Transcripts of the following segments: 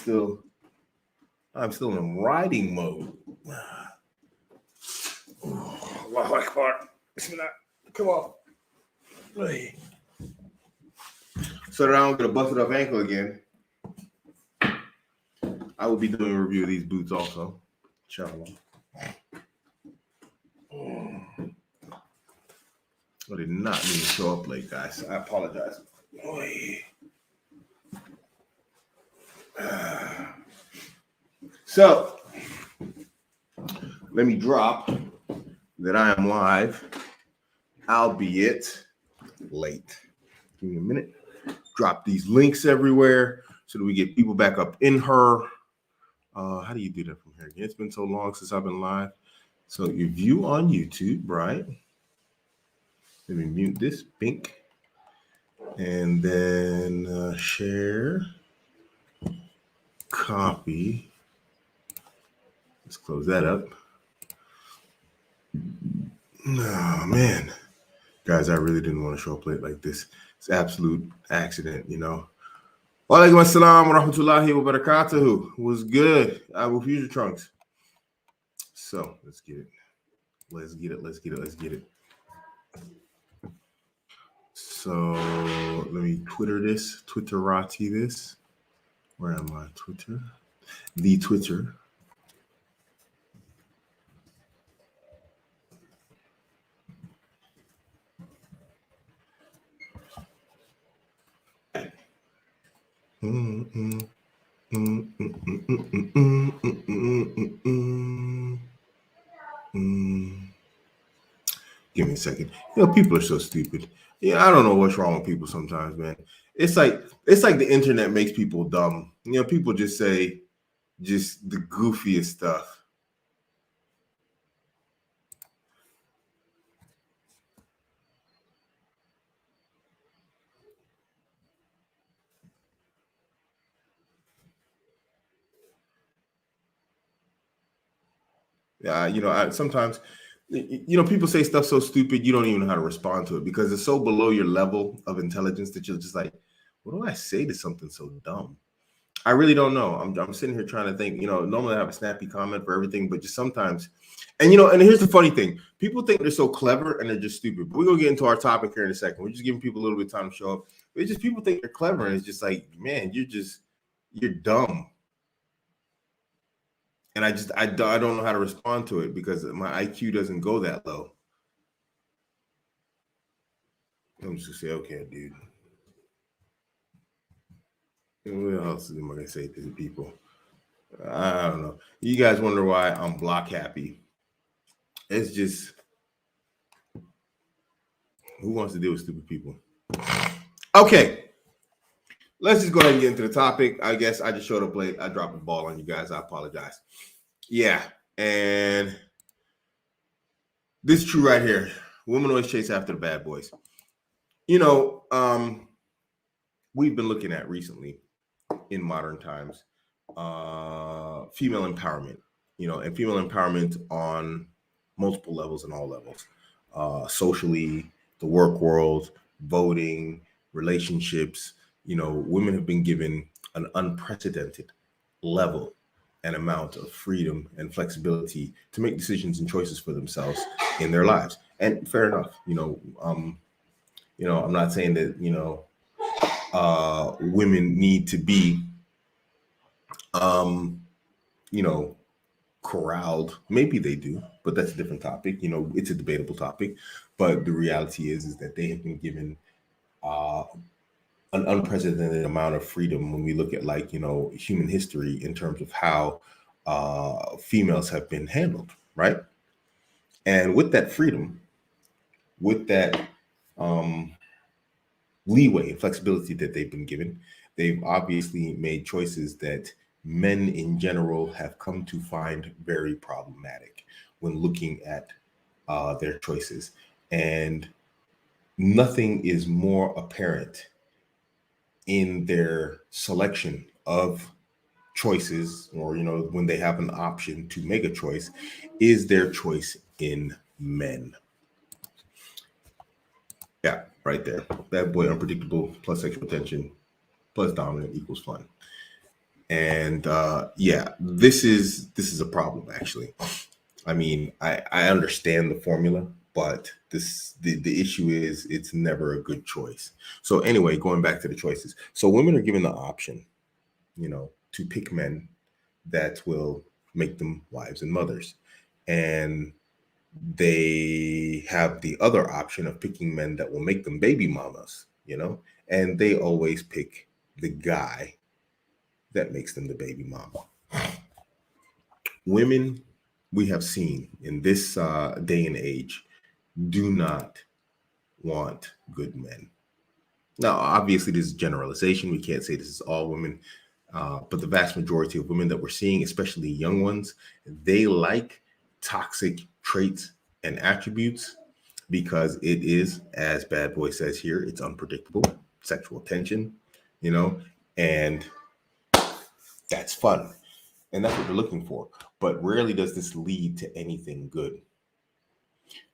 still in riding mode. Allahu Akbar. Come on. So that I don't get a busted up ankle again, I will be doing a review of these boots also. Inshallah. I did not mean to show up late, guys. I apologize. So, let me drop that I am live, albeit late. Give me a minute. Drop these links everywhere so that we get people back up in her. How do you do that from here? It's been so long since I've been live. So you view on YouTube, right? Let me mute this, pink. And then share, copy. Let's close that up. Oh, man. Guys, I really didn't want to show up late like this. It's absolute accident, you know. Wa alaikum assalam wa rahmatullahi wa barakatuhu. Was good. Abu Future Trunks. So let's get it. Let's get it. So let me Twitterati this. Where am I? Twitter. The Twitter. Give me a second. You know, people are so stupid. Yeah, I don't know what's wrong with people sometimes, man. It's like the internet makes people dumb. You know, people just say just the goofiest stuff. Yeah, you know, sometimes, you know, people say stuff so stupid you don't even know how to respond to it because it's so below your level of intelligence that you're just like, what do I say to something so dumb? I really don't know. I'm sitting here trying to think. You know, normally I have a snappy comment for everything, but just sometimes, and you know, and here's the funny thing: people think they're so clever and they're just stupid. But we're gonna get into our topic here in a second. We're just giving people a little bit of time to show up. But it's just people think they're clever, and it's just like, man, you're dumb. And I don't know how to respond to it because my IQ doesn't go that low. I'm just gonna say, okay, dude. And what else am I gonna say to the people? I don't know. You guys wonder why I'm block happy. It's just, who wants to deal with stupid people? Okay. Let's just go ahead and get into the topic. I guess I just showed up late. I dropped the ball on you guys. I apologize. Yeah. And this is true right here. Women always chase after the bad boys. You know, we've been looking at recently in modern times, female empowerment, you know, and female empowerment on multiple levels and all levels, socially, the work world, voting, relationships. You know, women have been given an unprecedented level and amount of freedom and flexibility to make decisions and choices for themselves in their lives. And fair enough, you know, I'm not saying that, you know, women need to be, you know, corralled. Maybe they do, but that's a different topic. You know, it's a debatable topic. But the reality is that they have been given an unprecedented amount of freedom when we look at, like, you know, human history in terms of how females have been handled, right? And with that freedom, with that leeway and flexibility that they've been given, they've obviously made choices that men in general have come to find very problematic when looking at their choices. And nothing is more apparent in their selection of choices, or, you know, when they have an option to make a choice, is their choice in men. Yeah, right there. Bad boy, unpredictable, plus sexual tension, plus dominant equals fun. And yeah, this is a problem actually. I mean, I understand the formula, but the issue is it's never a good choice. So anyway, going back to the choices. So women are given the option, to pick men that will make them wives and mothers. And they have the other option of picking men that will make them baby mamas, and they always pick the guy that makes them the baby mama. Women, we have seen in this day and age, do not want good men. Now, obviously, this is generalization. We can't say this is all women, but the vast majority of women that we're seeing, especially young ones, they like toxic traits and attributes because it is, as Bad Boy says here, it's unpredictable, sexual tension, and that's fun. And that's what they're looking for. But rarely does this lead to anything good.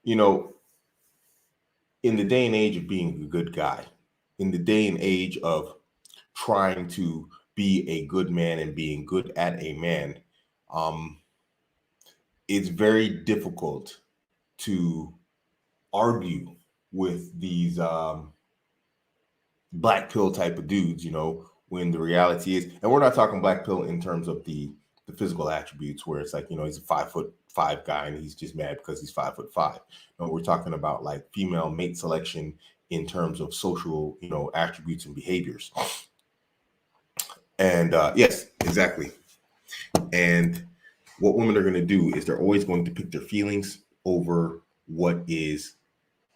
You know, in the day and age of being a good guy, in the day and age of trying to be a good man and being good at a man, um, it's very difficult to argue with these black pill type of dudes, when the reality is, and we're not talking black pill in terms of the physical attributes where it's like, he's a 5'5" guy and he's just mad because he's 5'5". No, we're talking about like female mate selection in terms of social, attributes and behaviors. And yes, exactly. And what women are going to do is they're always going to pick their feelings over what is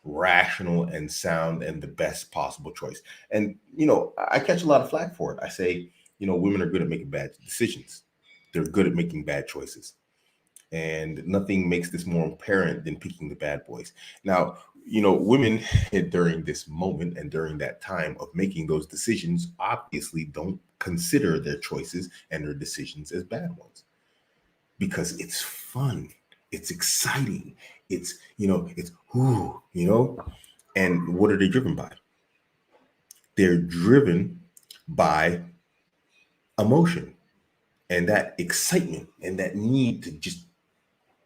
rational and sound and the best possible choice. And, I catch a lot of flack for it. I say, women are good at making bad decisions. They're good at making bad choices. And nothing makes this more apparent than picking the bad boys. Now, women during this moment and during that time of making those decisions obviously don't consider their choices and their decisions as bad ones because it's fun. It's exciting. It's, it's whoo, and what are they driven by? They're driven by emotion and that excitement and that need to just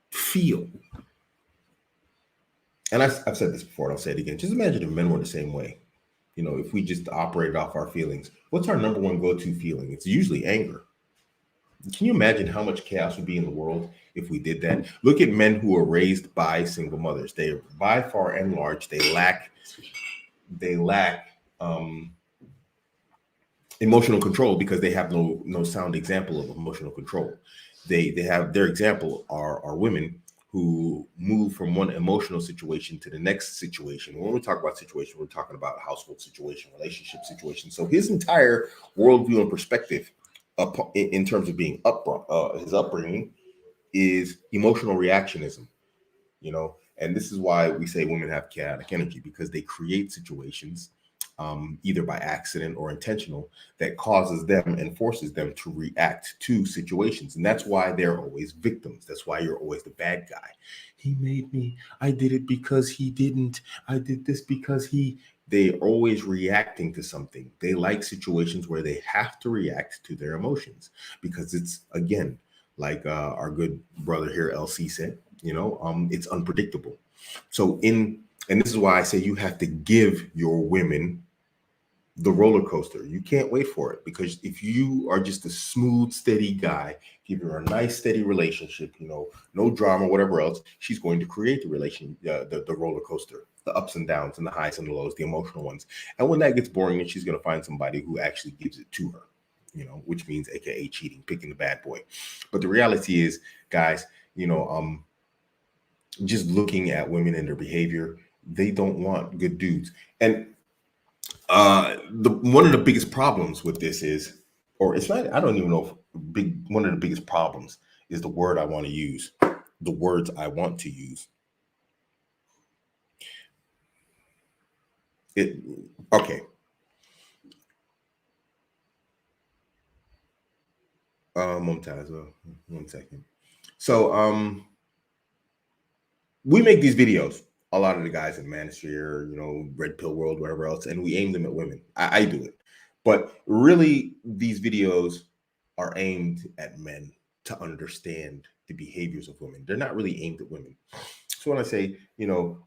feel. And I've said this before, and I'll say it again. Just imagine if men were the same way. If we just operated off our feelings, what's our number one go-to feeling? It's usually anger. Can you imagine how much chaos would be in the world if we did that? Look at men who are raised by single mothers. They, by far and large, they lack emotional control because they have no sound example of emotional control. They have their example are women who move from one emotional situation to the next situation. When we talk about situation, we're talking about a household situation, relationship situation. So his entire worldview and perspective in terms of being his upbringing is emotional reactionism, and this is why we say women have chaotic energy because they create situations either by accident or intentional that causes them and forces them to react to situations. And that's why they're always victims. That's why you're always the bad guy. He made me. I did it because he didn't. I did this because they're always reacting to something. They like situations where they have to react to their emotions because it's, again, like our good brother here, LC said, it's unpredictable. And this is why I say you have to give your women the roller coaster. You can't wait for it because if you are just a smooth, steady guy, give her a nice, steady relationship, no drama, whatever else, she's going to create the roller coaster, the ups and downs and the highs and the lows, the emotional ones. And when that gets boring, then she's going to find somebody who actually gives it to her, which means AKA cheating, picking the bad boy. But the reality is, guys, just looking at women and their behavior, they don't want good dudes. And one of the biggest problems with this is, or it's not, I don't even know if one of the biggest problems is the word I want to use, the words I want to use. Okay. Mumtaz, one second. So, we make these videos, a lot of the guys in Manosphere, Red Pill World, whatever else, and we aim them at women. I do it. But really, these videos are aimed at men to understand the behaviors of women. They're not really aimed at women. So when I say,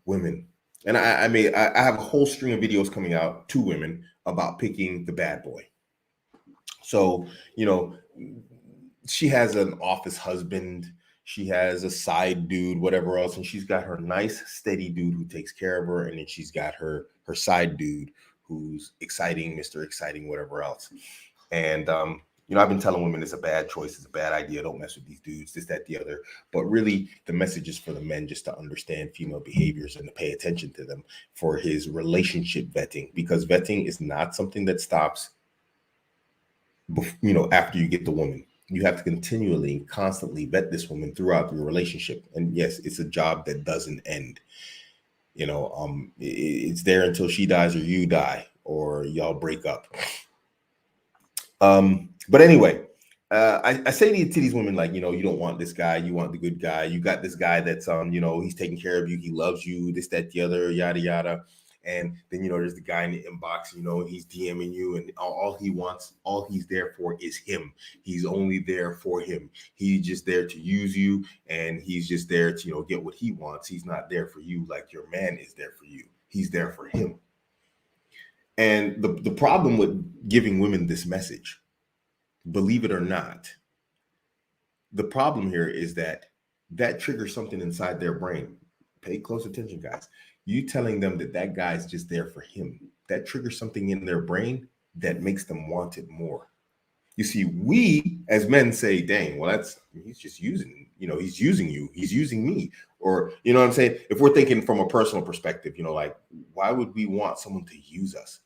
women, and I have a whole string of videos coming out to women about picking the bad boy. So, she has an office husband, she has a side dude, whatever else, and she's got her nice, steady dude who takes care of her, and then she's got her side dude who's exciting, Mr. Exciting, whatever else. And I've been telling women it's a bad choice, it's a bad idea, don't mess with these dudes, this, that, the other. But really, the message is for the men just to understand female behaviors and to pay attention to them for his relationship vetting, because vetting is not something that stops, after you get the woman. You have to continually, constantly vet this woman throughout your relationship. And yes, it's a job that doesn't end. It's there until she dies or you die or y'all break up. But anyway, I say to these women, like, you don't want this guy, you want the good guy. You got this guy that's, he's taking care of you, he loves you, this, that, the other, yada, yada. And then, there's the guy in the inbox, he's DMing you, and all he wants, all he's there for is him. He's only there for him. He's just there to use you, and he's just there to, get what he wants. He's not there for you like your man is there for you. He's there for him. And the problem with giving women this message, believe it or not, the problem here is that triggers something inside their brain. Pay close attention, guys. You telling them that guy's just there for him, that triggers something in their brain that makes them want it more. You see, we as men say, dang, well, he's just using, he's using you, he's using me. Or, you know what I'm saying? If we're thinking from a personal perspective, like, why would we want someone to use us?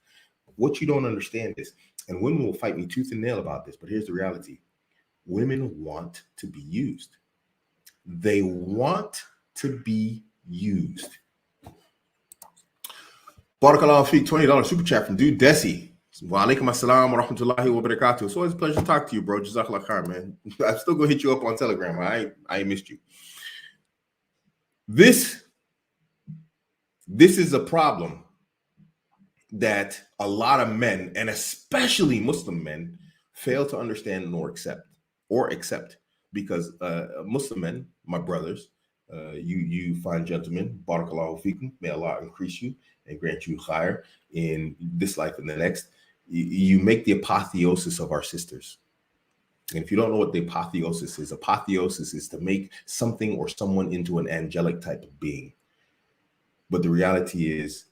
What you don't understand is, and women will fight me tooth and nail about this, but here's the reality. Women want to be used. They want to be used. Barakallahu feek, $20 super chat from Dude Desi. Wa alaikum assalam wa rahmatullahi wa barakatuh. It's always a pleasure to talk to you, bro. Jazakallah khair, man. I'm still gonna hit you up on Telegram. I missed you. This is a problem that a lot of men, and especially Muslim men, fail to understand nor accept, because Muslim men, my brothers, you fine gentlemen, barakallahu feekum, may Allah increase you and grant you khair in this life and the next. You make the apotheosis of our sisters. And if you don't know what the apotheosis is to make something or someone into an angelic type of being. But the reality is,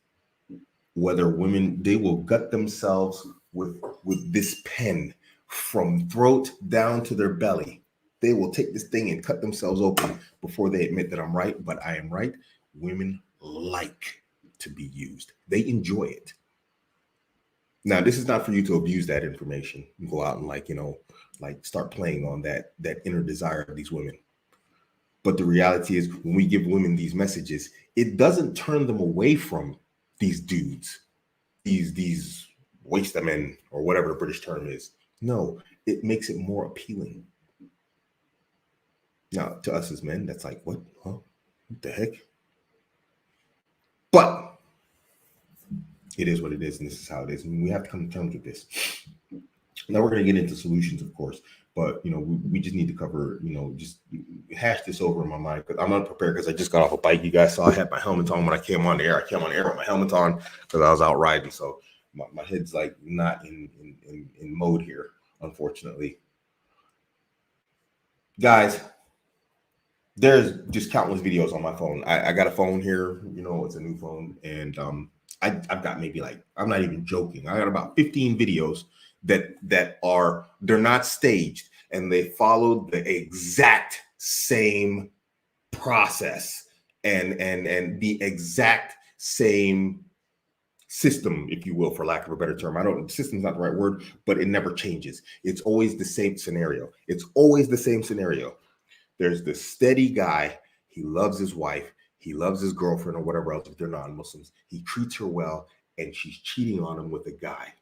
whether women, they will gut themselves with this pen from throat down to their belly. They will take this thing and cut themselves open before they admit that I'm right, but I am right. Women like to be used. They enjoy it. Now, this is not for you to abuse that information and go out and start playing on that inner desire of these women. But the reality is, when we give women these messages, it doesn't turn them away from these dudes, these waste of men, or whatever the British term is. No, it makes it more appealing. Now, to us as men, that's like, what? Huh? What the heck? But it is what it is, and this is how it is. And we have to come to terms with this. Now we're going to get into solutions, of course, but we just need to cover, just hash this over in my mind, because I'm not prepared, because I just got off a bike. You guys saw I had my helmet on when I came on the air. I came on the air with my helmet on because I was out riding, so my head's like not in mode here, unfortunately. Guys, there's just countless videos on my phone. I got a phone here, it's a new phone, and I've got maybe, like, I'm not even joking, I got about 15 videos that are, they're not staged, and they follow the exact same process and the exact same system, if you will, for lack of a better term. System's not the right word, but it never changes. It's always the same scenario. There's this steady guy. He loves his wife. He loves his girlfriend, or whatever else, if they're non-Muslims. He treats her well, and she's cheating on him with a guy.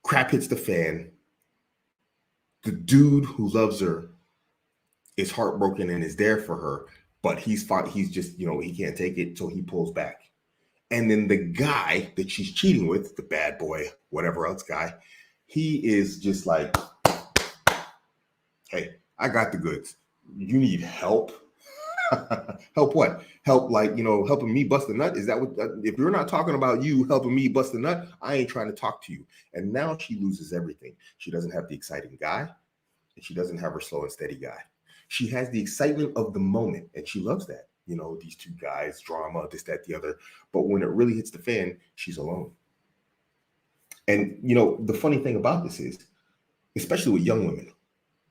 Crap hits the fan. The dude who loves her is heartbroken and is there for her, but he's just, he can't take it, so he pulls back. And then the guy that she's cheating with, the bad boy, whatever else guy, he is just like Hey, I got the goods. You need help? Help what? Help, like, helping me bust a nut? Is that what? If you're not talking about you helping me bust a nut, I ain't trying to talk to you. And now she loses everything. She doesn't have the exciting guy, and she doesn't have her slow and steady guy. She has the excitement of the moment, and she loves that. These two guys, drama, this, that, the other. But when it really hits the fan, she's alone. And the funny thing about this is, especially with young women,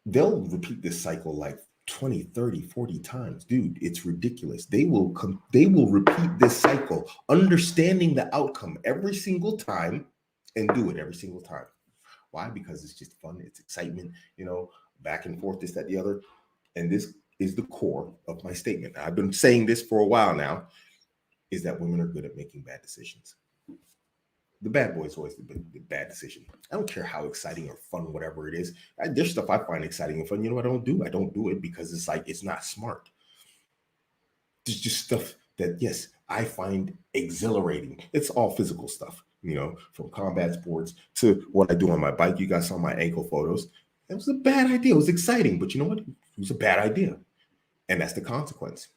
they'll repeat this cycle like 20, 30, 40 times. Dude, it's ridiculous. They will repeat this cycle, understanding the outcome every single time, and do it every single time. Why? Because it's just fun. It's excitement, back and forth, this, that, the other. And this is the core of my statement. I've been saying this for a while now, is that women are good at making bad decisions. The bad boy is always the bad decision. I don't care how exciting or fun, whatever it is. There's stuff I find exciting and fun. You know what I don't do? I don't do it because it's not smart. There's just stuff that, yes, I find exhilarating. It's all physical stuff, from combat sports to what I do on my bike. You guys saw my ankle photos. It was a bad idea. It was exciting, but you know what? It was a bad idea. And that's the consequence.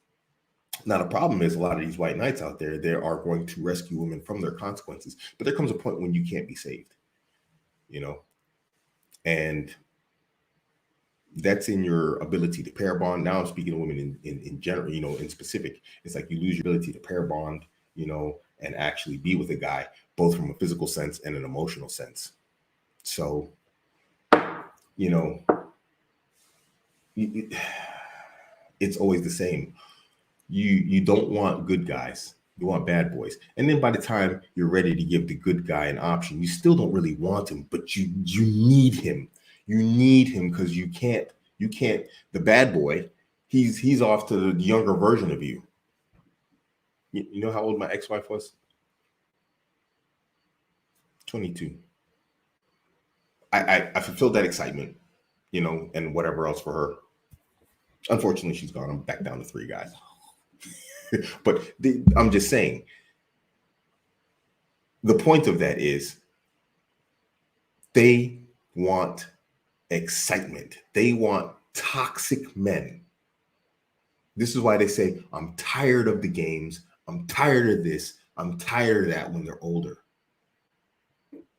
Now, the problem is a lot of these white knights out there, they are going to rescue women from their consequences. But there comes a point when you can't be saved, and that's in your ability to pair bond. Now I'm speaking to women in general, in specific. It's like you lose your ability to pair bond, and actually be with a guy, both from a physical sense and an emotional sense. So, it's always the same. You don't want good guys. You want bad boys. And then by the time you're ready to give the good guy an option, you still don't really want him, but you need him. You need him because you can't, the bad boy, he's off to the younger version of you. You know how old my ex-wife was? 22. I fulfilled that excitement, and whatever else for her. Unfortunately, she's gone. I'm back down to 3 guys. But I'm just saying, the point of that is they want excitement. They want toxic men. This is why they say, I'm tired of the games. I'm tired of this. I'm tired of that when they're older.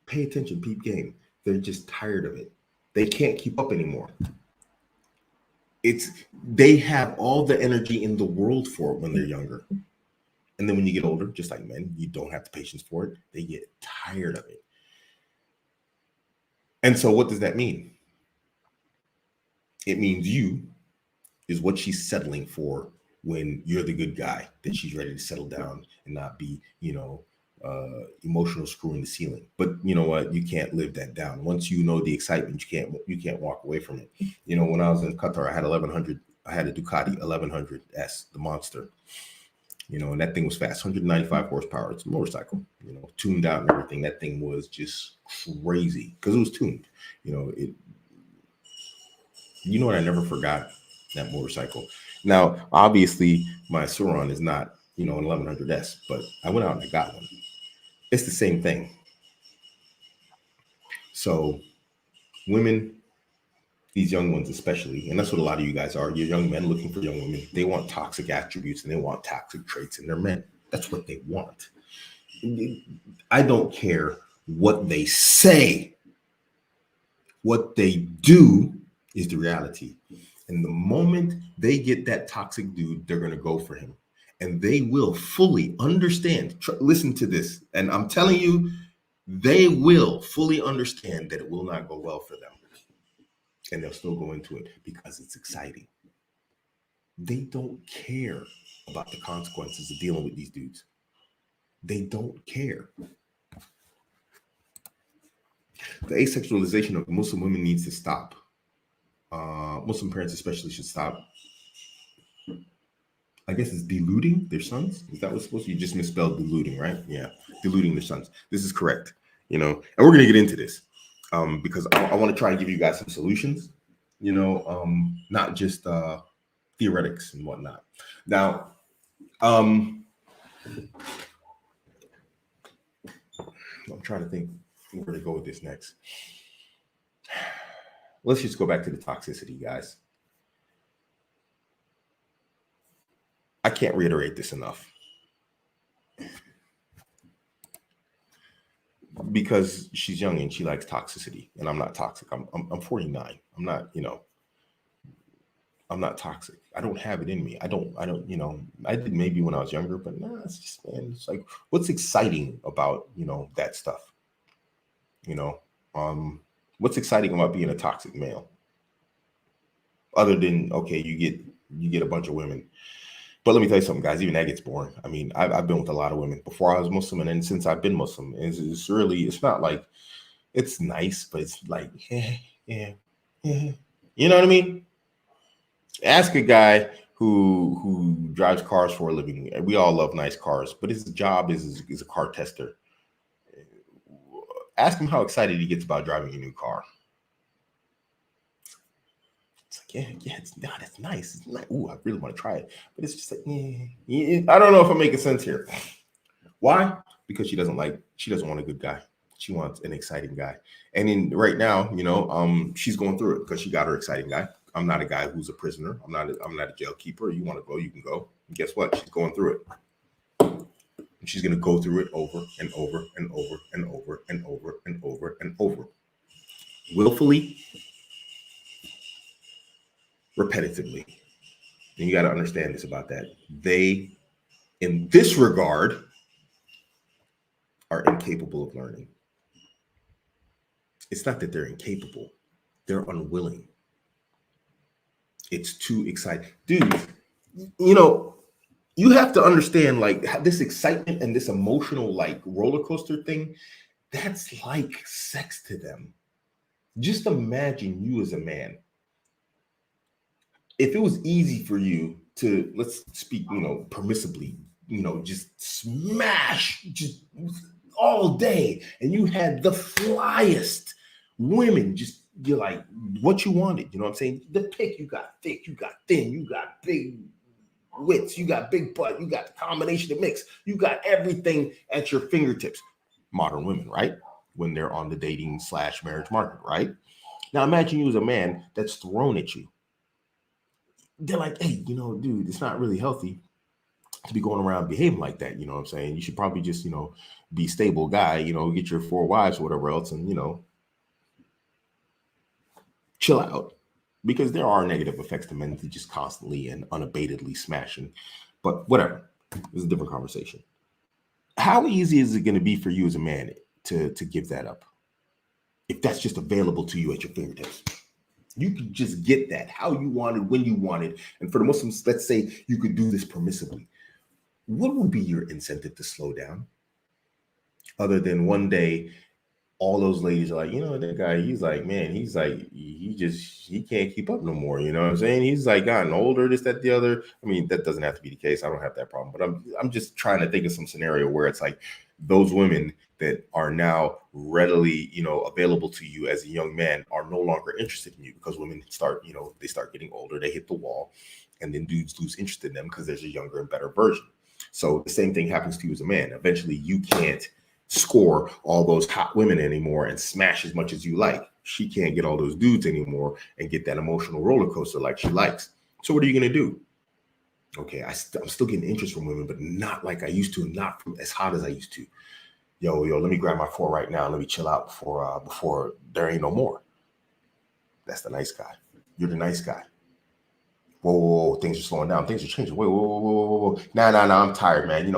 Pay attention, peep game. They're just tired of it. They can't keep up anymore. They have all the energy in the world for it when they're younger. And then when you get older, just like men, you don't have the patience for it. They get tired of it. And so what does that mean? It means you is what she's settling for when you're the good guy, that she's ready to settle down and not be, emotional screwing the ceiling. But you know what? You can't live that down. Once you know the excitement, you can't walk away from it. When I was in Qatar, I had 1100. I had a Ducati 1100S, the monster. And that thing was fast, 195 horsepower. It's a motorcycle, tuned out and everything. That thing was just crazy because it was tuned. What I never forgot? That motorcycle. Now, obviously, my Suron is not, an 1100S, but I went out and I got one. It's the same thing. So, women, these young ones especially, and that's what a lot of you guys are. You're young men looking for young women. They want toxic attributes and they want toxic traits in their men. That's what they want. I don't care what they say. What they do is the reality. And the moment they get that toxic dude, they're going to go for him. And they will fully understand. Listen to this. And I'm telling you, they will fully understand that it will not go well for them. And they'll still go into it because it's exciting. They don't care about the consequences of dealing with these dudes. They don't care. The asexualization of Muslim women needs to stop. Muslim parents especially should stop. I guess it's deluding their sons. Is that what's supposed to? You just misspelled deluding, right? Yeah, deluding their sons. This is correct. And we're gonna get into this because I want to try and give you guys some solutions. Not just theoretics and whatnot. Now, I'm trying to think where to go with this next. let's just go back to the toxicity, guys. I can't reiterate this enough. Because she's young and she likes toxicity, and I'm not toxic. I'm 49. I'm not, I'm not toxic. I don't have it in me. I don't, I did maybe when I was younger, but nah, it's just, man, it's like, what's exciting about, that stuff? You know, what's exciting about being a toxic male? Other than, okay, you get a bunch of women. But let me tell you something, guys, even that gets boring. I mean, I've been with a lot of women before I was Muslim, and then since I've been Muslim, it's really, it's not like, it's nice, but it's like, yeah. You know what I mean? Ask a guy who drives cars for a living. We all love nice cars, but his job is a car tester. Ask him how excited he gets about driving a new car. It's like, yeah, that's nice. It's nice. Ooh, I really want to try it, but it's just like, yeah. I don't know if I'm making sense here. Why? Because she doesn't want a good guy. She wants an exciting guy. And in right now, she's going through it because she got her exciting guy. I'm not a guy who's a prisoner. I'm not a jail keeper. You want to go, you can go. And guess what? She's going through it. And she's going to go through it over and over and over and over and over and over and over. Willfully, repetitively. And you got to understand this about that. They, in this regard, are incapable of learning. It's not that they're incapable. They're unwilling. It's too exciting. Dude, you have to understand, like, this excitement and this emotional, like, roller coaster thing, that's like sex to them. Just imagine you as a man. If it was easy for you to, let's speak, permissibly, just smash just all day, and you had the flyest women, just, you're like, what you wanted, you know what I'm saying? The pick, you got thick, you got thin, you got big wits, you got big butt, you got the combination of mix, you got everything at your fingertips. Modern women, right? When they're on the dating / marriage market, right? Now imagine you as a man that's thrown at you. They're like, hey, dude, it's not really healthy to be going around behaving like that. You know what I'm saying? You should probably just, be a stable guy, get your 4 wives or whatever else, and, chill out. Because there are negative effects to men to just constantly and unabatedly smashing. But whatever. It's a different conversation. How easy is it going to be for you as a man to give that up? If that's just available to you at your fingertips. You could just get that how you wanted, when you wanted. And for the Muslims, let's say you could do this permissibly. What would be your incentive to slow down? Other than one day, all those ladies are like, that guy, he's like, man, he's like, he can't keep up no more. You know what I'm saying? He's like gotten older, this, that, the other. I mean, that doesn't have to be the case. I don't have that problem, but I'm just trying to think of some scenario where it's like those women that are now readily, available to you as a young man are no longer interested in you because women start, they start getting older, they hit the wall, and then dudes lose interest in them because there's a younger and better version. So the same thing happens to you as a man. Eventually you can't score all those hot women anymore and smash as much as you like. She can't get all those dudes anymore and get that emotional roller coaster like she likes. So what are you going to do? Okay, I'm still getting interest from women, but not like I used to, not from as hot as I used to. Yo, let me grab my 4 right now. Let me chill out before there ain't no more. That's the nice guy. You're the nice guy. Whoa, things are slowing down. Things are changing. Whoa. Nah, I'm tired, man.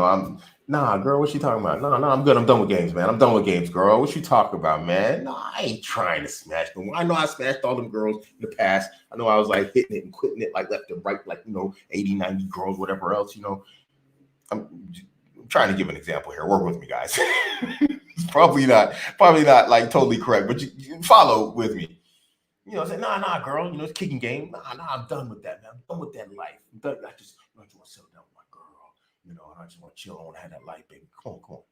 Nah, girl, what you talking about? No, I'm good. I'm done with games, man. I'm done with games, girl. What you talking about, man? No, I ain't trying to smash them. I know I smashed all them girls in the past. I know I was like hitting it and quitting it like left and right, like, 80, 90 girls, whatever else, I'm trying to give an example here. Work with me, guys. It's probably not like totally correct, but you follow with me. Say, nah, girl, it's kicking game. Nah, I'm done with that, man. I'm done with that life. I'm done. I just want to settle down with my girl. And I just want to chill. I want to have that life, baby. Come on.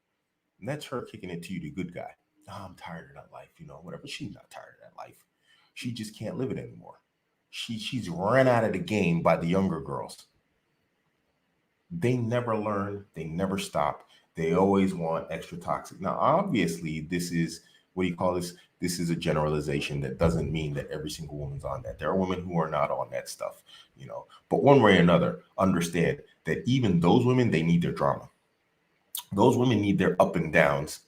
And that's her kicking it to you, the good guy. Nah, I'm tired of that life, whatever. She's not tired of that life. She just can't live it anymore. She's ran out of the game by the younger girls. They never learn. They never stop. They always want extra toxic. Now, obviously, this is what do you call this? This is a generalization that doesn't mean that every single woman's on that. There are women who are not on that stuff, but one way or another, understand that even those women, they need their drama. Those women need their up and downs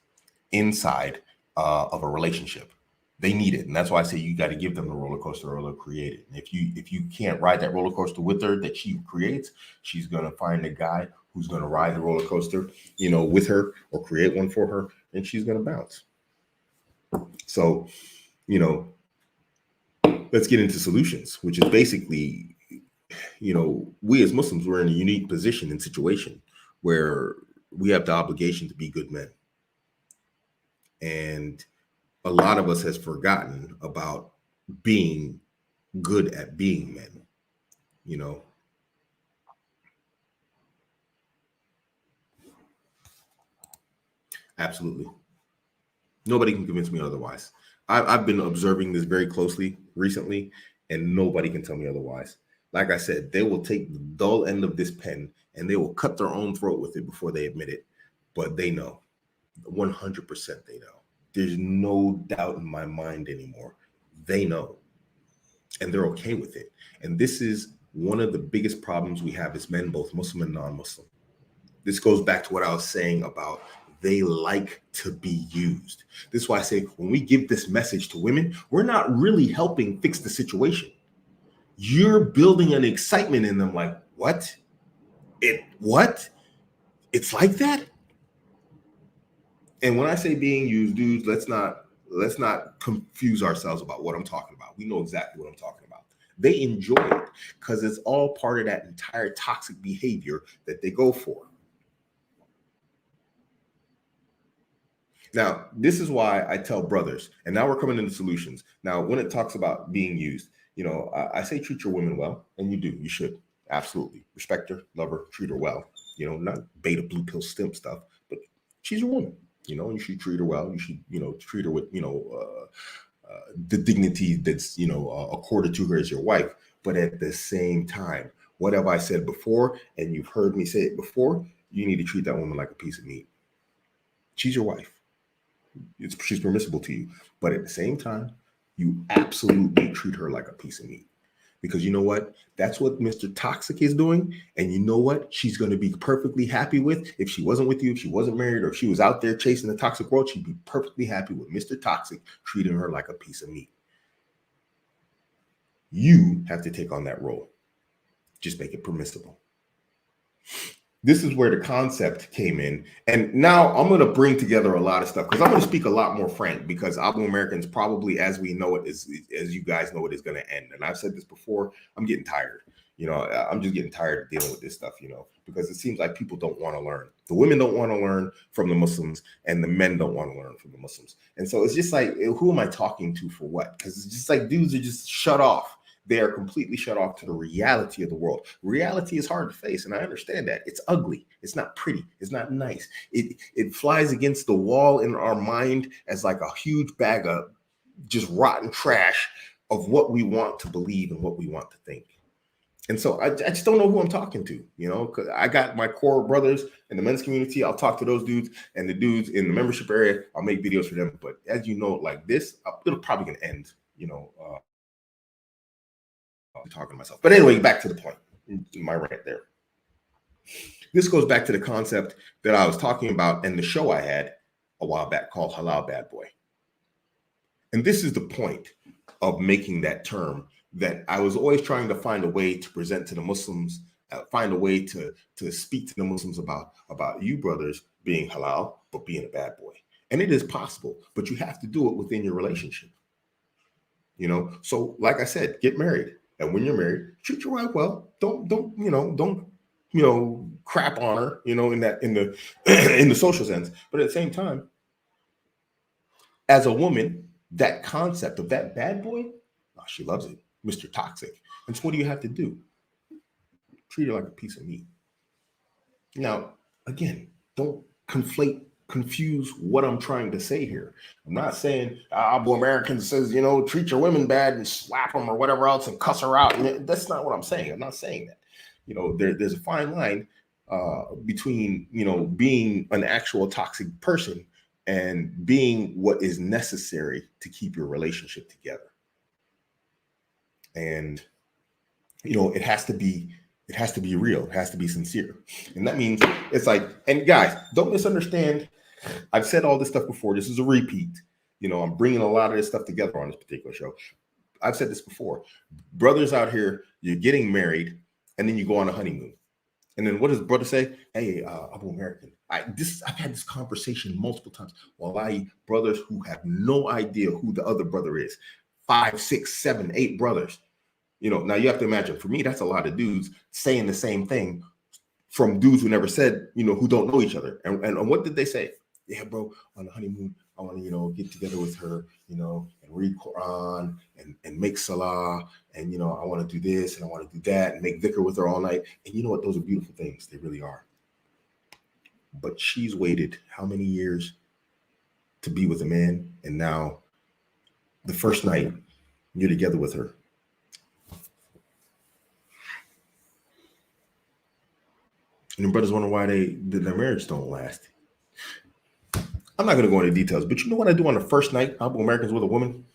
inside of a relationship. They need it, and that's why I say you got to give them the roller coaster or they'll create it. And if you can't ride that roller coaster with her that she creates, she's gonna find a guy who's gonna ride the roller coaster, with her or create one for her, and she's gonna bounce. So, let's get into solutions, which is basically, we as Muslims, we're in a unique position and situation where we have the obligation to be good men, and a lot of us has forgotten about being good at being men, Absolutely. Nobody can convince me otherwise. I've been observing this very closely recently, and nobody can tell me otherwise. Like I said, they will take the dull end of this pen and they will cut their own throat with it before they admit it. But they know, 100% they know. There's no doubt in my mind anymore. They know, and they're okay with it. And this is one of the biggest problems we have as men, both Muslim and non-Muslim. This goes back to what I was saying about they like to be used. This is why I say when we give this message to women, we're not really helping fix the situation. You're building an excitement in them like, what? What? It's like that? And when I say being used, dudes, let's not confuse ourselves about what I'm talking about. We know exactly what I'm talking about. They enjoy it because it's all part of that entire toxic behavior that they go for. Now, this is why I tell brothers, and now we're coming into solutions. Now, when it talks about being used, I say treat your women well, and you do. You should. Absolutely. Respect her, love her, treat her well. Not beta blue pill stimp stuff, but she's your woman. And you should treat her well. You should, treat her with, the dignity that's, accorded to her as your wife. But at the same time, what have I said before? And you've heard me say it before. You need to treat that woman like a piece of meat. She's your wife. She's permissible to you. But at the same time, you absolutely treat her like a piece of meat. Because you know what? That's what Mr. Toxic is doing. And you know what? She's going to be perfectly happy with. If she wasn't with you, if she wasn't married, or if she was out there chasing the toxic world, she'd be perfectly happy with Mr. Toxic treating her like a piece of meat. You have to take on that role. Just make it permissible. This is where the concept came in. And now I'm going to bring together a lot of stuff because I'm going to speak a lot more frank because Abuamerican's probably, as we know it, as you guys know it, is going to end. And I've said this before, I'm getting tired. I'm just getting tired of dealing with this stuff, because it seems like people don't want to learn. The women don't want to learn from the Muslims and the men don't want to learn from the Muslims. And so it's just like, who am I talking to for what? Because it's just like dudes are just shut off. They are completely shut off to the reality of the world. Reality is hard to face, and I understand that. It's ugly. It's not pretty. It's not nice. It flies against the wall in our mind as like a huge bag of just rotten trash of what we want to believe and what we want to think. And so I just don't know who I'm talking to, because I got my core brothers in the men's community. I'll talk to those dudes, and the dudes in the membership area, I'll make videos for them. But as you know, like this, it'll probably going to end, talking to myself. But anyway, back to the point, my rant there. This goes back to the concept that I was talking about in the show I had a while back called Halal Bad Boy. And this is the point of making that term that I was always trying to find a way to present to the Muslims, find a way to speak to the Muslims about you brothers being halal, but being a bad boy. And it is possible, but you have to do it within your relationship. So like I said, get married. And when you're married, treat your wife well. Don't crap on her, in the in the social sense. But at the same time, as a woman, that concept of that bad boy, she loves it, Mr. Toxic. And so what do you have to do? Treat her like a piece of meat. Now, again, don't confuse what I'm trying to say here. I'm not saying Abuamerican says, treat your women bad and slap them or whatever else and cuss her out. And that's not what I'm saying. I'm not saying that. There's a fine line between, being an actual toxic person and being what is necessary to keep your relationship together. And it has to be real. It has to be sincere. And that means it's like, and guys, don't misunderstand. I've said all this stuff before. This is a repeat. I'm bringing a lot of this stuff together on this particular show. I've said this before. Brothers out here, you're getting married and then you go on a honeymoon. And then what does brother say? Hey, Abuamerican. I've had this conversation multiple times. Brothers who have no idea who the other brother is. 5, 6, 7, 8 brothers. Now you have to imagine, for me, that's a lot of dudes saying the same thing from dudes who never said, who don't know each other. And what did they say? Yeah, bro, on the honeymoon, I want to, get together with her, and read Quran and make salah. And, I want to do this and I want to do that and make dhikr with her all night. And you know what? Those are beautiful things. They really are. But she's waited how many years to be with a man? And now the first night you're together with her. And the brothers wonder why their marriage don't last. I'm not going to go into details, but you know what I do on the first night Abuamericans with a woman?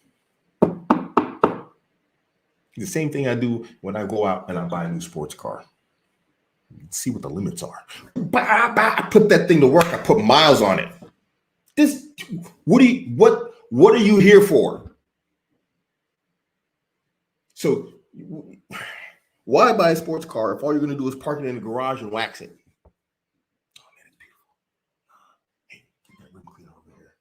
The same thing I do when I go out and I buy a new sports car. See what the limits are. I put that thing to work. I put miles on it. What are you here for? So why buy a sports car if all you're going to do is park it in the garage and wax it? Oh, man, it's beautiful. Hey, get that room cleaner over here.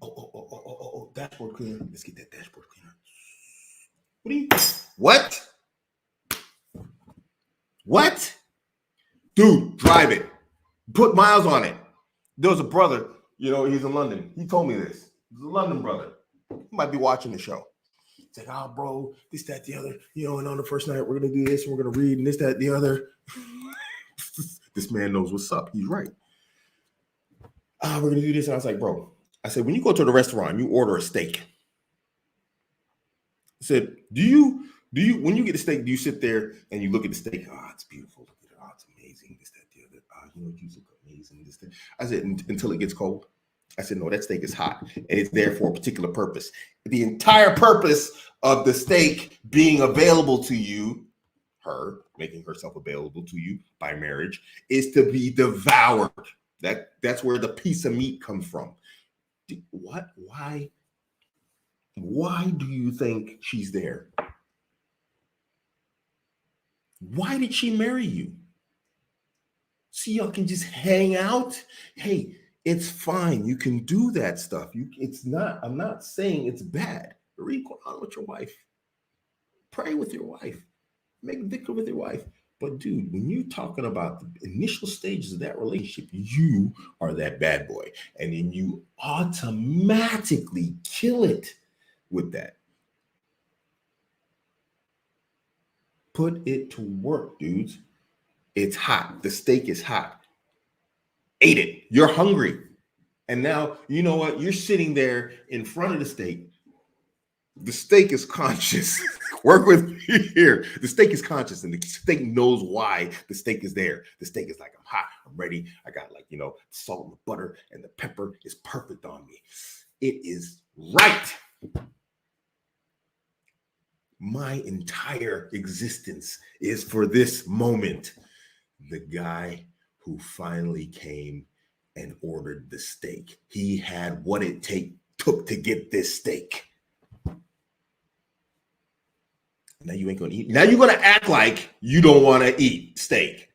Oh, dashboard cleaner. Let's get that dashboard cleaner. What? Dude, drive it. Put miles on it. There was a brother, he's in London. He told me this. He's a London brother. He might be watching the show. It's like, oh, bro, this, that, the other, and on the first night, we're going to do this and we're going to read and this, that, the other. This man knows what's up. He's right. We're going to do this. And I was like, bro, when you go to the restaurant, you order a steak. I said, when you get a steak, do you sit there and you look at the steak? Oh, it's beautiful. Look at it. Oh, it's amazing. This, that, the other. You look amazing. This, that. I said, until it gets cold. I said, no, that steak is hot and it's there for a particular purpose. The entire purpose of the steak being available to you, her making herself available to you by marriage, is to be devoured. That's where the piece of meat comes from. What? Why do you think she's there? Why did she marry you? So y'all can just hang out? Hey, it's fine. You can do that stuff. I'm not saying it's bad. Read Quran with your wife. Pray with your wife. Make dhikr with your wife. But dude, when you're talking about the initial stages of that relationship, you are that bad boy. And then you automatically kill it with that. Put it to work, dudes. It's hot. The steak is hot. Ate it. You're hungry. And now, you know what? You're sitting there in front of the steak. The steak is conscious. Work with me here. The steak is conscious and the steak knows why the steak is there. The steak is like, I'm hot. I'm ready. I got salt and the butter and the pepper is perfect on me. It is right. My entire existence is for this moment. The guy who finally came and ordered the steak. He had what it took to get this steak. Now you ain't going to eat. Now you're going to act like you don't want to eat steak.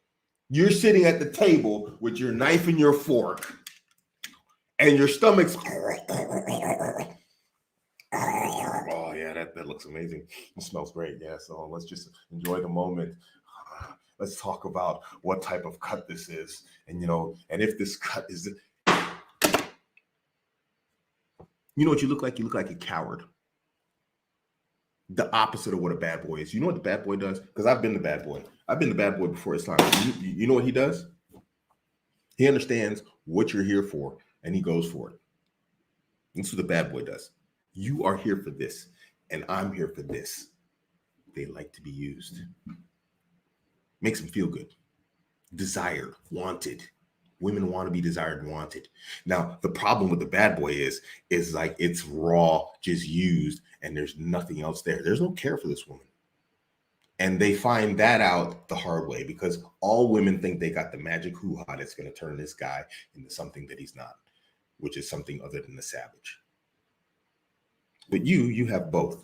You're sitting at the table with your knife and your fork and your stomach's. Oh, yeah, that looks amazing. It smells great. Yeah, so let's just enjoy the moment. Let's talk about what type of cut this is. And, and if this cut is, what you look like? You look like a coward. The opposite of what a bad boy is. You know what the bad boy does? Because I've been the bad boy. I've been the bad boy before it's time. You know what he does? He understands what you're here for and he goes for it. That's what the bad boy does. You are here for this and I'm here for this. They like to be used. Makes them feel good. Desired, wanted, Women want to be desired and wanted. Now, the problem with the bad boy is like it's raw, just used, and there's nothing else there. There's no care for this woman. And they find that out the hard way because all women think they got the magic hoo-ha that's going to turn this guy into something that he's not, which is something other than a savage. But you have both.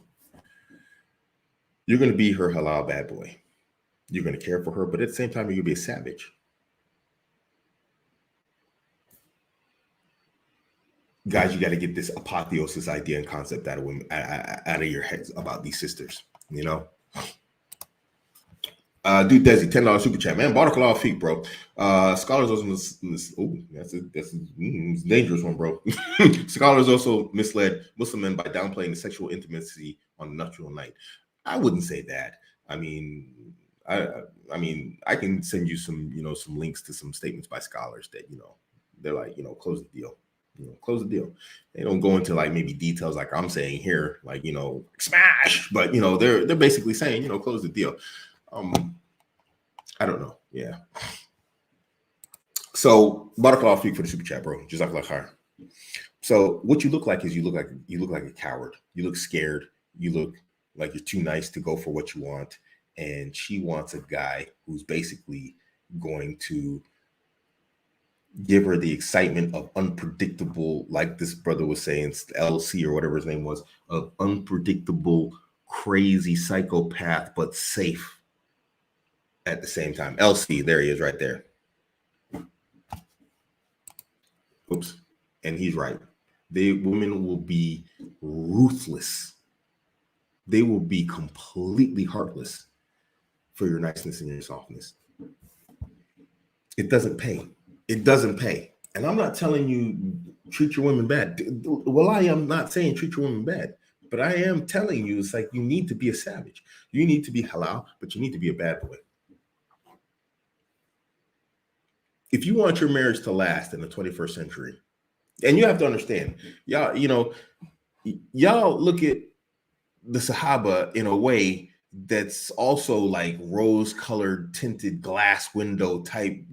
You're going to be her halal bad boy. You're going to care for her, but at the same time, you're going to be a savage. Guys, you got to get this apotheosis idea and concept out of women, out of your heads about these sisters, you know? Dude, Desi, $10 super chat, man. Barakallah feet, bro. Scholars also that's a dangerous one, bro. Scholars also misled Muslim men by downplaying the sexual intimacy on a nuptial night. I wouldn't say that. I mean, I can send you some, some links to some statements by scholars that, they're like, close the deal. Close the deal. They don't go into like maybe details like I'm saying here, like, smash, but they're basically saying, close the deal. I don't know. Yeah. So barakallah feek for the super chat, bro. Jazakallah khair. So what you look like is you look like a coward. You look scared. You look like you're too nice to go for what you want. And she wants a guy who's basically going to give her the excitement of unpredictable, like this brother was saying, LC or whatever his name was, of unpredictable, crazy psychopath, but safe at the same time. LC, there he is right there. Oops. And he's right. Women will be ruthless. They will be completely heartless for your niceness and your softness. It doesn't pay. It doesn't pay. And I'm not telling you treat your women bad. Well, I am not saying treat your women bad, but I am telling you it's like you need to be a savage. You need to be halal, but you need to be a bad boy. If you want your marriage to last in the 21st century, and you have to understand, y'all look at the Sahaba in a way that's also like rose-colored tinted glass window type,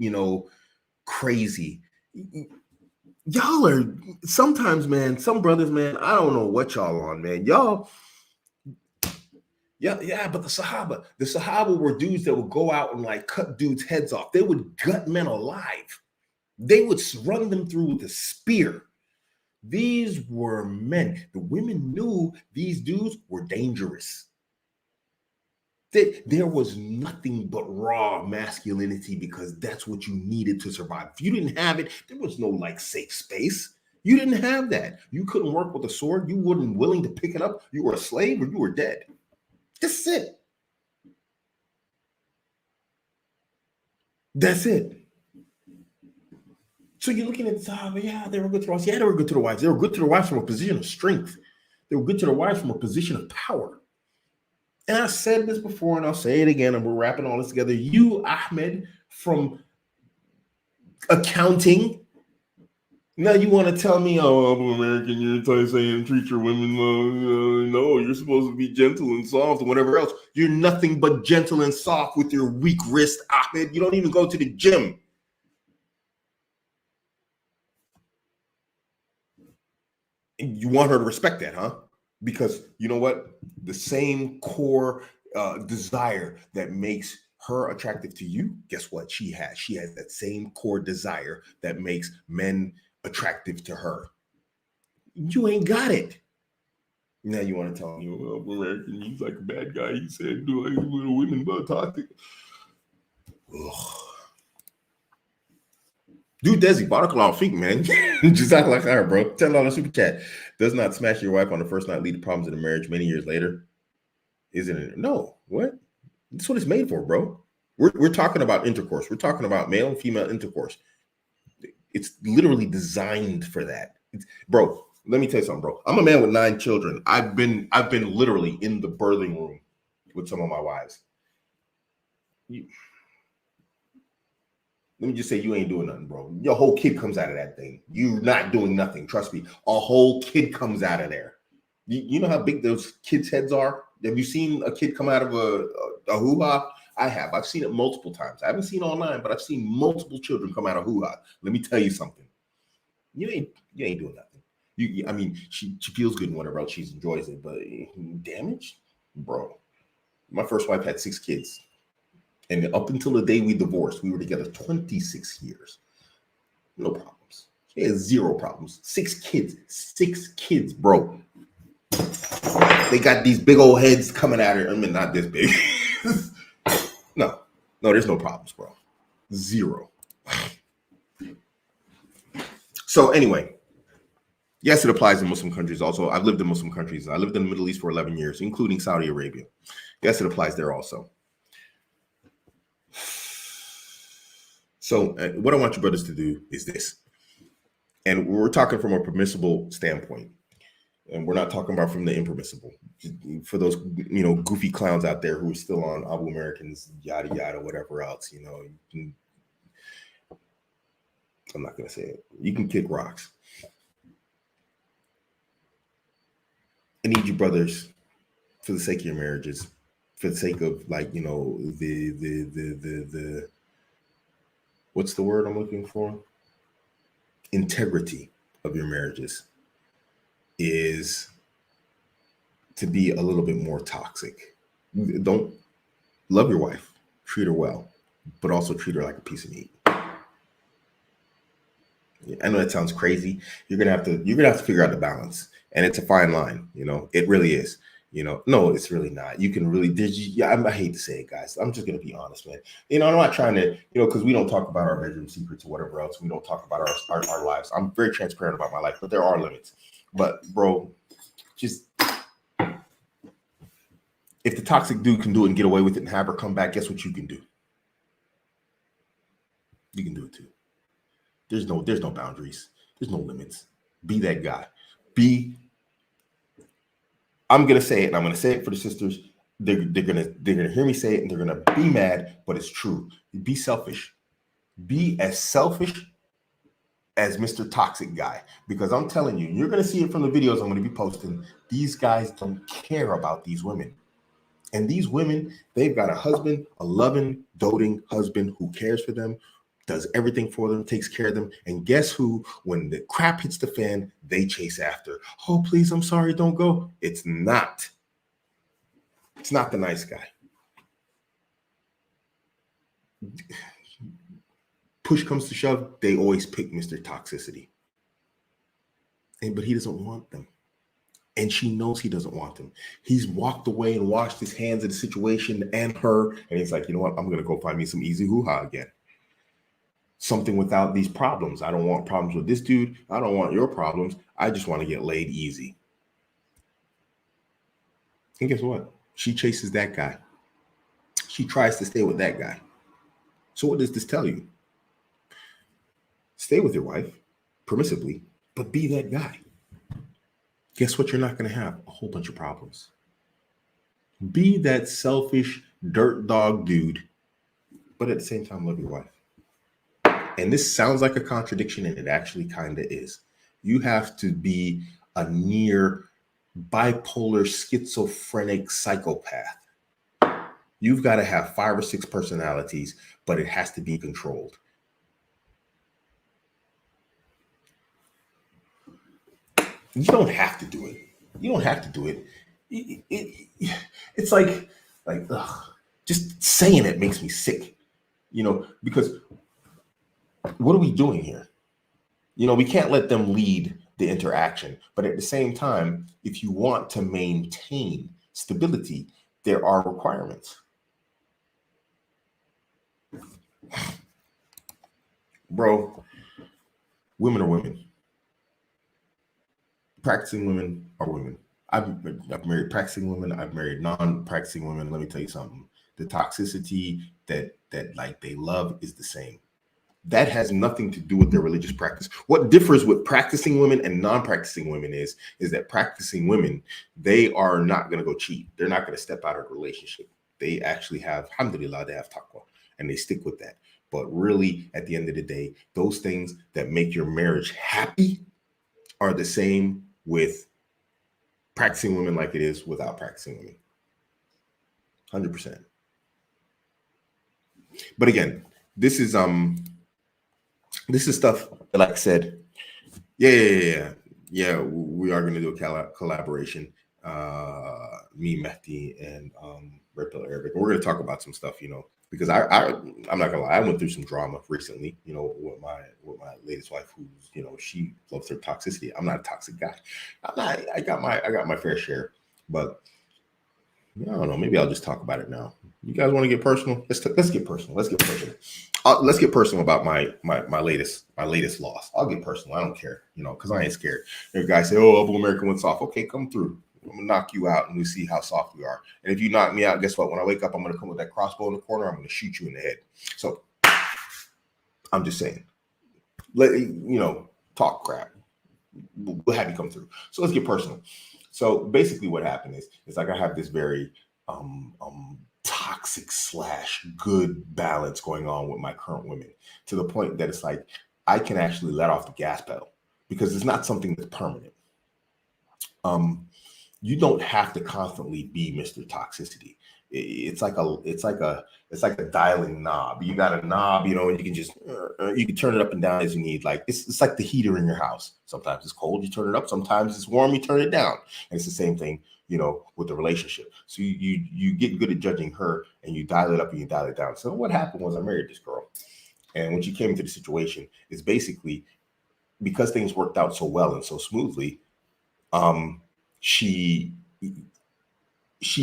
crazy. Y'all are sometimes, man, some brothers, man, I don't know what y'all on, man. Y'all, yeah, but the Sahaba were dudes that would go out and like cut dudes' heads off. They would gut men alive. They would run them through with a spear. These were men. The women knew these dudes were dangerous. There was nothing but raw masculinity because that's what you needed to survive. If you didn't have it, there was no like safe space. You didn't have that. You couldn't work with a sword. You weren't willing to pick it up. You were a slave or you were dead. That's it. That's it. So you're looking at the Sahaba, yeah, they were good to the wives. Yeah, they were good to the wives. They were good to the wives from a position of strength. They were good to the wives from a position of power. And I said this before, and I'll say it again, and we're wrapping all this together. You, Ahmed, from accounting, now you want to tell me, oh, Abuamerican, you're saying treat your women, no, you're supposed to be gentle and soft and whatever else. You're nothing but gentle and soft with your weak wrist, Ahmed. You don't even go to the gym. And you want her to respect that, huh? Because you know what? The same core desire that makes her attractive to you, guess what? She has that same core desire that makes men attractive to her. You ain't got it. Now you want to tell me, well, American, he's like a bad guy. He said, do I little women but toxic? Ugh. Dude, Desi, barakallah feet, man. Jazakallah khair, bro. $10 super chat. Does not smash your wife on the first night lead to problems in the marriage many years later? Isn't it? No. What? That's what it's made for, bro. We're talking about intercourse. We're talking about male and female intercourse. It's literally designed for that. Bro, let me tell you something, bro. I'm a man with 9 children. I've been literally in the birthing room with some of my wives. Let me just say you ain't doing nothing, bro. Your whole kid comes out of that thing. You're not doing nothing. Trust me. A whole kid comes out of there. You know how big those kids' heads are? Have you seen a kid come out of a hoo-ha? I have. I've seen it multiple times. I haven't seen it online, but I've seen multiple children come out of hoo-ha. Let me tell you something. You ain't doing nothing. I mean, she feels good and whatever else. She enjoys it, but damage, bro. My first wife had 6 kids, and up until the day we divorced, we were together 26 years. No problems. She has 0 problems. 6 kids, bro. They got these big old heads coming at her. I mean, not this big. No, there's no problems, bro. 0. So anyway, yes, it applies in Muslim countries also. I've lived in Muslim countries. I lived in the Middle East for 11 years, including Saudi Arabia. Yes, it applies there also. So what I want you brothers to do is this. And we're talking from a permissible standpoint. And we're not talking about from the impermissible. For those, goofy clowns out there who are still on Abuamericans, yada, yada, whatever else, I'm not going to say it. You can kick rocks. I need you brothers, for the sake of your marriages, for the sake of the what's the word I'm looking for? Integrity of your marriages is to be a little bit more toxic. Don't love your wife, treat her well, but also treat her like a piece of meat. I know that sounds crazy. You're gonna have to figure out the balance, and it's a fine line. It really is. No, it's really not. You can really I hate to say it, guys. I'm just gonna be honest, man. I'm not trying to, because we don't talk about our bedroom secrets or whatever else. We don't talk about our lives. I'm very transparent about my life, but there are limits. But bro, just if the toxic dude can do it and get away with it and have her come back, guess what you can do? You can do it too. There's no boundaries. There's no limits. Be that guy. I'm gonna say it, and I'm gonna say it for the sisters. They're gonna hear me say it, and they're gonna be mad, but it's true. Be selfish. Be as selfish as Mr. Toxic Guy, because I'm telling you, you're gonna see it from the videos I'm gonna be posting. These guys don't care about these women. And these women, they've got a husband, a loving, doting husband who cares for them, does everything for them, takes care of them. And guess who? When the crap hits the fan, they chase after. Oh, please, I'm sorry, don't go. It's not the nice guy. Push comes to shove, they always pick Mr. Toxicity. But he doesn't want them. And she knows he doesn't want them. He's walked away and washed his hands of the situation and her. And he's like, you know what? I'm going to go find me some easy hoo-ha again. Something without these problems. I don't want problems with this dude. I don't want your problems. I just want to get laid easy. And guess what? She chases that guy. She tries to stay with that guy. So what does this tell you? Stay with your wife, permissibly, but be that guy. Guess what? You're not going to have a whole bunch of problems. Be that selfish dirt dog dude, but at the same time, love your wife. And this sounds like a contradiction, and it actually kind of is. You have to be a near bipolar, schizophrenic psychopath. You've got to have 5 or 6 personalities, but it has to be controlled. You don't have to do it. You don't have to do it. It's like ugh, just saying it makes me sick, because what are we doing here? We can't let them lead the interaction. But at the same time, if you want to maintain stability, there are requirements. Bro, women are women. Practicing women are women. I've married practicing women. I've married non-practicing women. Let me tell you something. The toxicity that they love is the same. That has nothing to do with their religious practice. What differs with practicing women and non-practicing women is that practicing women, they are not going to go cheat. They're not going to step out of a relationship. They actually have, alhamdulillah, they have taqwa, and they stick with that. But really, at the end of the day, those things that make your marriage happy are the same with practicing women like it is without practicing women. 100%. But again, this is stuff that, like I said, yeah. We are going to do a collaboration. Me, Mehdi, and Red Pill Arabic. And we're going to talk about some stuff, because I'm not gonna lie, I went through some drama recently, with my latest wife, who's, she loves her toxicity. I'm not a toxic guy. I got my fair share, but I don't know. Maybe I'll just talk about it now. You guys want to get personal? Let's get personal. Let's get personal. Let's get personal about my latest loss. I'll get personal. I don't care, because I ain't scared. There guys say, "Oh, Abuamerican went soft." Okay, come through. I'm gonna knock you out, and we see how soft we are. And if you knock me out, guess what? When I wake up, I'm gonna come with that crossbow in the corner. I'm gonna shoot you in the head. So I'm just saying, talk crap. We'll have you come through. So let's get personal. So basically, what happened is like I have this very toxic / good balance going on with my current women, to the point that it's like I can actually let off the gas pedal, because it's not something that's permanent. You don't have to constantly be Mr. Toxicity. It's like a dialing knob. You got a knob, and you can just you can turn it up and down as you need. Like it's like the heater in your house. Sometimes it's cold, you turn it up. Sometimes it's warm, you turn it down. And it's the same thing, with the relationship. So you get good at judging her, and you dial it up and you dial it down. So what happened was I married this girl, and when she came into the situation, it's basically because things worked out so well and so smoothly. She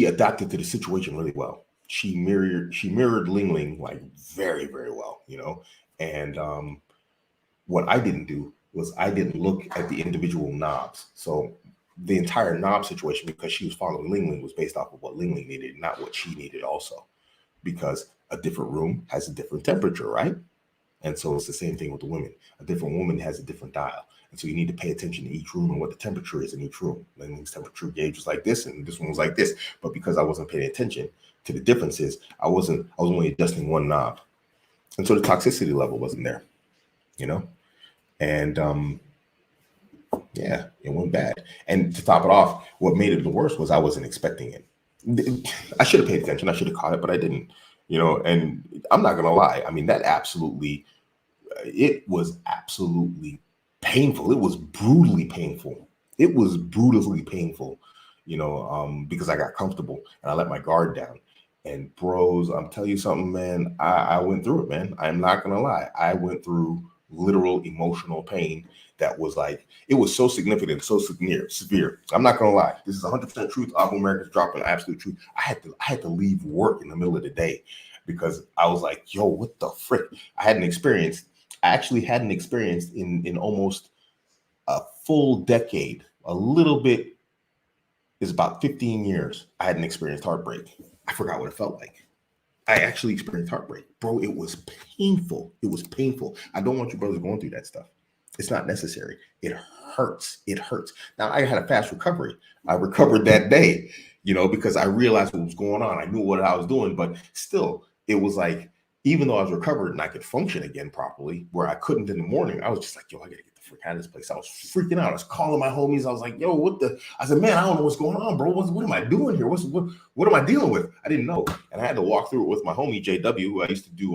adapted to the situation really well. She mirrored Ling Ling like very, very well, And what I didn't do was I didn't look at the individual knobs. So the entire knob situation, because she was following Ling Ling, was based off of what Ling Ling needed, not what she needed also. Because a different room has a different temperature, right? And so it's the same thing with the women. A different woman has a different dial. And so you need to pay attention to each room and what the temperature is in each room. Ling Ling's temperature gauge was like this, and this one was like this. But because I wasn't paying attention to the differences, I was only adjusting one knob. And so the toxicity level wasn't there, And it went bad. And to top it off, what made it the worst was I wasn't expecting it. I should have paid attention. I should have caught it, but I didn't, And I'm not going to lie. I mean, it was absolutely painful. It was brutally painful. Because I got comfortable and I let my guard down. And bros, I'm telling you something, man, I went through it, man. I'm not going to lie. I went through literal emotional pain that was like, it was so significant, so severe. I'm not going to lie. This is 100% truth. Abuamerican's dropping absolute truth. I had to leave work in the middle of the day because I was like, yo, what the frick? I actually hadn't experienced in almost a full decade, a little bit is about 15 years. I hadn't experienced heartbreak. I forgot what it felt like. I actually experienced heartbreak. Bro, it was painful. It was painful. I don't want you brothers going through that stuff. It's not necessary. It hurts. It hurts. Now, I had a fast recovery. I recovered that day, because I realized what was going on. I knew what I was doing, but still, it was like, even though I was recovered and I could function again properly, where I couldn't in the morning, I was just like, yo, I gotta get the frick out of this place. I was freaking out. I was calling my homies. I was like, yo, I said, man, I don't know what's going on, bro. What am I doing here? What am I dealing with? I didn't know. And I had to walk through it with my homie, JW, who I used to do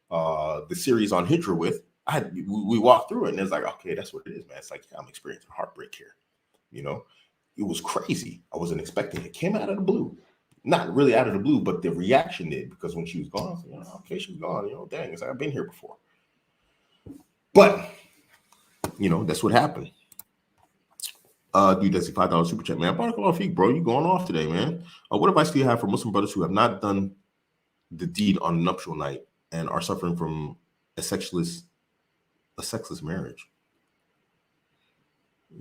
the series on Hydra with. We walked through it, and it's like, okay, that's what it is, man. It's like, I'm experiencing heartbreak here. It was crazy. I wasn't expecting it. It came out of the blue. Not really out of the blue, but the reaction did, because when she was gone, I was like, okay, she's gone. Dang, it's like I've been here before. But that's what happened. Dude, that's a $5 super chat, man. Barakallahu feek, bro. You going off today, man. What advice do you have for Muslim brothers who have not done the deed on nuptial night and are suffering from a sexless marriage?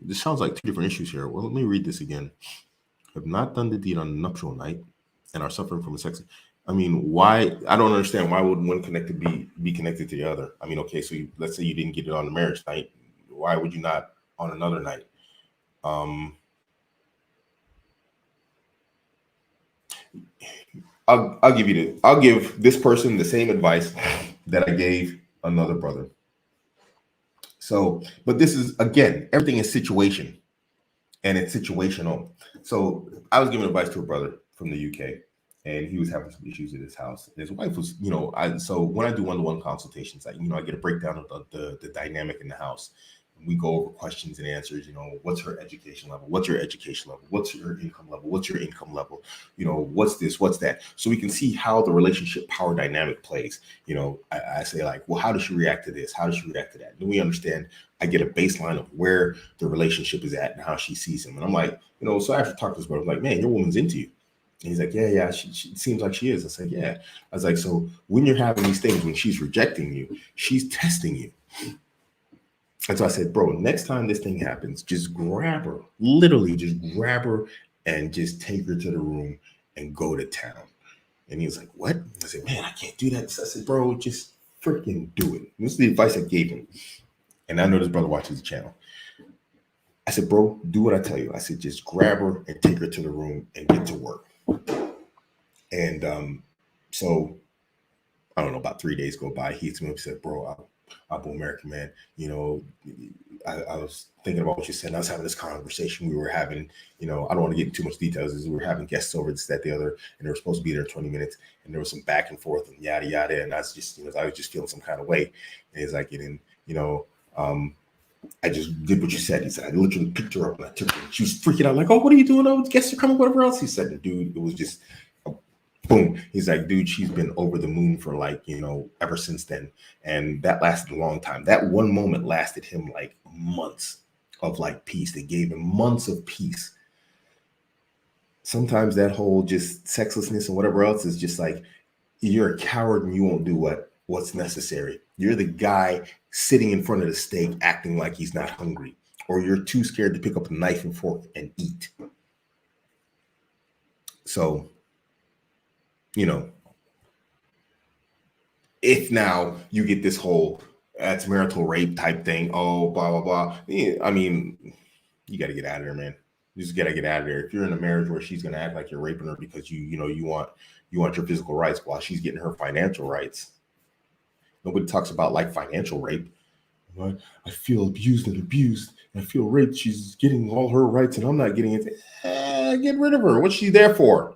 This sounds like two different issues here. Well, let me read this again. Have not done the deed on nuptial night and are suffering from a sex. I mean, why? I don't understand. Why would one connected be connected to the other? I mean, okay, so let's say you didn't get it on the marriage night. Why would you not on another night? I'll give this person the same advice that I gave another brother. So, but this is, again, everything is situation and it's situational. So I was giving advice to a brother from the UK, and he was having some issues at his house. And his wife was, so when I do one-to-one consultations, I get a breakdown of the dynamic in the house. We go over questions and answers. What's her education level? What's your education level? What's your income level? What's your income level? What's this? What's that? So we can see how the relationship power dynamic plays. I say like, well, how does she react to this? How does she react to that? Then we understand. I get a baseline of where the relationship is at and how she sees him. And I'm like, so after talking to this brother, I'm like, man, your woman's into you. And he's like, yeah, she seems like she is. I said, yeah. I was like, so when you're having these things, when she's rejecting you, she's testing you. And so I said, bro, next time this thing happens, just grab her, literally just grab her and just take her to the room and go to town. And he was like, what? I said, man, I can't do that. So I said, bro, just freaking do it. And this is the advice I gave him. And I know this brother watches the channel. I said, bro, do what I tell you. I said, just grab her and take her to the room and get to work. And so I don't know, about 3 days go by. He hits me up and said, bro, Abuamerican, man, I was thinking about what you said. And I was having this conversation we were having, I don't want to get into too much details. We were having guests over, this, that, the other, and they were supposed to be there in 20 minutes. And there was some back and forth and yada, yada. And I was just, I was just feeling some kind of way. And he's like, I just did what you said. He said, I literally picked her up and I took her. She was freaking out like, oh, what are you doing? Oh, guests are coming, whatever else. He said, dude, it was just boom. He's like, dude, she's been over the moon for like, ever since then. And that lasted a long time. That one moment lasted him like months of like peace. They gave him months of peace. Sometimes that whole just sexlessness and whatever else is just like, you're a coward and you won't do what's necessary. You're the guy sitting in front of the steak acting like he's not hungry, or you're too scared to pick up a knife and fork and eat. So, if now you get this whole that's marital rape type thing, oh, blah, blah, blah. Yeah, I mean, you got to get out of there, man. You just got to get out of there. If you're in a marriage where she's going to act like you're raping her because you want your physical rights while she's getting her financial rights. Nobody talks about like financial rape. I feel abused and abused. I feel raped. She's getting all her rights and I'm not getting it. Get rid of her. What's she there for?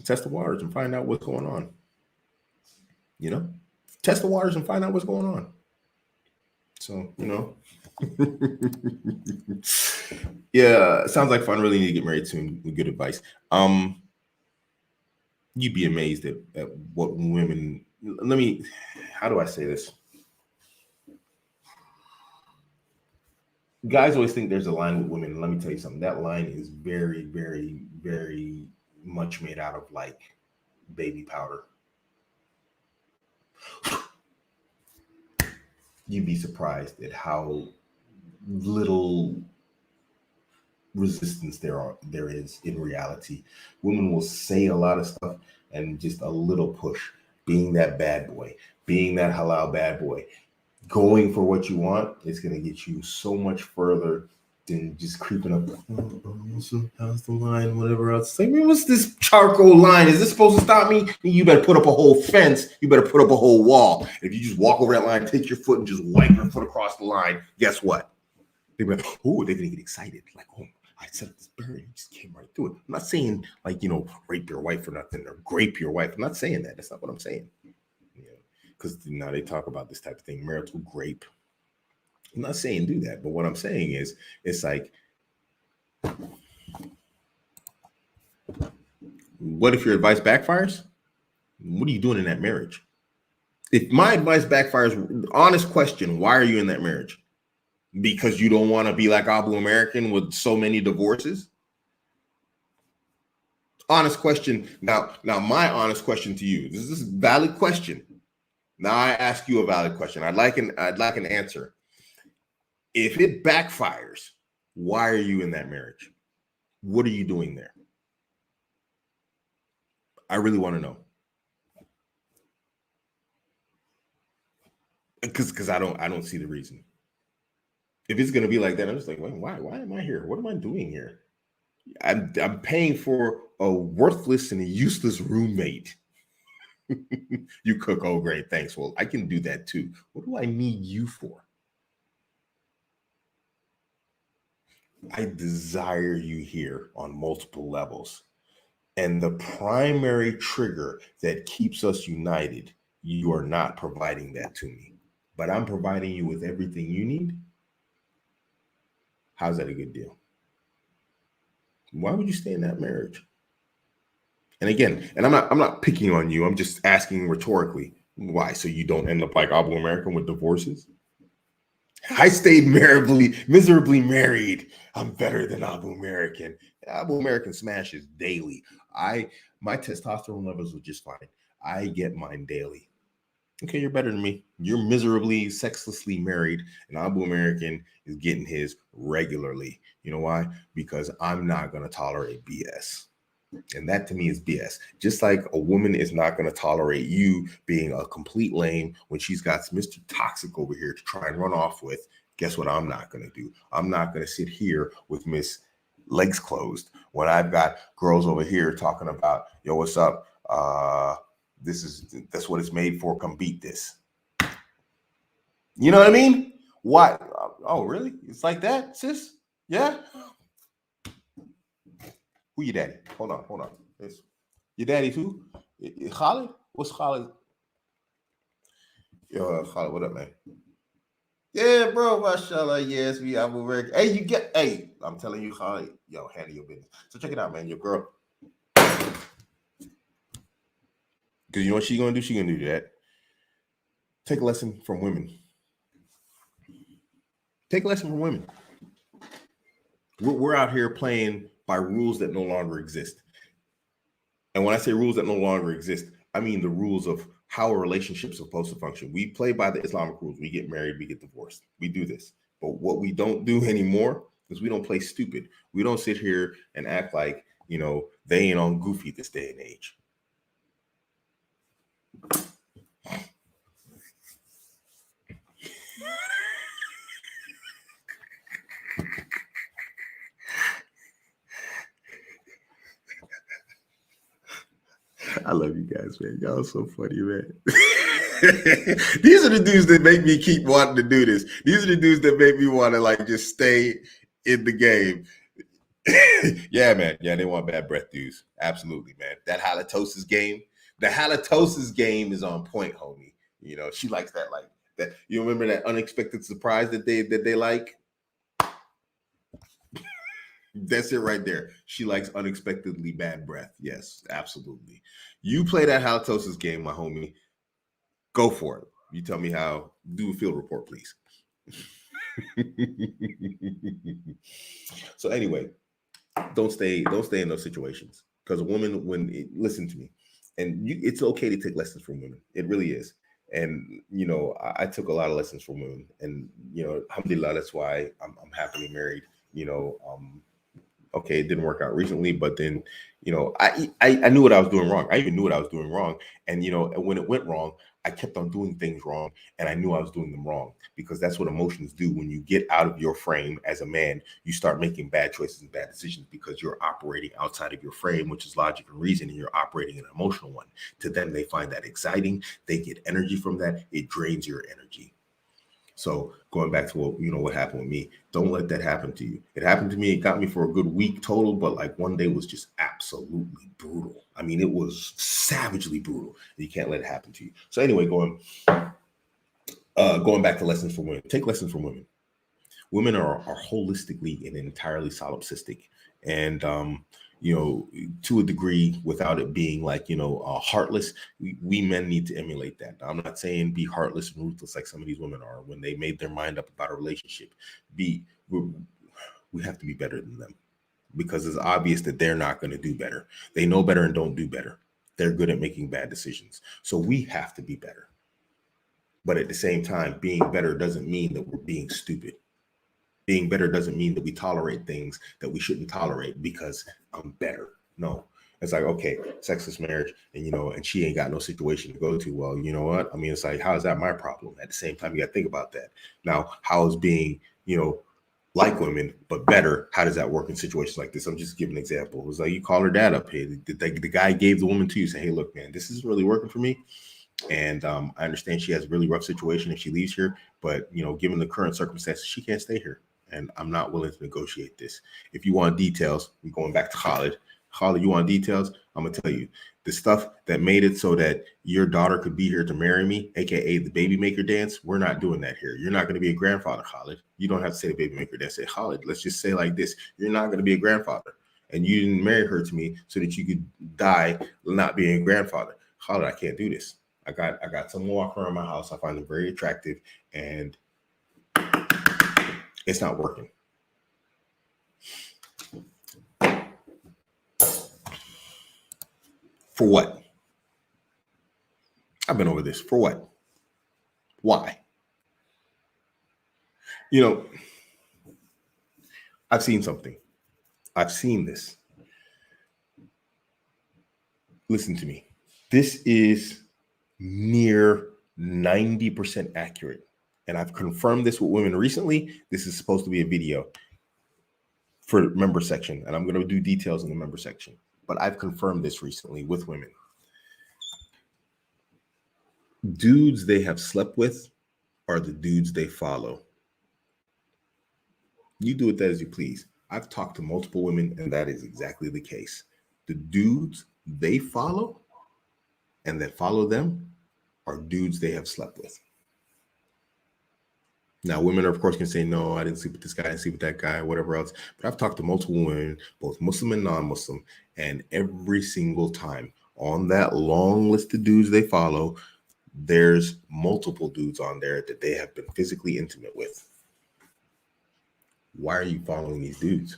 Test the waters and find out what's going on. Test the waters and find out what's going on. So, yeah, sounds like fun. Really need to get married soon with good advice. You'd be amazed at what women, how do I say this? Guys always think there's a line with women. Let me tell you something. That line is very, very, very much made out of like baby powder. You'd be surprised at how little resistance there is in reality. Women will say a lot of stuff and just a little push, being that bad boy, being that halal bad boy, going for what you want is going to get you so much further than just creeping up. How's the line? Whatever else. Like, what's this charcoal line? Is this supposed to stop me? You better put up a whole fence. You better put up a whole wall. If you just walk over that line, take your foot and just wipe your foot across the line, guess what? They're like, oh, they're going to get excited. Like, oh, I set up this barrier. He just came right through it. I'm not saying like, rape your wife or nothing or grape your wife. I'm not saying that. That's not what I'm saying. Because now they talk about this type of thing, marital grape. I'm not saying do that, but what I'm saying is, it's like, what if your advice backfires? What are you doing in that marriage? If my advice backfires, honest question, why are you in that marriage? Because you don't want to be like Abuamerican with so many divorces? Honest question. Now my honest question to you, this is a valid question. Now I ask you a valid question. I'd like an answer. If it backfires, why are you in that marriage? What are you doing there? I really want to know. Because I don't see the reason. If it's gonna be like that, I'm just like, wait, why am I here? What am I doing here? I'm paying for a worthless and a useless roommate. You cook, oh great, thanks. Well, I can do that too. What do I need you for? I desire you here on multiple levels. And the primary trigger that keeps us united, you are not providing that to me. But I'm providing you with everything you need. How's that a good deal? Why would you stay in that marriage? And again, and I'm not picking on you. I'm just asking rhetorically. Why? So you don't end up like Abuamerican with divorces? I stayed miserably married. I'm better than Abuamerican. Abuamerican smashes daily. My testosterone levels are just fine. I get mine daily. Okay, you're better than me. You're miserably, sexlessly married, and Abuamerican is getting his regularly. You know why? Because I'm not gonna tolerate BS. And that to me is BS. Just like a woman is not going to tolerate you being a complete lame when she's got Mr. Toxic over here to try and run off with. Guess what I'm not going to do? I'm not going to sit here with Miss Legs Closed when I've got girls over here talking about, yo, what's up? That's what it's made for. Come beat this. You know what I mean? Why? Oh, really? It's like that, sis? Yeah? Who your daddy? Hold on. It's your daddy too? Khalid? What's Khalid? Yo, Khalid, what up, man? Yeah, bro, mashallah. Yes, we Abu American. Hey, I'm telling you, Khalid, yo, handle your business. So check it out, man. Your girl. Because you know what she's gonna do? She's gonna do that. Take a lesson from women. Take a lesson from women. We're out here playing by rules that no longer exist. And when I say rules that no longer exist, I mean the rules of how a relationship is supposed to function. We play by the Islamic rules. We get married, we get divorced. We do this. But what we don't do anymore is we don't play stupid. We don't sit here and act like, they ain't on goofy this day and age. I love you guys, man. Y'all are so funny, man. These are the dudes that make me keep wanting to do this. These are the dudes that make me want to just stay in the game. Yeah, man. Yeah, they want bad breath dudes. Absolutely, man. That halitosis game. The halitosis game is on point, homie. She likes that that. You remember that unexpected surprise that they like? That's it right there. She likes unexpectedly bad breath. Yes, absolutely. You play that halitosis game, my homie. Go for it. You tell me how. Do a field report, please. So anyway, don't stay in those situations, because a woman, listen to me, and it's okay to take lessons from women. It really is. And I took a lot of lessons from women, and alhamdulillah, that's why I'm happily married. Okay, it didn't work out recently, but then, I knew what I was doing wrong. I even knew what I was doing wrong. And, when it went wrong, I kept on doing things wrong, and I knew I was doing them wrong, because that's what emotions do. When you get out of your frame as a man, you start making bad choices and bad decisions because you're operating outside of your frame, which is logic and reason, and you're operating an emotional one. To them, they find that exciting. They get energy from that. It drains your energy. So going back to what happened with me, don't let that happen to you. It happened to me. It got me for a good week total, but one day was just absolutely brutal. I mean, it was savagely brutal. You can't let it happen to you. So anyway, going back to lessons from women. Take lessons from women. Women are holistically and entirely solipsistic, and to a degree, without it being heartless. We men need to emulate that. Now, I'm not saying be heartless and ruthless like some of these women are when they made their mind up about a relationship. We have to be better than them, because it's obvious that they're not going to do better. They know better and don't do better. They're good at making bad decisions. So we have to be better. But at the same time, being better doesn't mean that we're being stupid. Being better doesn't mean that we tolerate things that we shouldn't tolerate because I'm better. No. It's like, okay, sexless marriage, and she ain't got no situation to go to. Well, you know what? I mean, it's like, how is that my problem? At the same time, you got to think about that. Now, how is being, like women, but better, how does that work in situations like this? I'm just giving an example. It was like, you call her dad up. Hey, the guy gave the woman to you, say, hey, look, man, this isn't really working for me. And I understand she has a really rough situation if she leaves here, but given the current circumstances, she can't stay here. and I'm not willing to negotiate this. If you want details, we're going back to Khalid. Khalid, you want details? I'm gonna tell you the stuff that made it so that your daughter could be here to marry me, aka the baby maker dance. We're not doing that here. You're not gonna be a grandfather, Khalid. You don't have to say the baby maker dance. Say, Khalid, let's just say like this: you're not gonna be a grandfather, and you didn't marry her to me so that you could die not being a grandfather. Khalid, I can't do this. I got someone walking around my house. I find them very attractive, and it's not working. For what? I've been over this. For what? Why? You know, I've seen something. I've seen this. Listen to me. This is near 90% accurate. And I've confirmed this with women recently. This is supposed to be a video for the member section, and I'm going to do details in the member section. But I've confirmed this recently with women. Dudes they have slept with are the dudes they follow. You do with that as you please. I've talked to multiple women, and that is exactly the case. The dudes they follow and that follow them are dudes they have slept with. Now, women, of course, can say, no, I didn't sleep with this guy, I didn't sleep with that guy, whatever else. But I've talked to multiple women, both Muslim and non-Muslim, and every single time on that long list of dudes they follow, there's multiple dudes on there that they have been physically intimate with. Why are you following these dudes?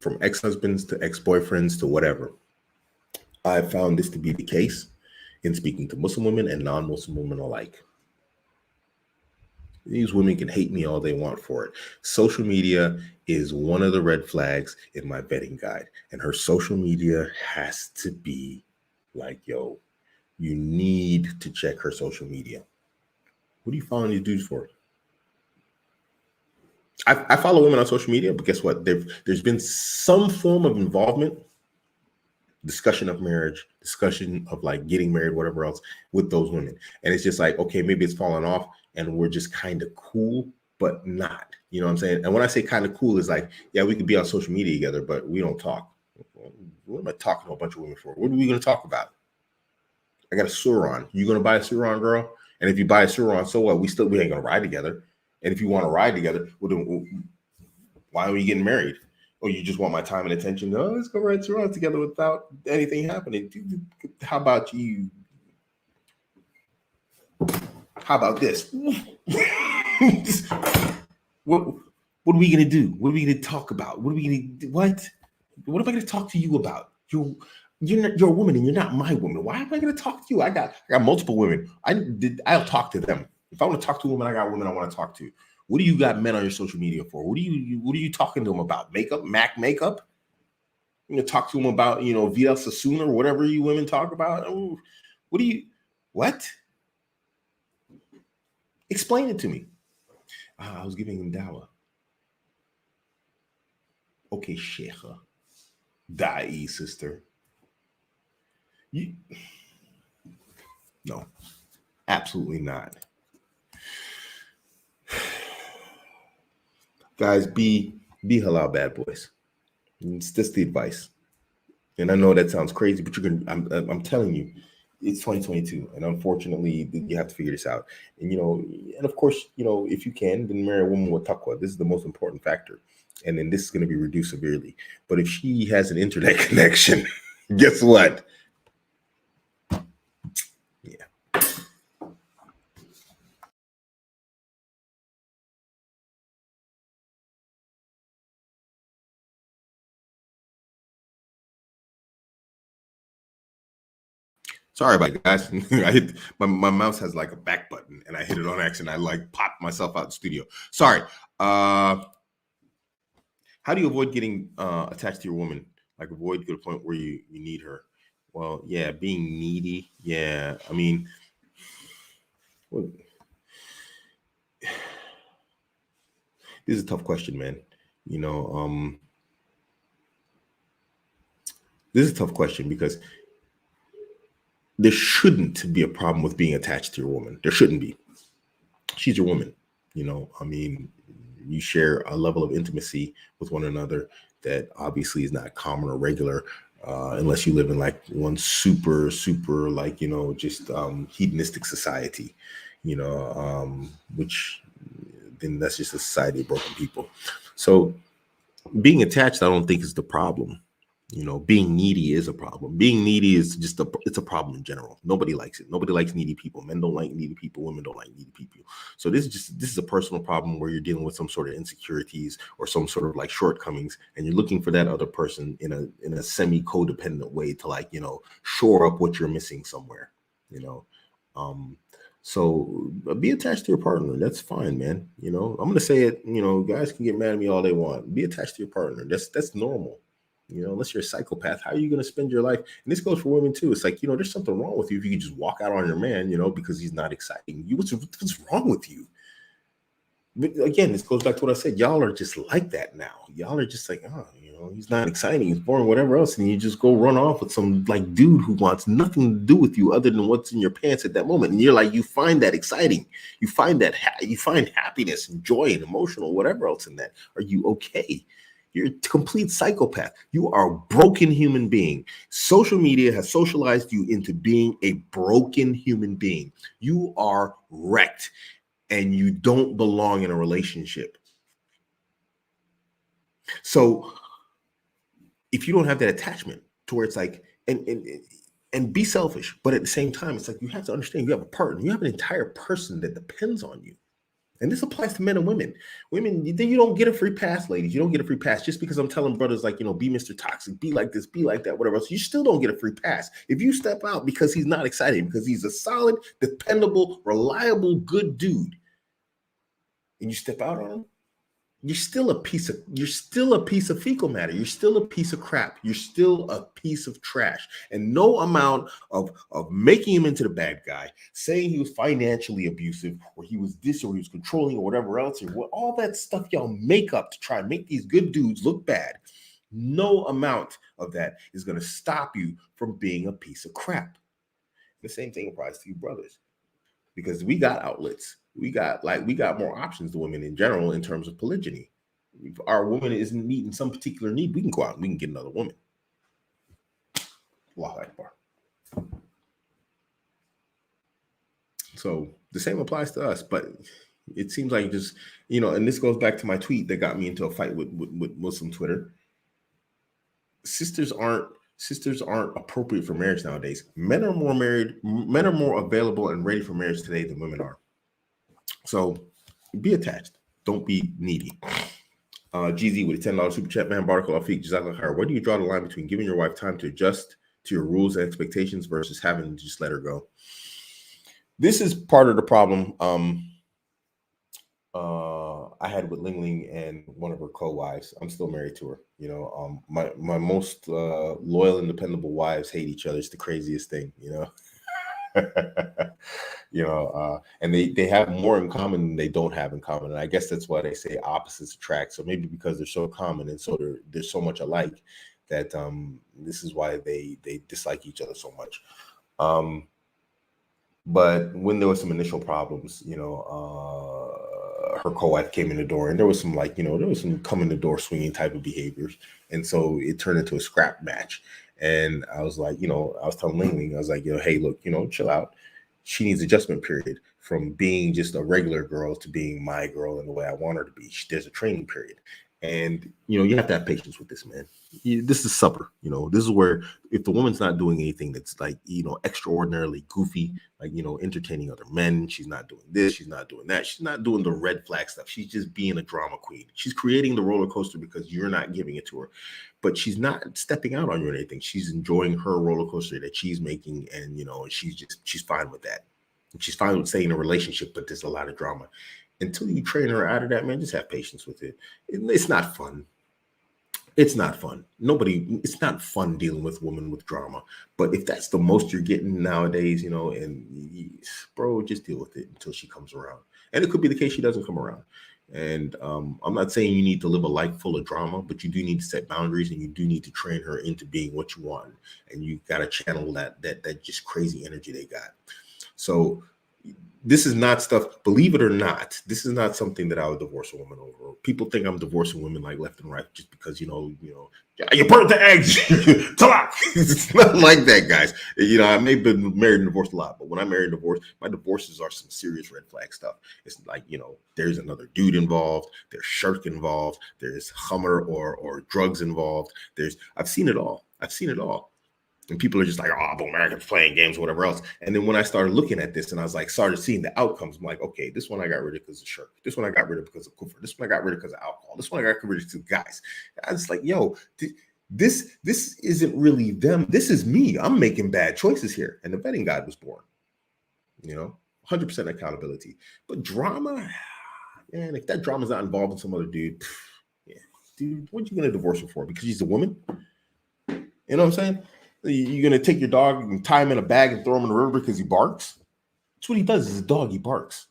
From ex-husbands to ex-boyfriends to whatever. I found this to be the case in speaking to Muslim women and non-Muslim women alike. These women can hate me all they want for it. Social media is one of the red flags in my vetting guide. And her social media has to be like, yo, you need to check her social media. What are you following these dudes for? I follow women on social media, but guess what? There's been some form of involvement, discussion of marriage, discussion of like getting married, whatever else, with those women. And it's just like, okay, maybe it's fallen off and we're just kind of cool, but not. You know what I'm saying? And when I say kind of cool, is like, yeah, we could be on social media together, but we don't talk. What am I talking to a bunch of women for? What are we going to talk about? I got a Suron. You going to buy a Suron, girl? And if you buy a Suron, so what? We ain't going to ride together. And if you want to ride together, why are we getting married? Or you just want my time and attention? No, let's go ride Suron together without anything happening. How about you? How about this? What are we gonna do? What are we gonna talk about? What are we gonna do? What am I gonna talk to you about? You're a woman and you're not my woman. Why am I gonna talk to you? I got multiple women. I'll talk to them. If I want to talk to a woman, I got women I want to talk to. What do you got men on your social media for? What are you talking to them about? Makeup, MAC makeup? You know, talk to them about, Vidal Sassoon or whatever you women talk about. Oh, what? Explain it to me. I was giving him dawah. Okay, sheikha. Da'i, sister. No, absolutely not. Guys, be halal bad boys. It's just the advice. And I know that sounds crazy, but I'm telling you, it's 2022, and unfortunately, you have to figure this out. And and of course, if you can, then marry a woman with taqwa. This is the most important factor, and then this is going to be reduced severely. But if she has an internet connection, guess what? Yeah. Sorry about it, guys. I hit my mouse has like a back button, and I hit it on accident. I like popped myself out of the studio. Sorry. How do you avoid getting attached to your woman? Like avoid to the point where you need her? Well, yeah, being needy. Yeah, I mean, well, this is a tough question, man. This is a tough question because there shouldn't be a problem with being attached to your woman. There shouldn't be. she's your woman. I mean, you share a level of intimacy with one another that obviously is not common or regular, unless you live in like one super like, just hedonistic society, which then that's just a society of broken people. So being attached, I don't think is the problem. Being needy is a problem. Being needy is it's a problem in general. Nobody likes it. Nobody likes needy people. Men don't like needy people. Women don't like needy people. So this is a personal problem where you're dealing with some sort of insecurities or some sort of like shortcomings, and you're looking for that other person in a semi codependent way to like, shore up what you're missing somewhere. Um, so be attached to your partner. That's fine, man. I'm gonna say it. Guys can get mad at me all they want. Be attached to your partner. That's normal. Unless you're a psychopath, how are you going to spend your life? And this goes for women too. It's like, there's something wrong with you if you can just walk out on your man, because he's not exciting. What's wrong with you? But again, this goes back to what I said. Y'all are just like that now. Y'all are just like, he's not exciting, he's boring, whatever else. And you just go run off with some like dude who wants nothing to do with you other than what's in your pants at that moment. And you're like, you find that exciting. You find that you find happiness and joy and emotional, whatever else in that. Are you okay? You're a complete psychopath. You are a broken human being. Social media has socialized you into being a broken human being. You are wrecked and you don't belong in a relationship. So if you don't have that attachment to where it's like, and be selfish, but at the same time, it's like you have to understand you have a partner, you have an entire person that depends on you. And this applies to men and women. Women, you don't get a free pass, ladies. You don't get a free pass just because I'm telling brothers like, be Mr. Toxic, be like this, be like that, whatever else. You still don't get a free pass. If you step out because he's not exciting, because he's a solid, dependable, reliable, good dude, and you step out on him, you're still a piece of fecal matter. You're still a piece of crap. You're still a piece of trash. And no amount of making him into the bad guy, saying he was financially abusive or he was this or he was controlling or whatever else, or what, all that stuff y'all make up to try and make these good dudes look bad. No amount of that is going to stop you from being a piece of crap. The same thing applies to you brothers, because we got outlets. We got more options to women in general in terms of polygyny. If our woman isn't meeting some particular need, we can go out and we can get another woman. Allahu Akbar. So the same applies to us, but it seems like just, and this goes back to my tweet that got me into a fight with Muslim Twitter. Sisters aren't appropriate for marriage nowadays. Men are more available and ready for marriage today than women are. So be attached. Don't be needy. GZ with a $10 super chat, man. Barakallahu feek, jazakallah khair. Where do you draw the line between giving your wife time to adjust to your rules and expectations versus having to just let her go? This is part of the problem I had with Ling Ling and one of her co-wives. I'm still married to her. My most loyal and dependable wives hate each other. It's the craziest thing, and they have more in common than they don't have in common. And I guess that's why they say opposites attract. So maybe because they're so common and so they're so much alike that this is why they dislike each other so much. But when there was some initial problems, her co-wife came in the door and there was some there was some come in the door swinging type of behaviors. And so it turned into a scrap match. And I was like, I was telling Ling Ling, I was like, hey, look, chill out. She needs adjustment period from being just a regular girl to being my girl in the way I want her to be. There's a training period. And, you have to have patience with this, man. This is supper. This is where if the woman's not doing anything that's like, extraordinarily goofy, like, entertaining other men, she's not doing this, she's not doing that. She's not doing the red flag stuff. She's just being a drama queen. She's creating the roller coaster because you're not giving it to her. But she's not stepping out on you or anything. She's enjoying her roller coaster that she's making. And, she's fine with that. And she's fine with staying in a relationship, but there's a lot of drama. Until you train her out of that, man, just have patience with it. It's not fun. It's not fun. It's not fun dealing with women with drama. But if that's the most you're getting nowadays, bro, just deal with it until she comes around. And it could be the case she doesn't come around. And I'm not saying you need to live a life full of drama, but you do need to set boundaries and you do need to train her into being what you want. And you got to channel that just crazy energy they got. So this is not stuff, believe it or not, this is not something that I would divorce a woman over. People think I'm divorcing women like left and right just because, you burnt the eggs. Talak. It's not like that, guys. I may have been married and divorced a lot, but when I married and divorced, my divorces are some serious red flag stuff. It's like, there's another dude involved, there's shirk involved, there's Hummer or drugs involved. I've seen it all. And people are just like, oh, Abuamerican's playing games, whatever else. And then when I started looking at this and I was like, started seeing the outcomes, I'm like, okay, this one I got rid of because of shirk. This one I got rid of because of kufr. This one I got rid of because of alcohol. This one I got rid of because of guys. I was like, yo, this isn't really them. This is me. I'm making bad choices here. And the vetting guide was born. 100% accountability. But drama, man, if that drama's not involved in some other dude, yeah, dude, what you gonna divorce her for? Because she's a woman? You know what I'm saying? You're going to take your dog and tie him in a bag and throw him in the river because he barks? That's what he does. He's a dog. He barks.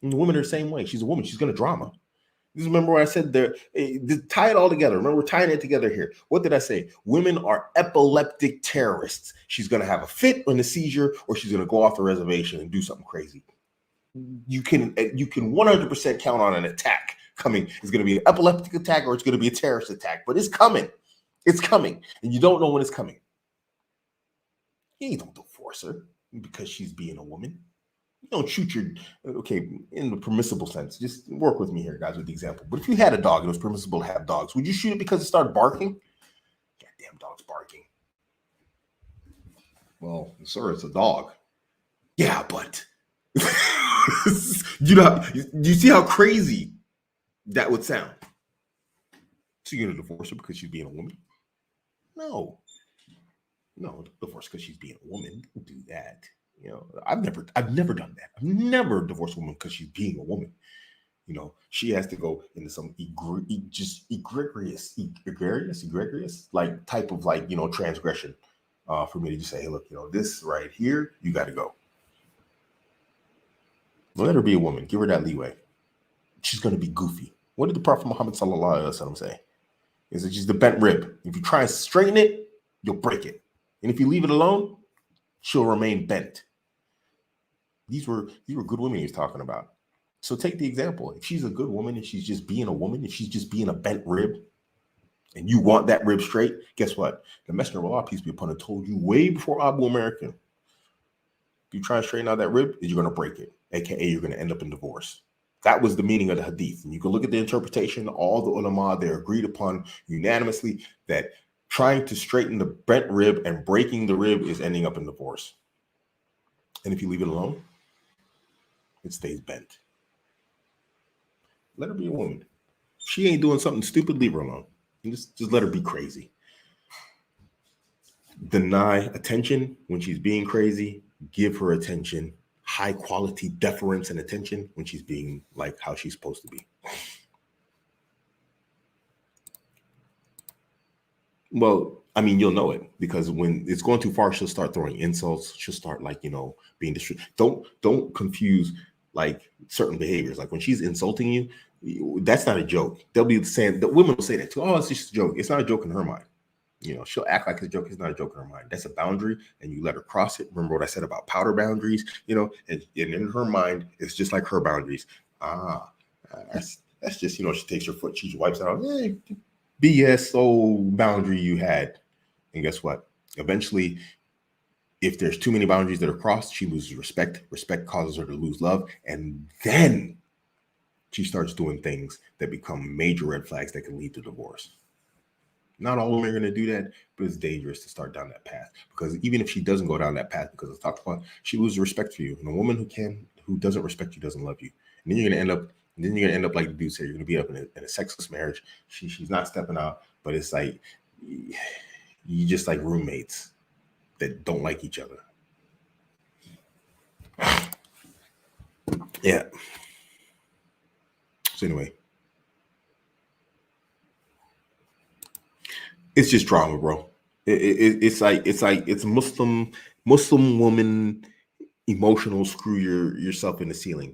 And the women are the same way. She's a woman. She's going to drama. Just remember what I said there. Tie it all together. Remember, we're tying it together here. What did I say? Women are epileptic terrorists. She's going to have a fit in a seizure, or she's going to go off the reservation and do something crazy. You can 100% count on an attack coming. It's going to be an epileptic attack or it's going to be a terrorist attack. But it's coming. It's coming. And you don't know when it's coming. You don't divorce her because she's being a woman. You don't shoot in the permissible sense. Just work with me here, guys, with the example. But if you had a dog and it was permissible to have dogs, would you shoot it because it started barking? Goddamn dog's barking. Well, sir, it's a dog. Yeah, but you see how crazy that would sound? So you're gonna divorce her because she's being a woman? No, divorce because she's being a woman. Don't do that. I've never done that. I've never divorced a woman because she's being a woman. She has to go into some egregious like type of transgression for me to just say, hey, look, this right here, you got to go. Let her be a woman. Give her that leeway. She's going to be goofy. What did the Prophet Muhammad sallallahu alaihi wasallam say? He said she's the bent rib. If you try and straighten it, you'll break it. And if you leave it alone, she'll remain bent. These were good women he was talking about. So take the example. If she's a good woman and she's just being a woman, if she's just being a bent rib, and you want that rib straight, guess what? The Messenger of Allah, peace be upon him, told you way before Abuamerican, if you try and straighten out that rib, you're going to break it, aka you're going to end up in divorce. That was the meaning of the hadith. And you can look at the interpretation. All the ulama, they agreed upon unanimously that trying to straighten the bent rib and breaking the rib is ending up in divorce. And if you leave it alone, it stays bent. Let her be a woman. If she ain't doing something stupid, leave her alone. And just let her be crazy. Deny attention when she's being crazy. Give her attention. High quality deference and attention when she's being like how she's supposed to be. Well, I mean, you'll know it because when it's going too far, she'll start throwing insults. She'll start being distracted. Don't confuse like certain behaviors. Like when she's insulting you, that's not a joke. They'll be saying, the women will say that too. Oh, it's just a joke. It's not a joke in her mind. She'll act like it's a joke. It's not a joke in her mind. That's a boundary, and you let her cross it. Remember what I said about powder boundaries, and in her mind, it's just like her boundaries. That's just, she takes her foot, she wipes it out. Hey, BS old boundary you had. And guess what? Eventually, if there's too many boundaries that are crossed, she loses respect. Respect causes her to lose love. And then she starts doing things that become major red flags that can lead to divorce. Not all women are going to do that, but it's dangerous to start down that path because even if she doesn't go down that path, because it's talked about, she loses respect for you. And a woman who doesn't respect you doesn't love you. And then you're going to end up like the dude said. You're going to be up in a sexless marriage. She's not stepping out, but it's like you just like roommates that don't like each other. Yeah. So anyway. It's just drama, bro. It's Muslim woman emotional screw yourself in the ceiling.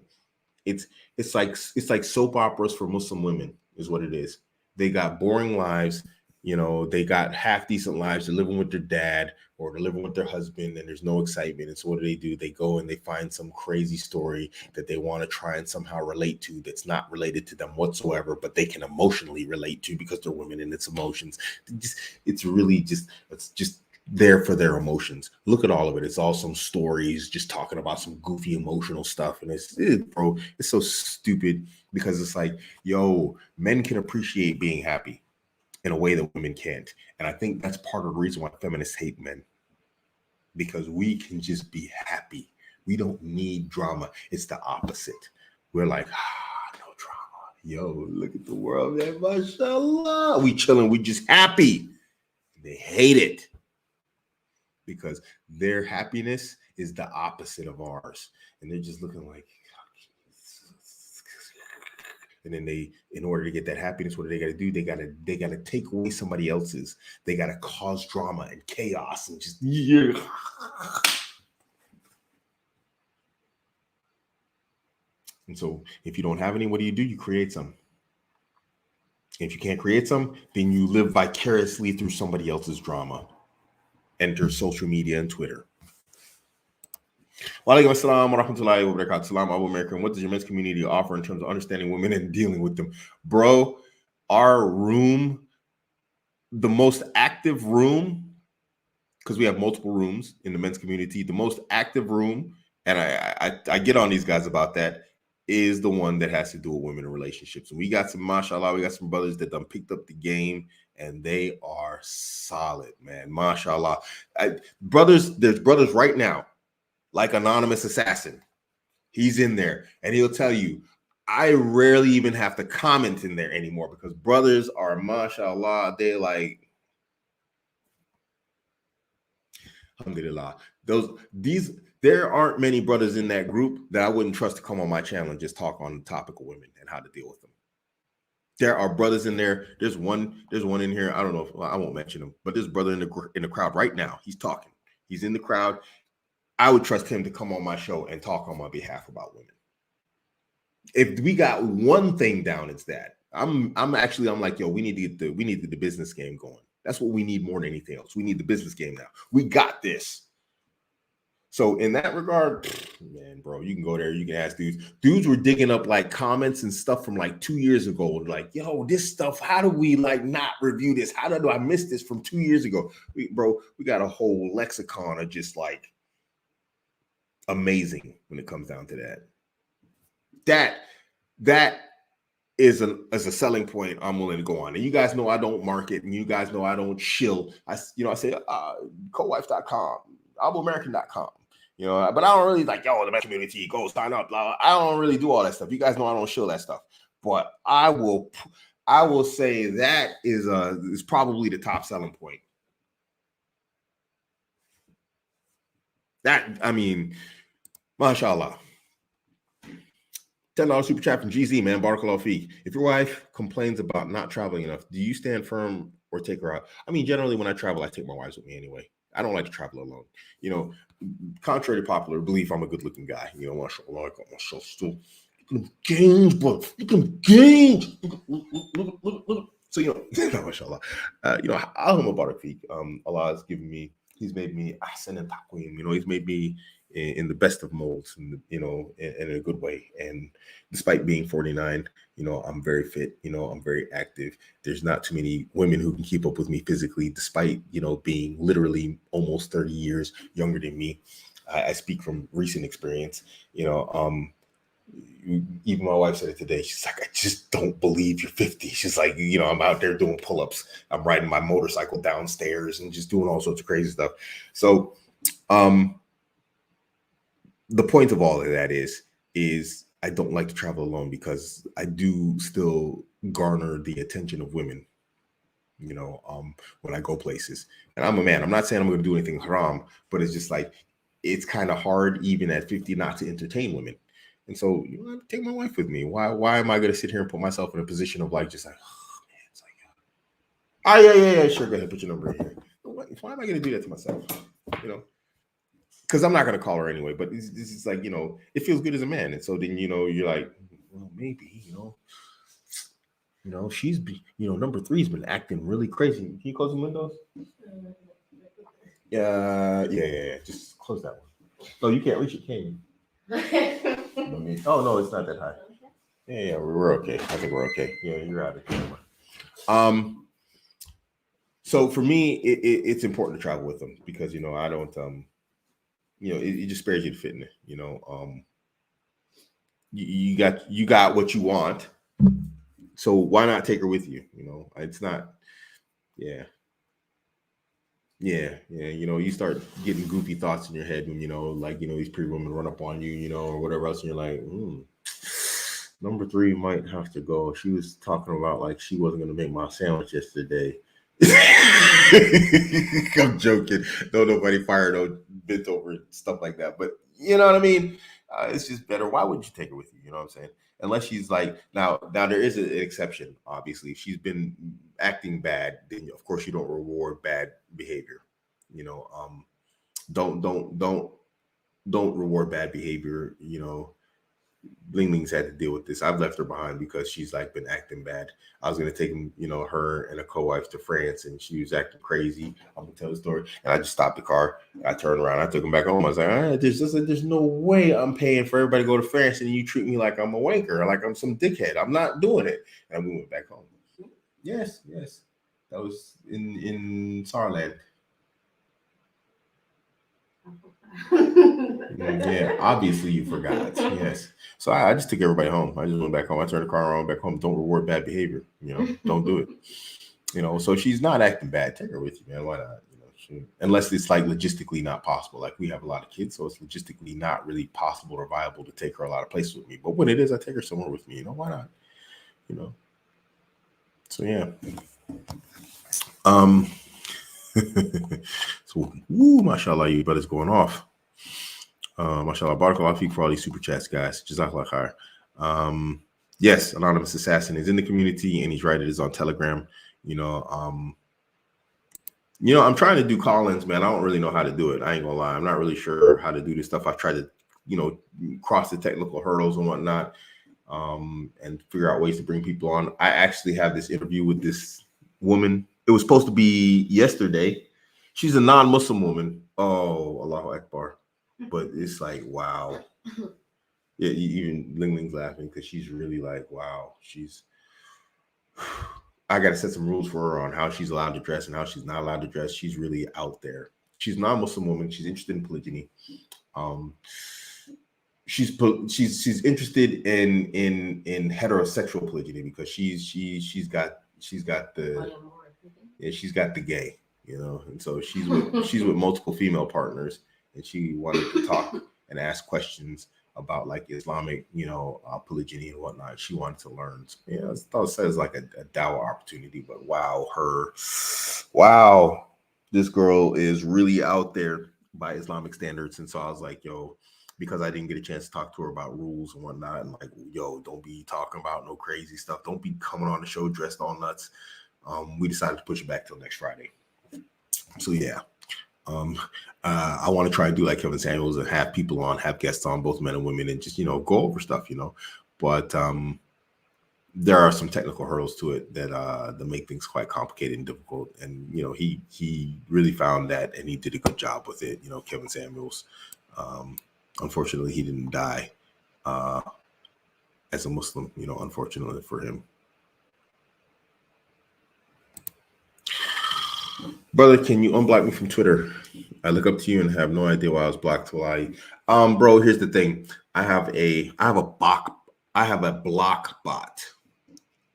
It's like soap operas for Muslim women is what it is. They got boring lives. You know, they got half decent lives. They're living with their dad or they're living with their husband and there's no excitement. And so what do? They go and they find some crazy story that they want to try and somehow relate to that's not related to them whatsoever, but they can emotionally relate to because they're women and it's emotions. It's really it's just there for their emotions. Look at all of it. It's all some stories just talking about some goofy emotional stuff. And bro, it's so stupid because it's like, yo, men can appreciate being happy in a way that women can't. And I think that's part of the reason why feminists hate men, because we can just be happy. We don't need drama. It's the opposite. We're like, no drama. Yo, look at the world, man. Mashallah. We chilling. We just happy. They hate it because their happiness is the opposite of ours. And they're just looking like, and then they, in order to get that happiness, what do they got to do? They got to take away somebody else's. They got to cause drama and chaos and just And so if you don't have any, what do? You create some. If you can't create some, then you live vicariously through somebody else's drama. Enter social media and Twitter. Walaikum assalam wa rahmatullahi wa barakatuh. Salam Abuamerican. What does your men's community offer in terms of understanding women and dealing with them? Bro, our room, the most active room, because we have multiple rooms in the men's community, the most active room, and I get on these guys about that, is the one that has to do with women in relationships. And we got some, mashallah, we got some brothers that done picked up the game and they are solid, man. Mashallah. There's brothers right now, like Anonymous Assassin. He's in there and he'll tell you, I rarely even have to comment in there anymore because brothers are, mashallah, they're like, alhamdulillah. There aren't many brothers in that group that I wouldn't trust to come on my channel and just talk on the topic of women and how to deal with them. There are brothers in there. There's one in here. I don't know if, well, I won't mention him, but there's a brother in the crowd right now. He's talking. He's in the crowd. I would trust him to come on my show and talk on my behalf about women. If we got one thing down, it's that. I'm like, yo, we need to get the business game going. That's what we need more than anything else. We need the business game now. We got this. So in that regard, man, bro, you can go there. You can ask dudes. Dudes were digging up like comments and stuff from like 2 years ago. Like, yo, this stuff, how do we like not review this? How do I miss this from 2 years ago? We got a whole lexicon of just like amazing when it comes down to that. That is a selling point I'm willing to go on. And you guys know I don't market, and you guys know I don't shill. I say co-wife.com, Abuamerican.com. But I don't really like, yo, the community, go sign up. Blah, blah. I don't really do all that stuff. You guys know I don't shill that stuff. But I will say that is probably the top selling point. That, I mean, mashallah. $10 super chat from GZ, man. Barakallahu feek. If your wife complains about not traveling enough, do you stand firm or take her out? I mean, generally when I travel, I take my wives with me anyway. I don't like to travel alone. Contrary to popular belief, I'm a good-looking guy. Mashallah, I got myself still. Look at them gains, bro. Look at them gains. Look. So, mashallah. Mubarak feek. Allah has given me, he's made me ahsan and taqweem. He's made me in the best of molds, in a good way. And despite being 49, I'm very fit, I'm very active. There's not too many women who can keep up with me physically, despite, being literally almost 30 years younger than me. I speak from recent experience, even my wife said it today. She's like, I just don't believe you're 50. She's like, I'm out there doing pull-ups. I'm riding my motorcycle downstairs and just doing all sorts of crazy stuff. So, the point of all of that is I don't like to travel alone because I do still garner the attention of women, when I go places. And I'm a man. I'm not saying I'm going to do anything haram, but it's just like, it's kind of hard even at 50 not to entertain women. And so, I take my wife with me. Why am I going to sit here and put myself in a position of like, just like, oh man, it's like, yeah, sure, go ahead, put your number in here. Why am I going to do that to myself? Because I'm not going to call her anyway, but this is like, it feels good as a man. And so then, you're like, well, maybe, You know, number three's been acting really crazy. Can you close the windows? Yeah. Just close that one. No, you can't reach it, can you? Oh no, it's not that high. Yeah, we're okay. I think we're okay. Yeah, you're out of camera. So for me, it's important to travel with them because I don't it just spares you the fitness. You got what you want, so why not take her with you? It's not. Yeah. Yeah, you start getting goofy thoughts in your head when these pretty women run up on you, or whatever else, and you're like, number three might have to go. She was talking about like she wasn't going to make my sandwich yesterday. I'm joking. Don't nobody fire no bent over stuff like that. But you know what I mean? It's just better. Why wouldn't you take her with you? You know what I'm saying? Unless she's like now there is an exception. Obviously, if she's been acting bad, then of course you don't reward bad behavior. Don't reward bad behavior. Ling Ling's had to deal with this. I've left her behind because she's like been acting bad. I was gonna take him, her and a co-wife to France, and she was acting crazy. I'm gonna tell the story, and I just stopped the car. I turned around. I took him back home. I was like, there's no way I'm paying for everybody to go to France, and you treat me like I'm a wanker, like I'm some dickhead. I'm not doing it. And we went back home. Yes, that was in Saarland. Yeah, obviously you forgot. Yes. So I just took everybody home. I just went back home. I turned the car around back home. Don't reward bad behavior. Don't do it. So she's not acting bad. Take her with you, man. Why not? Unless it's like logistically not possible. Like we have a lot of kids, so it's logistically not really possible or viable to take her a lot of places with me. But when it is, I take her somewhere with me. Why not? So yeah. So mashallah, you brothers going off. Mashallah, barakallah feek for all these super chats, guys. Jazakallah khair. Yes, Anonymous Assassin is in the community and he's right. It is on Telegram. I'm trying to do call-ins, man. I don't really know how to do it. I ain't gonna lie. I'm not really sure how to do this stuff. I've tried to, cross the technical hurdles and whatnot, and figure out ways to bring people on. I actually have this interview with this woman. It was supposed to be yesterday. She's a non-Muslim woman. Oh, Allahu Akbar. But it's like, wow. Yeah, even Ling Ling's laughing because she's really like, wow. I got to set some rules for her on how she's allowed to dress and how she's not allowed to dress. She's really out there. She's a non-Muslim woman. She's interested in polygyny. She's interested in heterosexual polygyny because she's got the gay, and so she's with multiple female partners, and she wanted to talk and ask questions about like Islamic, polygyny and whatnot. She wanted to learn. So, I thought it says like a dawah opportunity, but wow, this girl is really out there by Islamic standards. And so I was like, yo, because I didn't get a chance to talk to her about rules and whatnot, and like, yo, don't be talking about no crazy stuff. Don't be coming on the show dressed all nuts. We decided to push it back till next Friday. So yeah. I want to try and do like Kevin Samuels and have people on, have guests on, both men and women, and just go over stuff, But there are some technical hurdles to it that make things quite complicated and difficult. And he really found that, and he did a good job with it. Kevin Samuels. Unfortunately, he didn't die as a Muslim. Unfortunately for him. Brother, can you unblock me from Twitter? I look up to you and have no idea why I was blocked till bro, here's the thing. I have a block bot.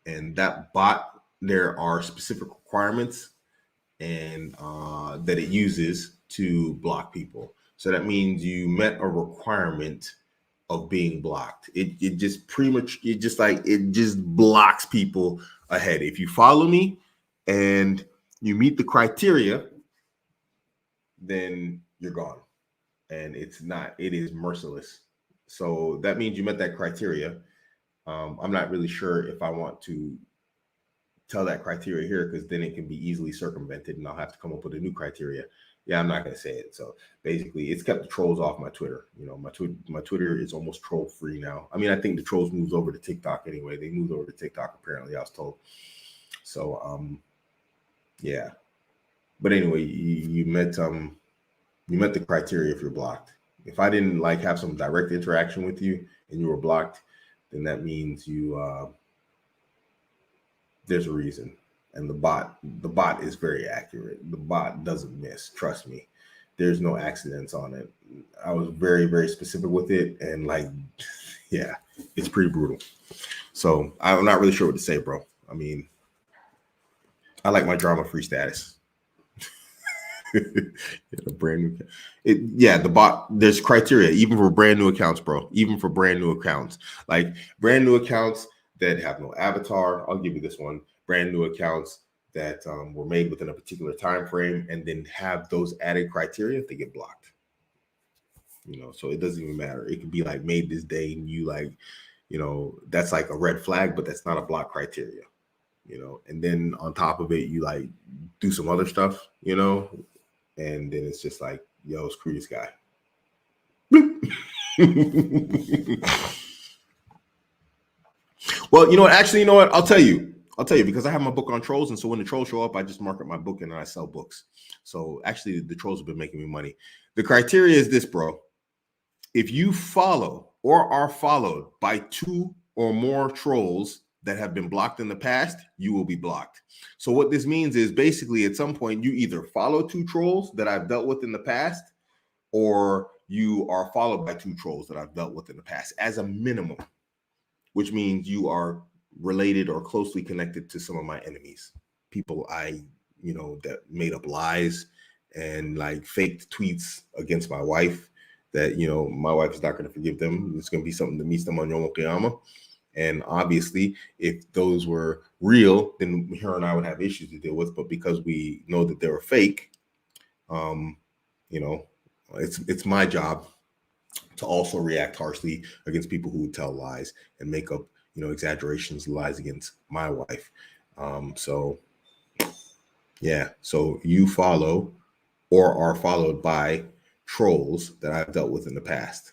And that bot, there are specific requirements and that it uses to block people. So that means you met a requirement of being blocked. It just blocks people ahead. If you follow me and you meet the criteria, then you're gone. And it is merciless. So that means you met that criteria. I'm not really sure if I want to tell that criteria here, because then it can be easily circumvented and I'll have to come up with a new criteria. Yeah, I'm not gonna say it. So basically, it's kept the trolls off my Twitter. You know, my Twitter is almost troll free now. I mean, I think the trolls moved over to TikTok anyway. They moved over to TikTok apparently. I was told. So yeah. But anyway, you met the criteria if you're blocked. If I didn't like have some direct interaction with you and you were blocked, then that means there's a reason. And the bot is very accurate. The bot doesn't miss. Trust me. There's no accidents on it. I was very, very specific with it. And like, yeah, it's pretty brutal. So I'm not really sure what to say, bro. I mean, I like my drama-free status. Yeah, brand new. The bot. There's criteria even for brand new accounts, bro. Even for brand new accounts, like brand new accounts that have no avatar. I'll give you this one. Brand new accounts that were made within a particular time frame, and then have those added criteria, they get blocked. You know, so it doesn't even matter. It could be like made this day, and you like, you know, that's like a red flag, but that's not a block criteria. You know, and then on top of it, you like do some other stuff. You know. And then it's just like, yo, screw this guy. Well, you know what? Actually, you know what? I'll tell you because I have my book on trolls. And so when the trolls show up, I just market my book and I sell books. So actually, the trolls have been making me money. The criteria is this, bro. If you follow or are followed by 2 or more trolls that have been blocked in the past, you will be blocked. So what this means is basically at some point you either follow 2 trolls that I've dealt with in the past, or you are followed by 2 trolls that I've dealt with in the past as a minimum, which means you are related or closely connected to some of my enemies, people that made up lies and like faked tweets against my wife that, my wife is not going to forgive them. It's going to be something that meets them on Yom Qiyamah. And obviously, if those were real, then her and I would have issues to deal with. But because we know that they were fake, it's my job to also react harshly against people who would tell lies and make up, exaggerations, lies against my wife. So you follow or are followed by trolls that I've dealt with in the past.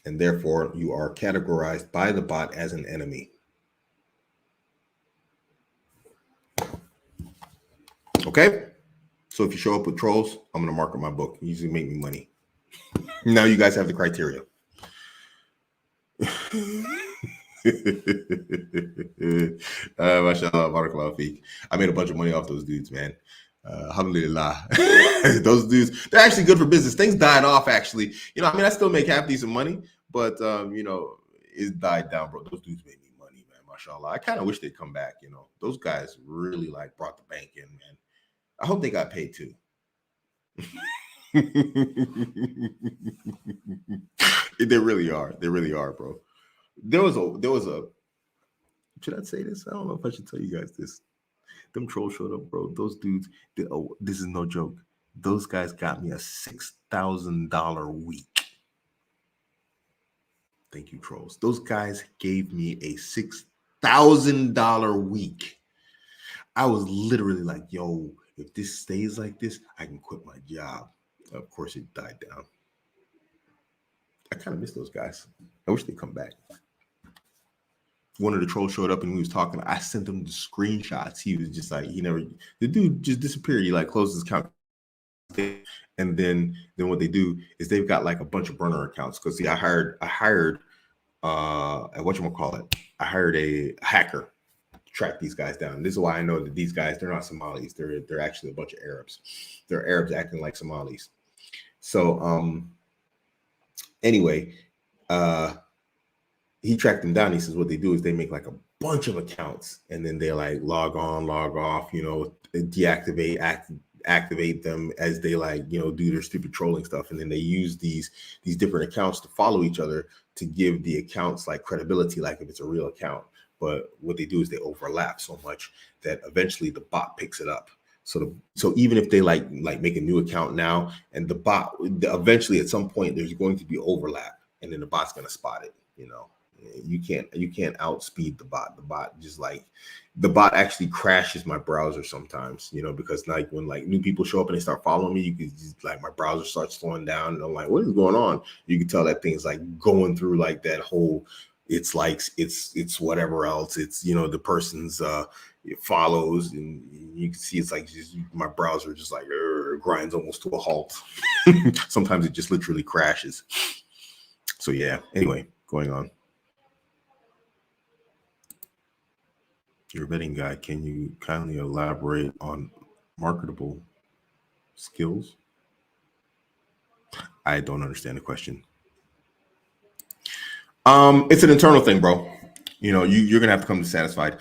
And therefore, you are categorized by the bot as an enemy. Okay? So if you show up with trolls, I'm going to market my book. You usually make me money. Now you guys have the criteria. Mashallah, barakallah feek. I made a bunch of money off those dudes, man. Alhamdulillah. Those dudes, they're actually good for business. Things died off, actually. I still make half decent money, but it died down, bro. Those dudes made me money, man. Mashallah. I kind of wish they'd come back. Those guys really brought the bank in, man. I hope they got paid too. They really are. They really are, bro. There was a. Should I say this? I don't know if I should tell you guys this. Them trolls showed up, bro. Those dudes. This is no joke. Those guys got me a $6,000 week. Thank you, trolls. Those guys gave me a $6,000 week. I was literally like, yo, if this stays like this, I can quit my job. Of course, it died down. I kind of miss those guys. I wish they'd come back. One of the trolls showed up and he was talking. I sent him the screenshots. He was just like, the dude just disappeared. He closed his account. And then what they do is they've got a bunch of burner accounts. Because I hired whatchamacallit, I hired a hacker to track these guys down. This is why I know that these guys, they're not Somalis. They're actually a bunch of Arabs. They're Arabs acting like Somalis. So anyway, he tracked them down. He says what they do is they make a bunch of accounts and then they log on, log off, deactivate, activate them as they do their stupid trolling stuff. And then they use these different accounts to follow each other to give the accounts credibility, if it's a real account. But what they do is they overlap so much that eventually the bot picks it up. So even if they make a new account now and the bot, eventually at some point there's going to be overlap and then the bot's going to spot it, You can't outspeed the bot. The bot actually crashes my browser sometimes, because like when like new people show up and they start following me, you can just, like, my browser starts slowing down and I'm like, what is going on? You can tell that thing's like going through like that whole, it's like it's whatever else. It's the person's it follows, and you can see it's like just my browser just like grinds almost to a halt. Sometimes it just literally crashes. So yeah, anyway, going on. You're a betting guy. Can you kindly elaborate on marketable skills? I don't understand the question. It's an internal thing, bro. You're gonna have to come to satisfied.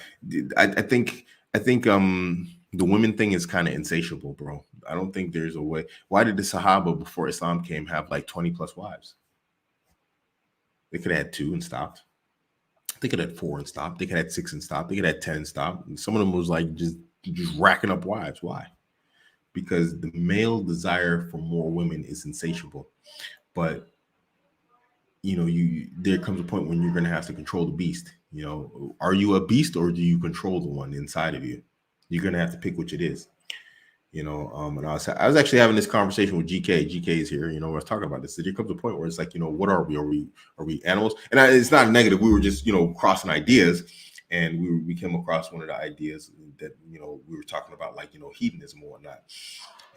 I think the women thing is kind of insatiable, bro. I don't think there's a way. Why did the Sahaba before Islam came have like 20 plus wives? They could have had 2 and stopped. They could have had 4 and stopped. They could have had 6 and stopped. They could have had 10 and stopped. And some of them was like just racking up wives. Why? Because the male desire for more women is insatiable. But there comes a point when you're going to have to control the beast. Are you a beast or do you control the one inside of you? You're going to have to pick which it is. And I was actually having this conversation with GK. GK is here. I was talking about this. There comes a point where it's like, what are we? Are we animals? And it's not negative. We were just crossing ideas, and we came across one of the ideas that we were talking about, like hedonism and whatnot.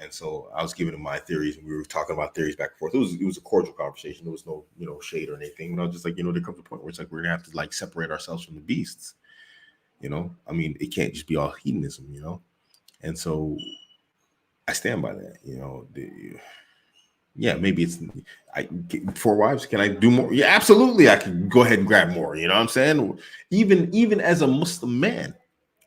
And so I was giving him my theories, and we were talking about theories back and forth. It was a cordial conversation. There was no shade or anything. But I was just like, there comes a point where it's like we're gonna have to like separate ourselves from the beasts. I mean, it can't just be all hedonism. And so I stand by that. Yeah, maybe it's 4 wives. Can I do more? Yeah, absolutely. I can go ahead and grab more. You know what I'm saying? Even as a Muslim man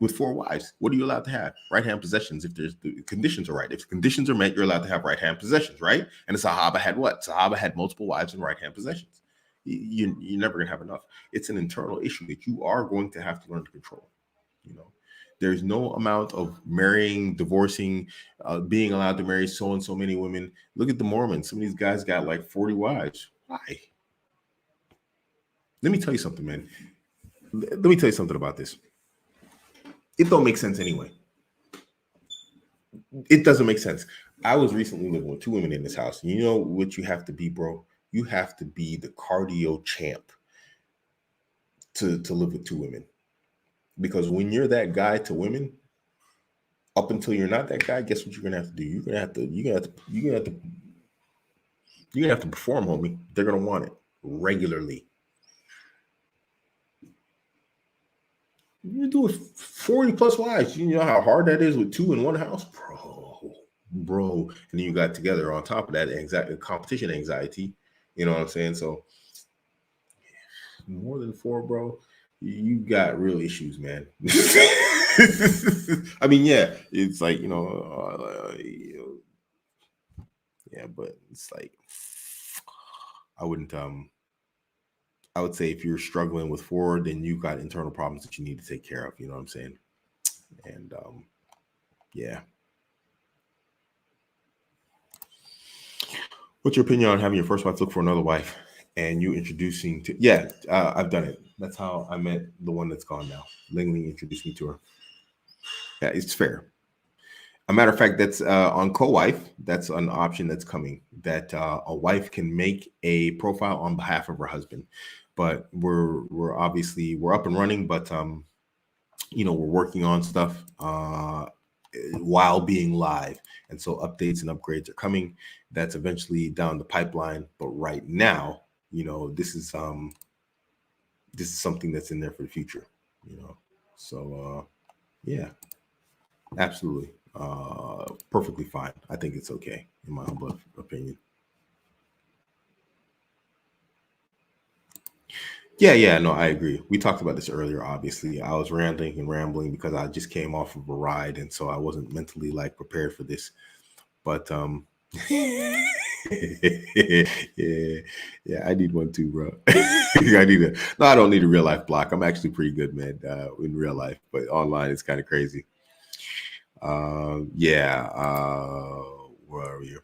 with 4 wives, what are you allowed to have? Right hand possessions if the conditions are right. If the conditions are met, you're allowed to have right hand possessions, right? And the Sahaba had what? Sahaba had multiple wives and right hand possessions. You're never gonna have enough. It's an internal issue that you are going to have to learn to control. There's no amount of marrying, divorcing, being allowed to marry so and so many women. Look at the Mormons. Some of these guys got like 40 wives. Why? Let me tell you something, man. Let me tell you something about this. It don't make sense anyway. It doesn't make sense. I was recently living with 2 women in this house. You know what you have to be, bro? You have to be the cardio champ to live with 2 women. Because when you're that guy to women, up until you're not that guy, guess what you're gonna have to do? You're gonna have to perform, homie. They're gonna want it regularly. You do it 40 plus wives. You know how hard that is with 2 in one house, bro. And then you got together on top of that anxiety, competition anxiety. You know what I'm saying? So more than 4, bro. You got real issues, man. I mean, yeah, it's like yeah, but it's like I wouldn't. I would say if you're struggling with 4, then you got internal problems that you need to take care of. You know what I'm saying? And yeah. What's your opinion on having your first wife look for another wife and you introducing to? Yeah, I've done it. That's how I met the one that's gone now. Langley introduced me to her. Yeah, it's fair. A matter of fact, that's on co-wife. That's an option that's coming. That a wife can make a profile on behalf of her husband. But we're obviously we're up and running. But we're working on stuff while being live, and so updates and upgrades are coming. That's eventually down the pipeline. But right now, this is something that's in there for the future. So yeah, absolutely. Perfectly fine. I think it's okay, in my humble opinion. Yeah, no, I agree. We talked about this earlier. Obviously, I was ranting and rambling because I just came off of a ride, and so I wasn't mentally like prepared for this. But yeah, I need one too, bro. No, I don't need a real life block. I'm actually pretty good, man, in real life, but online it's kind of crazy. Yeah. Where are we?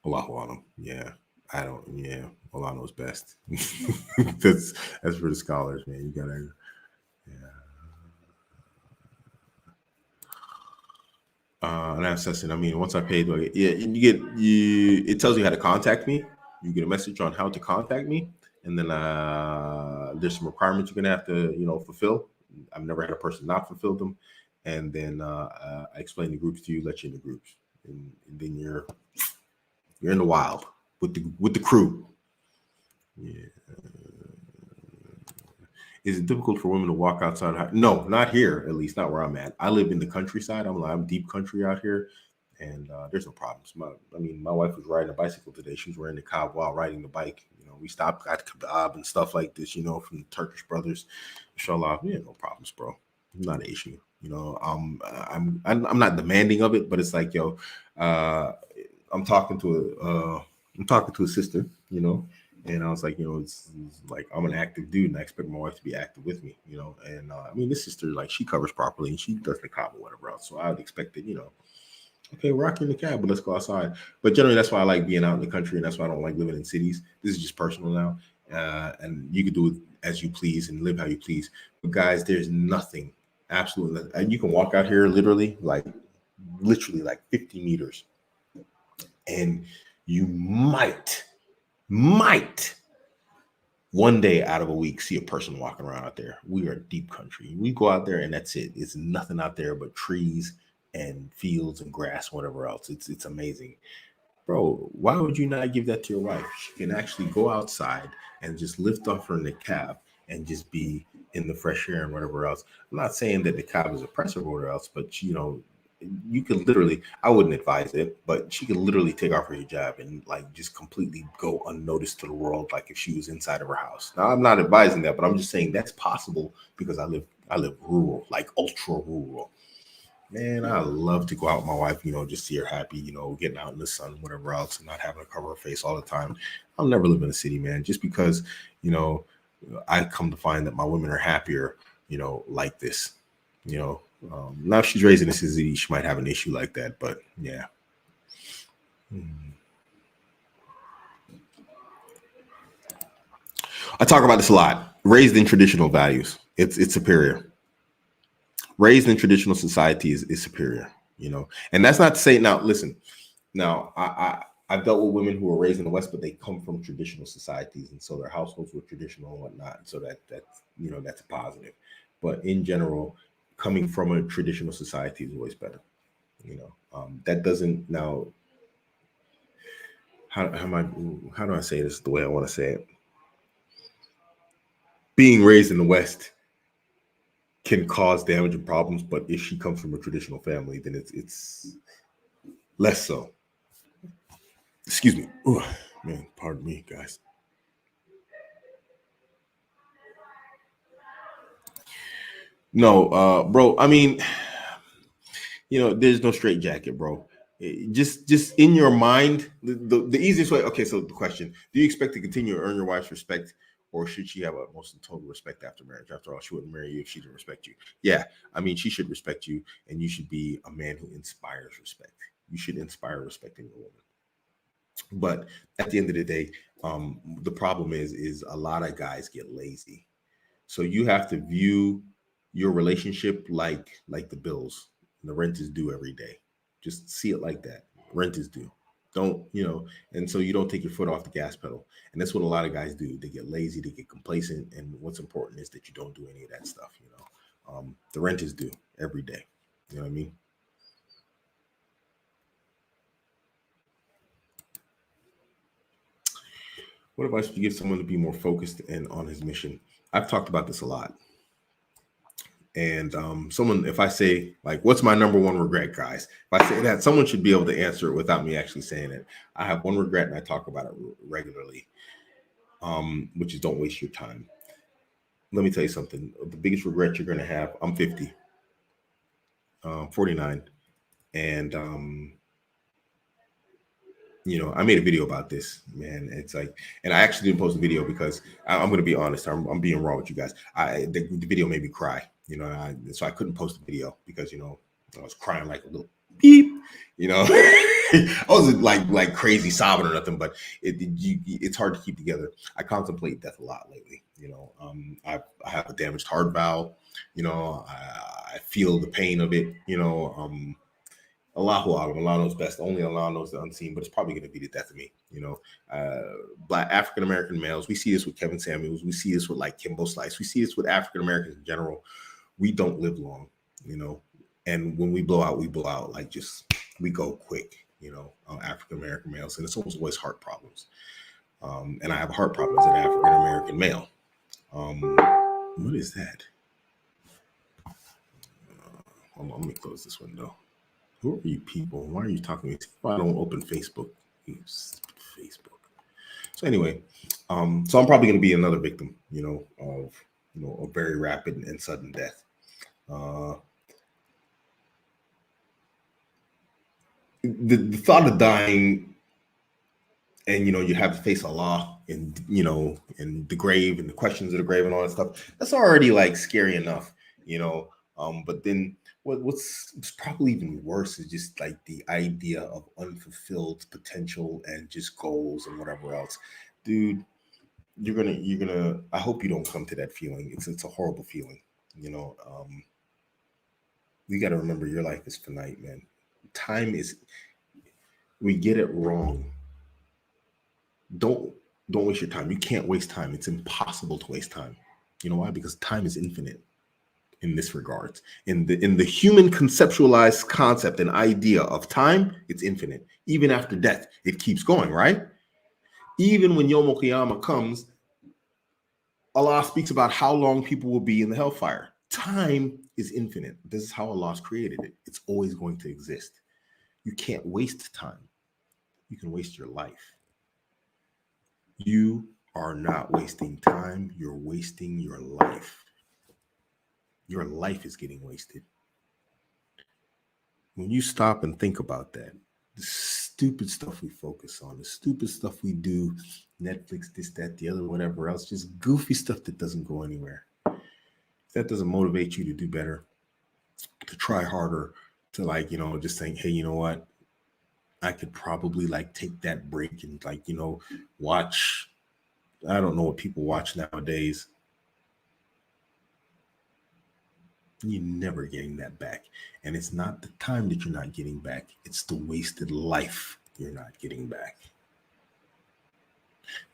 Allahu Alam. Yeah. I don't. Yeah, Allah knows best. that's for the scholars, man. You gotta. An assessment. I mean, once I paid, like, yeah, It tells you how to contact me. You get a message on how to contact me, and then there's some requirements you're gonna have to, fulfill. I've never had a person not fulfill them, and then I explain the groups to you, let you in the groups, and then you're in the wild with the crew. Yeah. Is it difficult for women to walk outside? No, not here. At least not where I'm at. I live in the countryside. I'm deep country out here, and there's no problems. My wife was riding a bicycle today. She was wearing the cob while riding the bike. We stopped, got kebab and stuff like this. From the Turkish brothers. Inshallah, yeah, no problems, bro. Not an issue. I'm not demanding of it, but it's like, yo, I'm talking to a sister. And I was like, it's like I'm an active dude, and I expect my wife to be active with me, And this sister, like, she covers properly, and she does the cob or whatever else. So I would expect that, okay, we're rocking the cab, but let's go outside. But generally, that's why I like being out in the country, and that's why I don't like living in cities. This is just personal now, and you can do it as you please and live how you please. But guys, there's nothing, absolutely nothing. And you can walk out here literally like 50 meters, and you might one day out of a week see a person walking around out there. We are deep country. We go out there and that's it. It's nothing out there but trees and fields and grass, whatever else. It's amazing. Bro, why would you not give that to your wife? She can actually go outside and just lift off her niqab and just be in the fresh air and whatever else. I'm not saying that niqab is oppressive or whatever else, but you could literally, I wouldn't advise it, but she could literally take off her hijab and like just completely go unnoticed to the world, like if she was inside of her house. Now, I'm not advising that, but I'm just saying that's possible because I live rural, like ultra rural. Man, I love to go out with my wife, just see her happy, getting out in the sun, whatever else, and not having to cover her face all the time. I'll never live in a city, man, just because, I come to find that my women are happier, like this, now if she's raised in a city, she might have an issue like that, but yeah. I talk about this a lot. Raised in traditional values, it's superior. Raised in traditional society is superior, and that's not to say, now listen, now I've dealt with women who were raised in the West, but they come from traditional societies, and so their households were traditional and whatnot, so that's a positive. But in general, coming from a traditional society is always better. That doesn't, now how do I say this the way I want to say it? Being raised in the West can cause damage and problems, but if she comes from a traditional family, then it's less so. Excuse me. Ooh, man, pardon me, guys. No, bro. I mean, there's no straight jacket, bro. Just in your mind, the easiest way. Okay, so the question: do you expect to continue to earn your wife's respect, or should she have utmost and total respect after marriage? After all, she wouldn't marry you if she didn't respect you. Yeah, I mean, she should respect you, and you should be a man who inspires respect. You should inspire respect in your woman. But at the end of the day, the problem is a lot of guys get lazy. So you have to view your relationship like the bills. The rent is due every day. Just see it like that. Rent is due. Don't, and so you don't take your foot off the gas pedal. And that's what a lot of guys do. They get lazy, they get complacent. And what's important is that you don't do any of that stuff, The rent is due every day. You know what I mean? What advice would you give someone to be more focused and on his mission? I've talked about this a lot. And if I say, like, what's my number one regret, guys? If I say that, someone should be able to answer it without me actually saying it. I have one regret, and I talk about it regularly, which is don't waste your time. Let me tell you something. The biggest regret you're going to have, I'm 50, 49. And, I made a video about this, man. It's like, and I actually didn't post a video because I'm going to be honest. I'm being raw with you guys. The video made me cry, so I couldn't post a video because, I was crying like a little beep. You know, I wasn't like crazy sobbing or nothing, but it's hard to keep together. I contemplate death a lot lately. You know, I have a damaged heart valve. You know, I feel the pain of it. You know, Allahu Alam, Allah knows best. Only Allah knows the unseen, but it's probably going to be the death of me. You know, Black African American males. We see this with Kevin Samuels. We see this with like Kimbo Slice. We see this with African Americans in general. We don't live long. You know, and when we blow out, like just we go quick. You know, African American males, and it's almost always heart problems. And I have a heart problem as an African American male. What is that? Hold on, let me close this window. Who are you people? Why are you talking to me? I don't open Facebook. Facebook. So anyway, so I'm probably going to be another victim, you know, of a very rapid and sudden death. The thought of dying, and you have to face Allah, and and the grave, and the questions of the grave, and all that stuff. That's already like scary enough, But then what's probably even worse is just like the idea of unfulfilled potential and just goals and whatever else. Dude, you're gonna I hope you don't come to that feeling. It's a horrible feeling. You got to remember your life is finite, man. We get it wrong. Don't waste your time. You can't waste time. It's impossible to waste time. You know why? Because time is infinite. In this regard, in the human conceptualized concept and idea of time, it's infinite. Even after death, it keeps going, right? Even when Yom Qiyamah comes, Allah speaks about how long people will be in the hellfire. Time is infinite. This is how Allah's created it. It's always going to exist. You can't waste time. You can waste your life. You are not wasting time. You're wasting your life. Your life is getting wasted. When you stop and think about that, the stupid stuff we focus on, the stupid stuff we do, Netflix, this, that, the other, whatever else, just goofy stuff that doesn't go anywhere. If that doesn't motivate you to do better, to try harder, to just think, hey, you know what? I could probably take that break and watch. I don't know what people watch nowadays. You're never getting that back. And it's not the time that you're not getting back. It's the wasted life you're not getting back.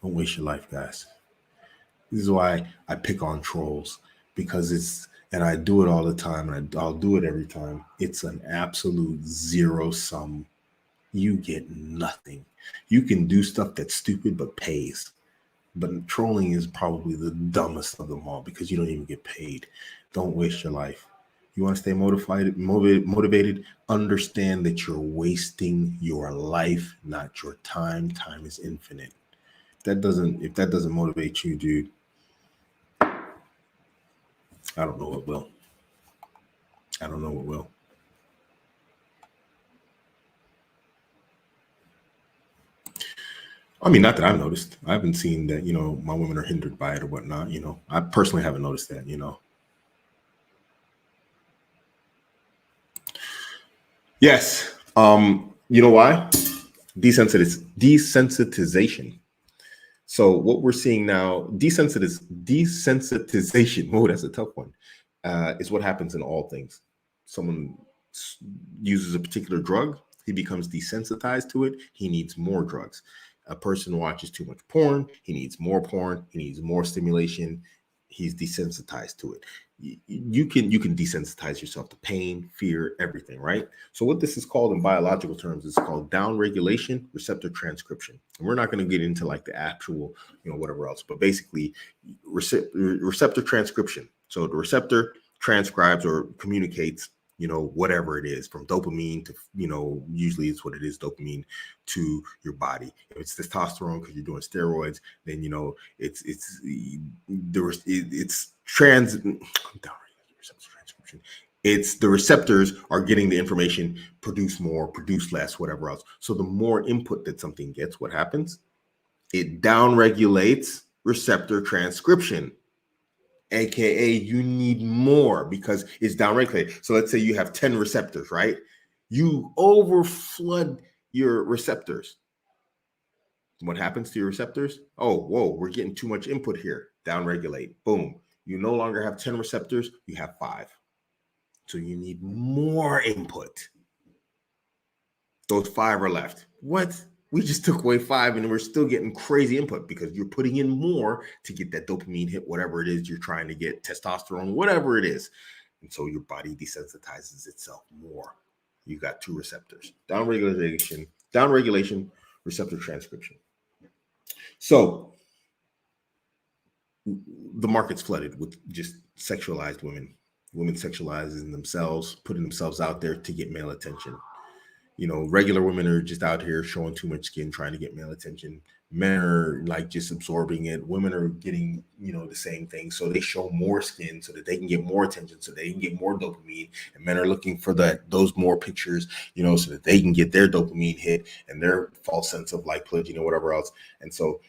Don't waste your life, guys. This is why I pick on trolls, because and I do it all the time, and I'll do it every time. It's an absolute zero sum. You get nothing. You can do stuff that's stupid but pays. But trolling is probably the dumbest of them all, because you don't even get paid. Don't waste your life. You want to stay motivated, understand that you're wasting your life, not your time. Time is infinite. If that doesn't motivate you, dude, I don't know what will. I don't know what will. I mean, not that I've noticed. I haven't seen that, my women are hindered by it or whatnot. I personally haven't noticed that, Yes. You know why? Desensitization. So what we're seeing now, desensitization. Oh, that's a tough one. Is what happens in all things. Someone uses a particular drug, he becomes desensitized to it. He needs more drugs. A person watches too much porn, he needs more porn, he needs more stimulation, he's desensitized to it. You can desensitize yourself to pain, fear, everything, right? So what this is called in biological terms is called downregulation receptor transcription. And we're not going to get into the actual, whatever else, but basically receptor transcription. So the receptor transcribes or communicates whatever it is, from dopamine to, usually it's what it is, dopamine to your body. If it's testosterone because you're doing steroids, then, it's transcription. It's the receptors are getting the information, produce more, produce less, whatever else. So the more input that something gets, what happens? It downregulates receptor transcription. AKA you need more because it's downregulated. So let's say you have 10 receptors, right? You overflood your receptors. What happens to your receptors? Oh, whoa, we're getting too much input here. Downregulate. Boom. You no longer have 10 receptors, you have 5. So you need more input. Those 5 are left. What? We just took away 5 and we're still getting crazy input because you're putting in more to get that dopamine hit, whatever it is you're trying to get, testosterone, whatever it is. And so your body desensitizes itself more. You got 2 receptors. Downregulation, receptor transcription. So the market's flooded with just sexualized women sexualizing themselves, putting themselves out there to get male attention. Regular women are just out here showing too much skin, trying to get male attention. Men are like just absorbing it. Women are getting, the same thing. So they show more skin so that they can get more attention, so they can get more dopamine. And men are looking for those more pictures, so that they can get their dopamine hit and their false sense of like pleasure, whatever else. And so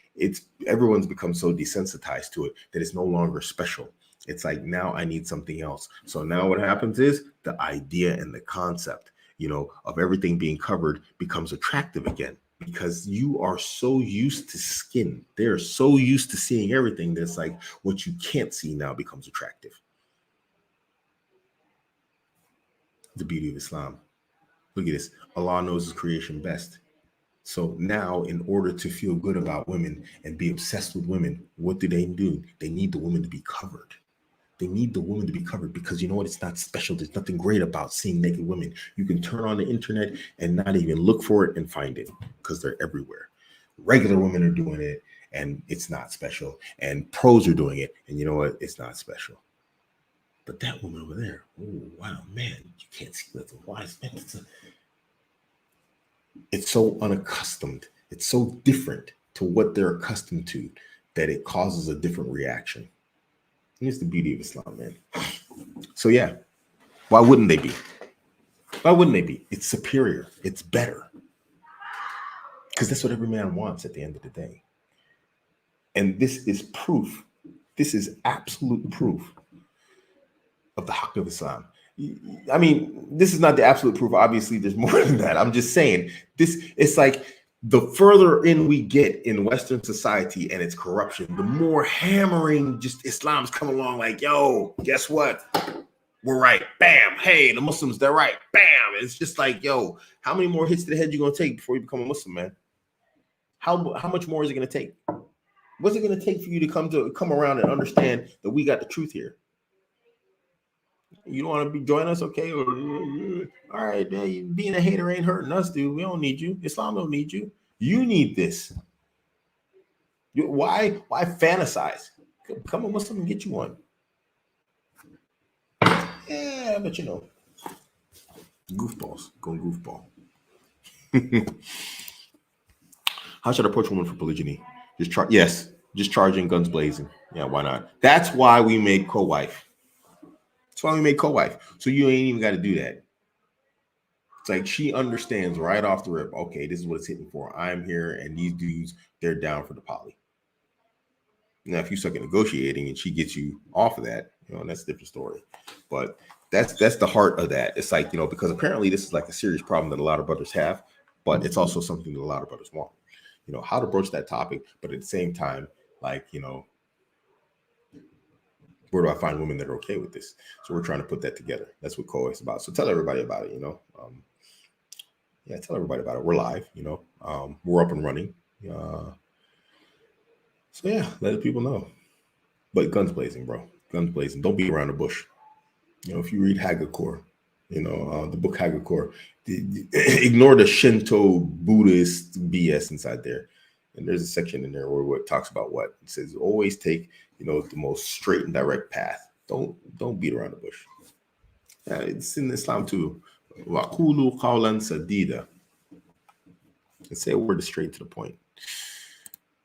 everyone's become so desensitized to it that it's no longer special. It's like, now I need something else. So now what happens is the idea and the concept of everything being covered becomes attractive again, because you are so used to skin. They're so used to seeing everything that's like what you can't see now becomes attractive. The beauty of Islam. Look at this. Allah knows his creation best. So now, in order to feel good about women and be obsessed with women, what do? They need the woman to be covered. They need the woman to be covered because you know what? It's not special. There's nothing great about seeing naked women. You can turn on the internet and not even look for it and find it because they're everywhere. Regular women are doing it and it's not special. And pros are doing it. And you know what? It's not special. But that woman over there, oh, wow, man, you can't see nothing. Why is that? It's so unaccustomed. It's so different to what they're accustomed to that it causes a different reaction. Here's the beauty of Islam, man. So yeah, why wouldn't they be? Why wouldn't they be? It's superior. It's better. Because that's what every man wants at the end of the day. And this is proof. This is absolute proof of the haqq of Islam. I mean, this is not the absolute proof. Obviously, there's more than that. I'm just saying it's like the further in we get in Western society and its corruption, the more hammering just Islam's come along like, yo, guess what? We're right. Bam. Hey, the Muslims, they're right. Bam. It's just like, yo, how many more hits to the head you going to take before you become a Muslim, man? How much more is it going to take? What's it going to take for you to come around and understand that we got the truth here? You don't want to join us? Okay. All right, man. Being a hater ain't hurting us, dude. We don't need you. Islam don't need you. You need this. Why fantasize? Come a Muslim and get you one. Yeah, but goofballs. Going goofball. How should I approach a woman for polygyny? Just charging, guns blazing. Yeah, why not? That's why we made co-wife. So you ain't even got to do that. It's like she understands right off the rip. Okay, this is what it's hitting for. I'm here, and these dudes, they're down for the poly. Now, if you suck at negotiating and she gets you off of that, that's a different story. But that's the heart of that. It's like, because apparently this is like a serious problem that a lot of brothers have, but it's also something that a lot of brothers want. How to broach that topic, but at the same time, like, where do I find women that are okay with this? So we're trying to put that together. That's what COA is about. So tell everybody about it, tell everybody about it. We're live, we're up and running. So yeah, let the people know. But guns blazing, bro. Guns blazing. Don't beat around the bush. If you read Hagakure, the book Hagakure, ignore the Shinto Buddhist BS inside there. And there's a section in there where it talks about what it says. Always take, the most straight and direct path. Don't beat around the bush. It's in Islam too. Waqulu qawlan sadida. And say a word straight to the point.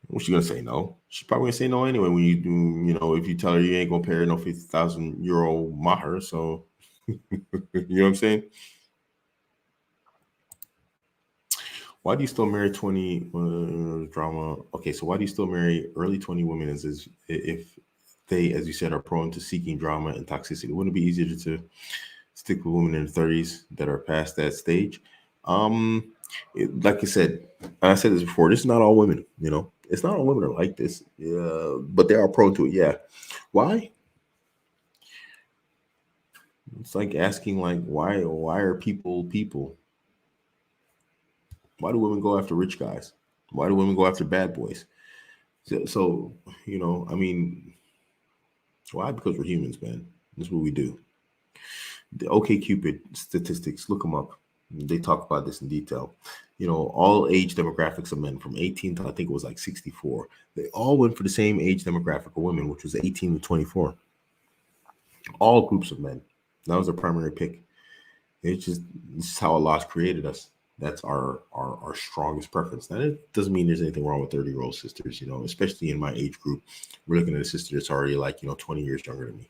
What's she gonna say? No. She's probably gonna say no anyway. When you do, if you tell her you ain't gonna pay her no 50,000 euro maher, so you know what I'm saying? Why do you still marry 20 drama? Okay, so why do you still marry early 20 women if they, as you said, are prone to seeking drama and toxicity? Wouldn't it be easier to stick with women in their 30s that are past that stage. Like I said, and I said this before, this is not all women, it's not all women are like this, but they are prone to it. Yeah. Why? It's like asking, like, why are people? Why do women go after rich guys? Why do women go after bad boys? So I mean, why? Because we're humans, man. That's what we do. The OkCupid statistics, look them up. They talk about this in detail. All age demographics of men from 18 to, I think it was like 64. They all went for the same age demographic of women, which was 18 to 24. All groups of men. That was their primary pick. This is how Allah's created us. That's our strongest preference. Now, it doesn't mean there's anything wrong with 30-year-old sisters, especially in my age group. We're looking at a sister that's already like, 20 years younger than me.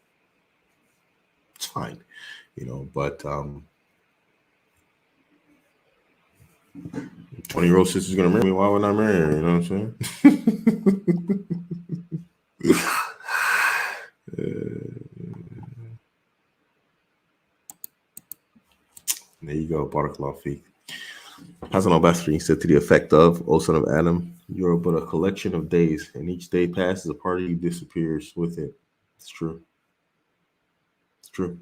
It's fine, but 20-year-old sister's gonna marry me. Why would I marry her? You know what I'm saying? There you go, Barakallah Feek. Hassan al-Basri said to the effect of, O son of Adam, you are but a collection of days, and each day passes, a part of you disappears with it. It's true. It's true.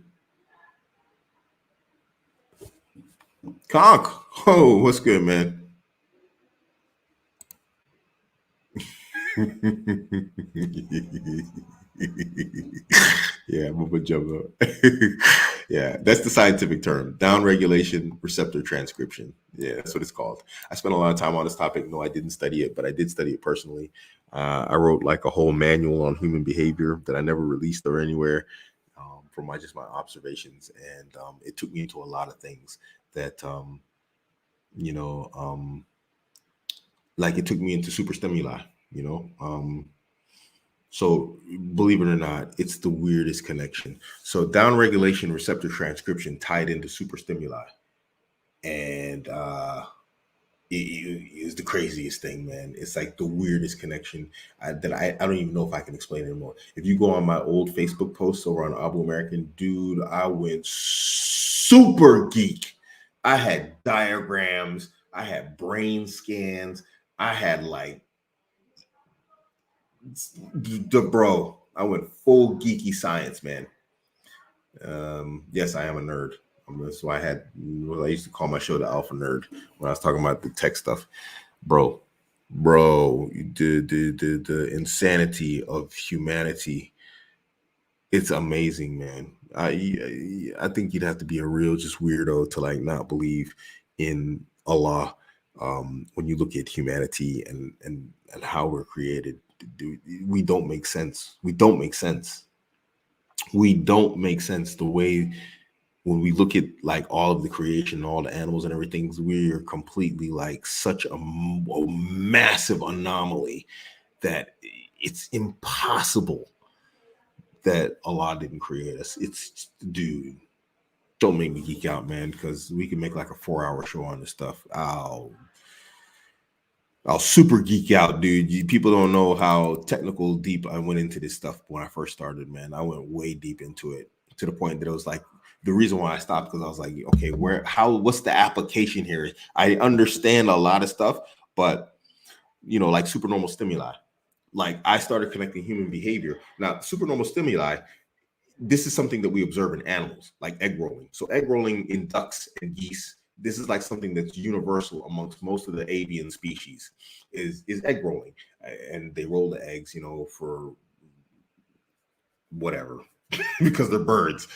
Conk! Oh, what's good, man? Yeah, I'm gonna jump up. Yeah, that's the scientific term. Down regulation, receptor transcription. Yeah, that's what it's called. I spent a lot of time on this topic. No, I didn't study it, but I did study it personally. I wrote like a whole manual on human behavior that I never released or anywhere, from my observations, and it took me into a lot of things that like it took me into super stimuli. So believe it or not, it's the weirdest connection. So downregulation receptor transcription tied into super stimuli. And it is the craziest thing, man. It's like the weirdest connection that I don't even know if I can explain it anymore. If you go on my old Facebook posts over on Abuamerican, dude, I went super geek. I had diagrams. I had brain scans. I had like bro, I went full geeky science, man. Yes, I am a nerd. So I used to call my show the Alpha Nerd when I was talking about the tech stuff, bro. The insanity of humanity. It's amazing, man. I think you'd have to be a real just weirdo to like not believe in Allah. When you look at humanity and how we're created, dude, we don't make sense. We don't make sense. The way when we look at like all of the creation, all the animals and everything, we're completely like such a massive anomaly that it's impossible that Allah didn't create us. It's, dude, don't make me geek out, man, because we can make like a 4-hour show on this stuff. I'll super geek out, dude. People don't know how technical deep I went into this stuff when I first started, man. I went way deep into it to the point that it was like the reason why I stopped, because I was like, okay, what's the application here? I understand a lot of stuff, but like supernormal stimuli. Like I started connecting human behavior. Now, supernormal stimuli, this is something that we observe in animals, like egg rolling. So egg rolling in ducks and geese, this is like something that's universal amongst most of the avian species, is egg rolling. And they roll the eggs, for whatever, because they're birds,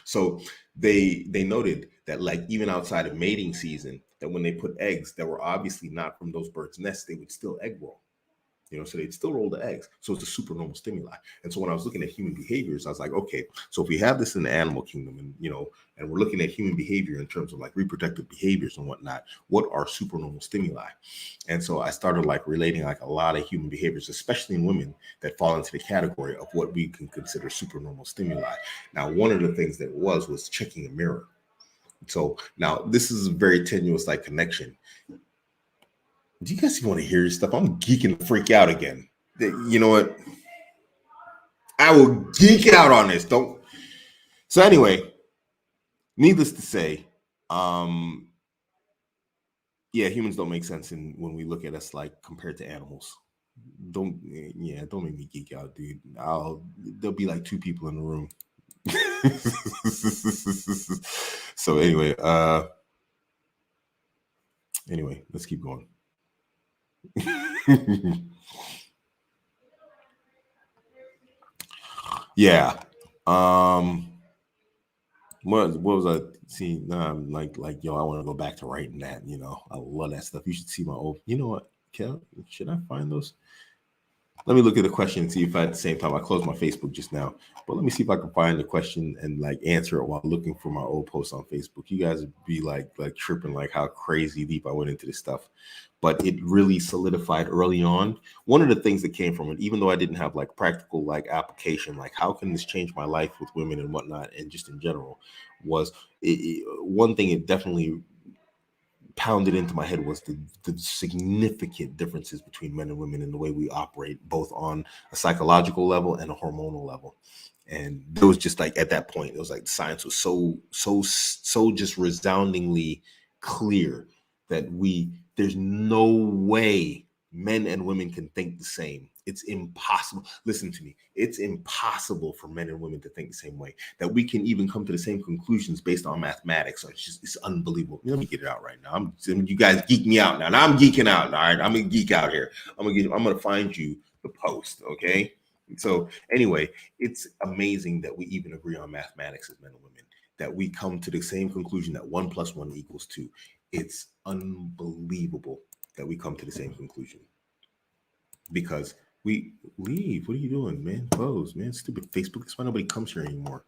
So they noted that like even outside of mating season, that when they put eggs that were obviously not from those birds' nests, they would still egg roll. So they'd still roll the eggs. So it's a supernormal stimuli. And so when I was looking at human behaviors, I was like, okay, so if we have this in the animal kingdom and, and we're looking at human behavior in terms of like reproductive behaviors and whatnot, what are supernormal stimuli? And so I started like relating like a lot of human behaviors, especially in women, that fall into the category of what we can consider supernormal stimuli. Now, one of the things that was checking a mirror. So now this is a very tenuous like connection. Do you guys want to hear this stuff? I'm geeking the freak out again. You know what? I will geek out on this. So anyway, needless to say, yeah, humans don't make sense when we look at us like compared to animals. Don't make me geek out, dude. There'll be like two people in the room. So anyway, let's keep going. Yeah. What was I seeing? Like yo, I want to go back to writing that. I love that stuff. You should see my old. You know what, Kel? Should I find those? Let me look at the question and see if at the same time I closed my Facebook just now. But let me see if I can find the question and like answer it while looking for my old posts on Facebook. You guys would be like tripping, like how crazy deep I went into this stuff. But it really solidified early on. One of the things that came from it, even though I didn't have like practical like application, like how can this change my life with women and whatnot, and just in general, was one thing it definitely pounded into my head was the significant differences between men and women in the way we operate, both on a psychological level and a hormonal level. And it was just like at that point, it was like the science was so just resoundingly clear that there's no way men and women can think the same. It's impossible. Listen to me. It's impossible for men and women to think the same way. That we can even come to the same conclusions based on mathematics. It's unbelievable. Let me get it out right now. You guys geek me out now. Now I'm geeking out. All right, I'm gonna geek out here. I'm gonna find you the post. Okay. So anyway, it's amazing that we even agree on mathematics as men and women. That we come to the same conclusion that 1 + 1 = 2. It's unbelievable that we come to the same conclusion. Because we leave. What are you doing, man? Close, man. Stupid Facebook. That's why nobody comes here anymore.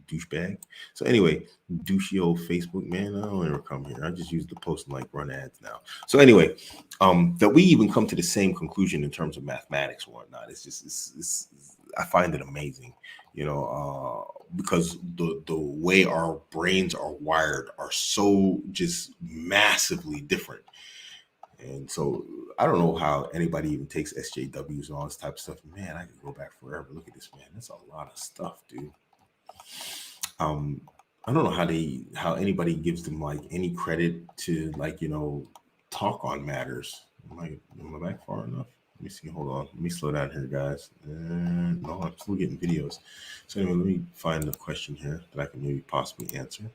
Douchebag. So anyway, douchey old Facebook, man. I don't ever come here. I just use the post and like run ads now. So anyway, that we even come to the same conclusion in terms of mathematics and whatnot. It's just I find it amazing, because the way our brains are wired are so just massively different. And so I don't know how anybody even takes SJWs and all this type of stuff. Man, I could go back forever. Look at this, man. That's a lot of stuff, dude. I don't know how anybody gives them like any credit to like, talk on matters. Am I back far enough? Let me see. Hold on. Let me slow down here, guys. No, I'm still getting videos. So anyway, let me find the question here that I can maybe possibly answer.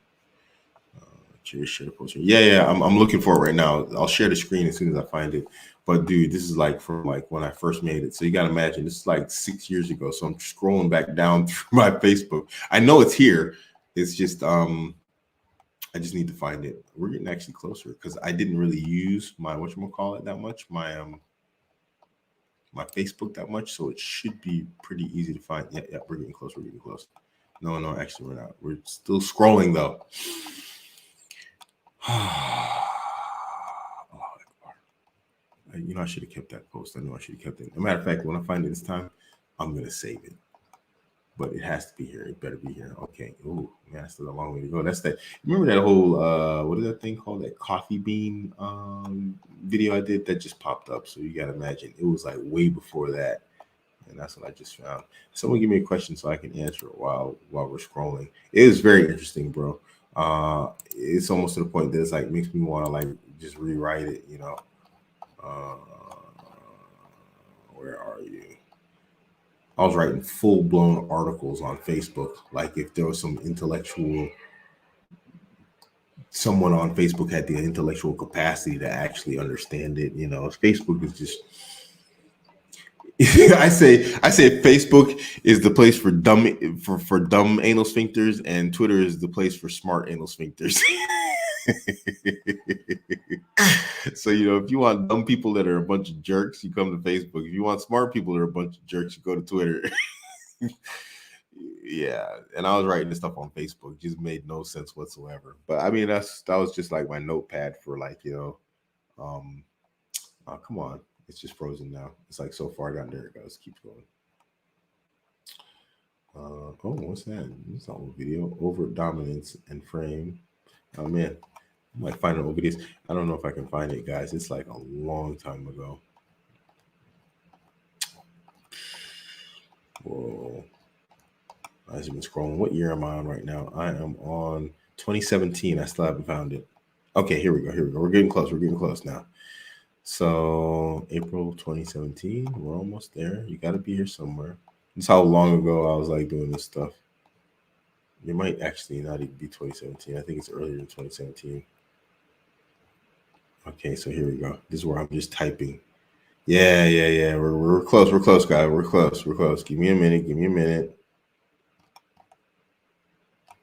Share the poster. Yeah. I'm looking for it right now. I'll share the screen as soon as I find it. But dude, this is like from like when I first made it. So you gotta imagine this is like 6 years ago. So I'm scrolling back down through my Facebook. I know it's here. It's just I just need to find it. We're getting actually closer because I didn't really use my whatchamacallit that much, my Facebook that much. So it should be pretty easy to find. Yeah, we're getting close. No, actually we're not. We're still scrolling though. I should have kept that post. I know I should have kept it. As a matter of fact, when I find it this time, I'm going to save it. But it has to be here. It better be here. Okay. Ooh, man, that's still a long way to go. That's that. Remember that whole, what is that thing called? That coffee bean video I did that just popped up. So you got to imagine it was like way before that. And that's what I just found. Someone give me a question so I can answer it while we're scrolling. It is very interesting, bro. It's almost to the point that it's like makes me want to like just rewrite it, where are you? I was writing full-blown articles on Facebook. Like if there was someone on Facebook had the intellectual capacity to actually understand it. Facebook is just I say Facebook is the place for dumb anal sphincters, and Twitter is the place for smart anal sphincters. So if you want dumb people that are a bunch of jerks, you come to Facebook. If you want smart people that are a bunch of jerks, you go to Twitter. Yeah, and I was writing this stuff on Facebook. It just made no sense whatsoever. But I mean, that was just like my notepad for like oh, come on. It's just frozen now. It's like so far down. There it goes. Keeps going. What's that? It's an old video. Over dominance and frame. Oh man, I might find an old videos. I don't know if I can find it, guys. It's like a long time ago. Whoa. I just been scrolling. What year am I on right now? I am on 2017. I still haven't found it. Okay, here we go. Here we go. We're getting close. We're getting close now. So April 2017. We're almost there. You got to be here somewhere. That's how long ago I was like doing this stuff. It might actually not even be 2017. I think it's earlier than 2017. Okay, so here we go. This is where I'm just typing. Yeah. We're close. We're close, guys. We're close. We're close. Give me a minute. Give me a minute.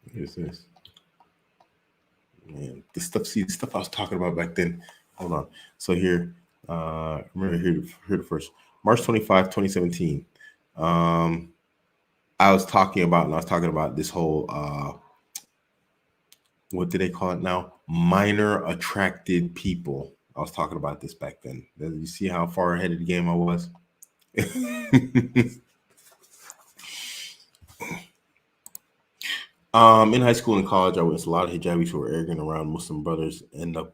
What is this? Man, this stuff. See, the stuff I was talking about back then. Hold on. So here, remember here the first March 25, 2017. I was talking about this whole what do they call it now? Minor attracted people. I was talking about this back then. You see how far ahead of the game I was? In high school and college, I witnessed a lot of hijabis who were arrogant around Muslim brothers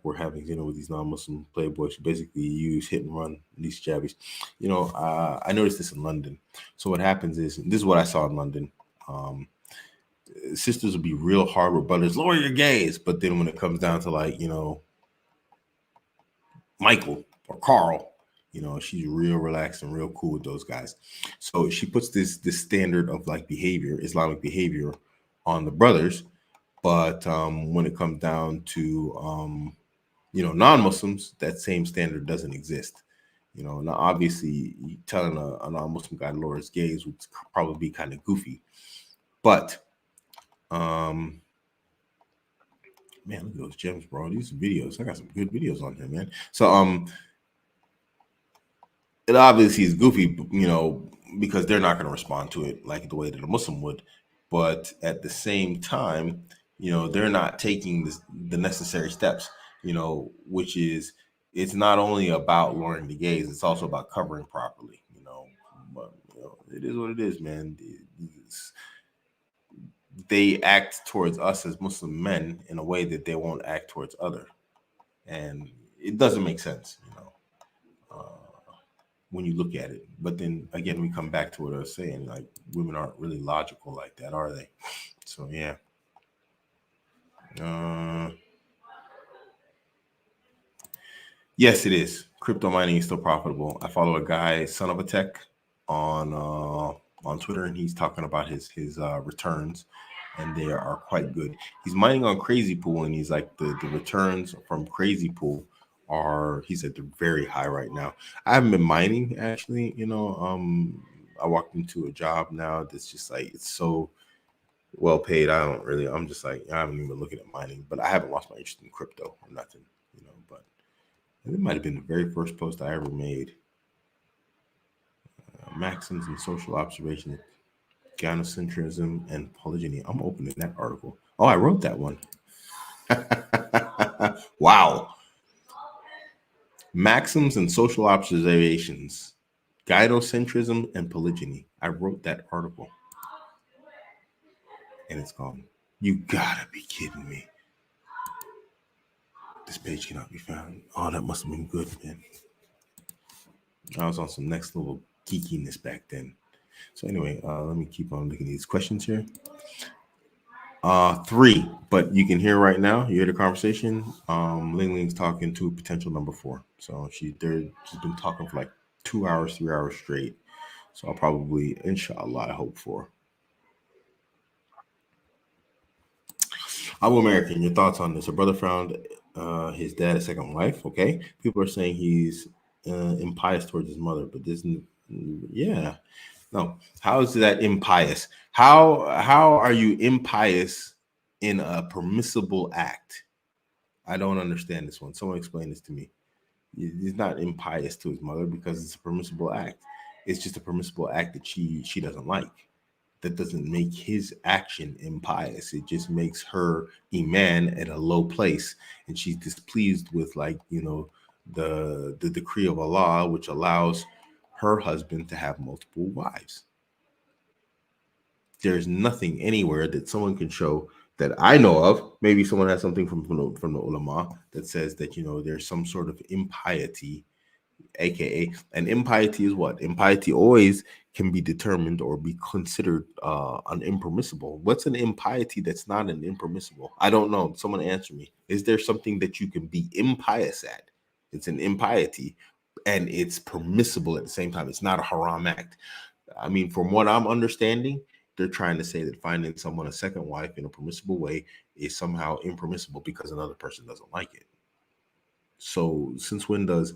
were having dinner with these non-Muslim playboys who basically use hit and run these hijabis. I noticed this in London. So what happens is, this is what I saw in London. Sisters will be real hard with brothers, lower your gaze. But then when it comes down to Michael or Carl, she's real relaxed and real cool with those guys. So she puts this standard of Islamic behavior on the brothers. But when it comes down to, non-Muslims, that same standard doesn't exist. Now obviously telling a non-Muslim guy to lower his gaze would probably be kind of goofy. But, man, look at those gems, bro. These videos, I got some good videos on here, man. So, it obviously is goofy, because they're not going to respond to it like the way that a Muslim would. But at the same time, they're not taking the necessary steps, which is, it's not only about lowering the gaze, it's also about covering properly, but it is what it is, man. They act towards us as Muslim men in a way that they won't act towards other. And it doesn't make sense, when you look at it. But then again, we come back to what I was saying, like, women aren't really logical like that, are they? So yeah. Yes, it is. Crypto mining is still profitable. I follow a guy, Son of a Tech, on Twitter, and he's talking about his returns, and they are quite good. He's mining on Crazy Pool, and he's like, the returns from Crazy Pool he said they're very high right now. I haven't been mining, actually. I walked into a job now that's just like, it's so well paid. I'm just like, I haven't even been looking at mining, but I haven't lost my interest in crypto or nothing, but it might have been the very first post I ever made. Maxims and social observation, gynocentrism and polygyny. I'm opening that article. Oh, I wrote that one. Wow. Maxims and social observations, gynocentrism and polygyny. I wrote that article. And it's gone. You gotta be kidding me. This page cannot be found. Oh, that must have been good, man. I was on some next level geekiness back then. So anyway, let me keep on looking at these questions here. 3, but you can hear right now. You hear the conversation. Ling Ling's talking to potential number 4. So she's been talking for like 2 hours, 3 hours straight. So I'll probably, inshallah, I hope for. Abuamerican, your thoughts on this? A brother found his dad a second wife. Okay, people are saying he's impious towards his mother, but this, yeah, no. How is that impious? How are you impious in a permissible act? I don't understand this one. Someone explain this to me. He's not impious to his mother because it's a permissible act. It's just a permissible act that she doesn't like. That doesn't make his action impious. It just makes her iman at a low place, and she's displeased with, the decree of Allah, which allows her husband to have multiple wives. There's nothing anywhere that someone can show that I know of. Maybe someone has something from the ulama that says that there's some sort of impiety, aka, and impiety is what? Impiety always can be determined or be considered an impermissible. What's an impiety that's not an impermissible? I don't know. Someone answer me. Is there something that you can be impious at? It's an impiety and it's permissible at the same time. It's not a haram act. I mean, from what I'm understanding, they're trying to say that finding someone a second wife in a permissible way is somehow impermissible because another person doesn't like it. So since when does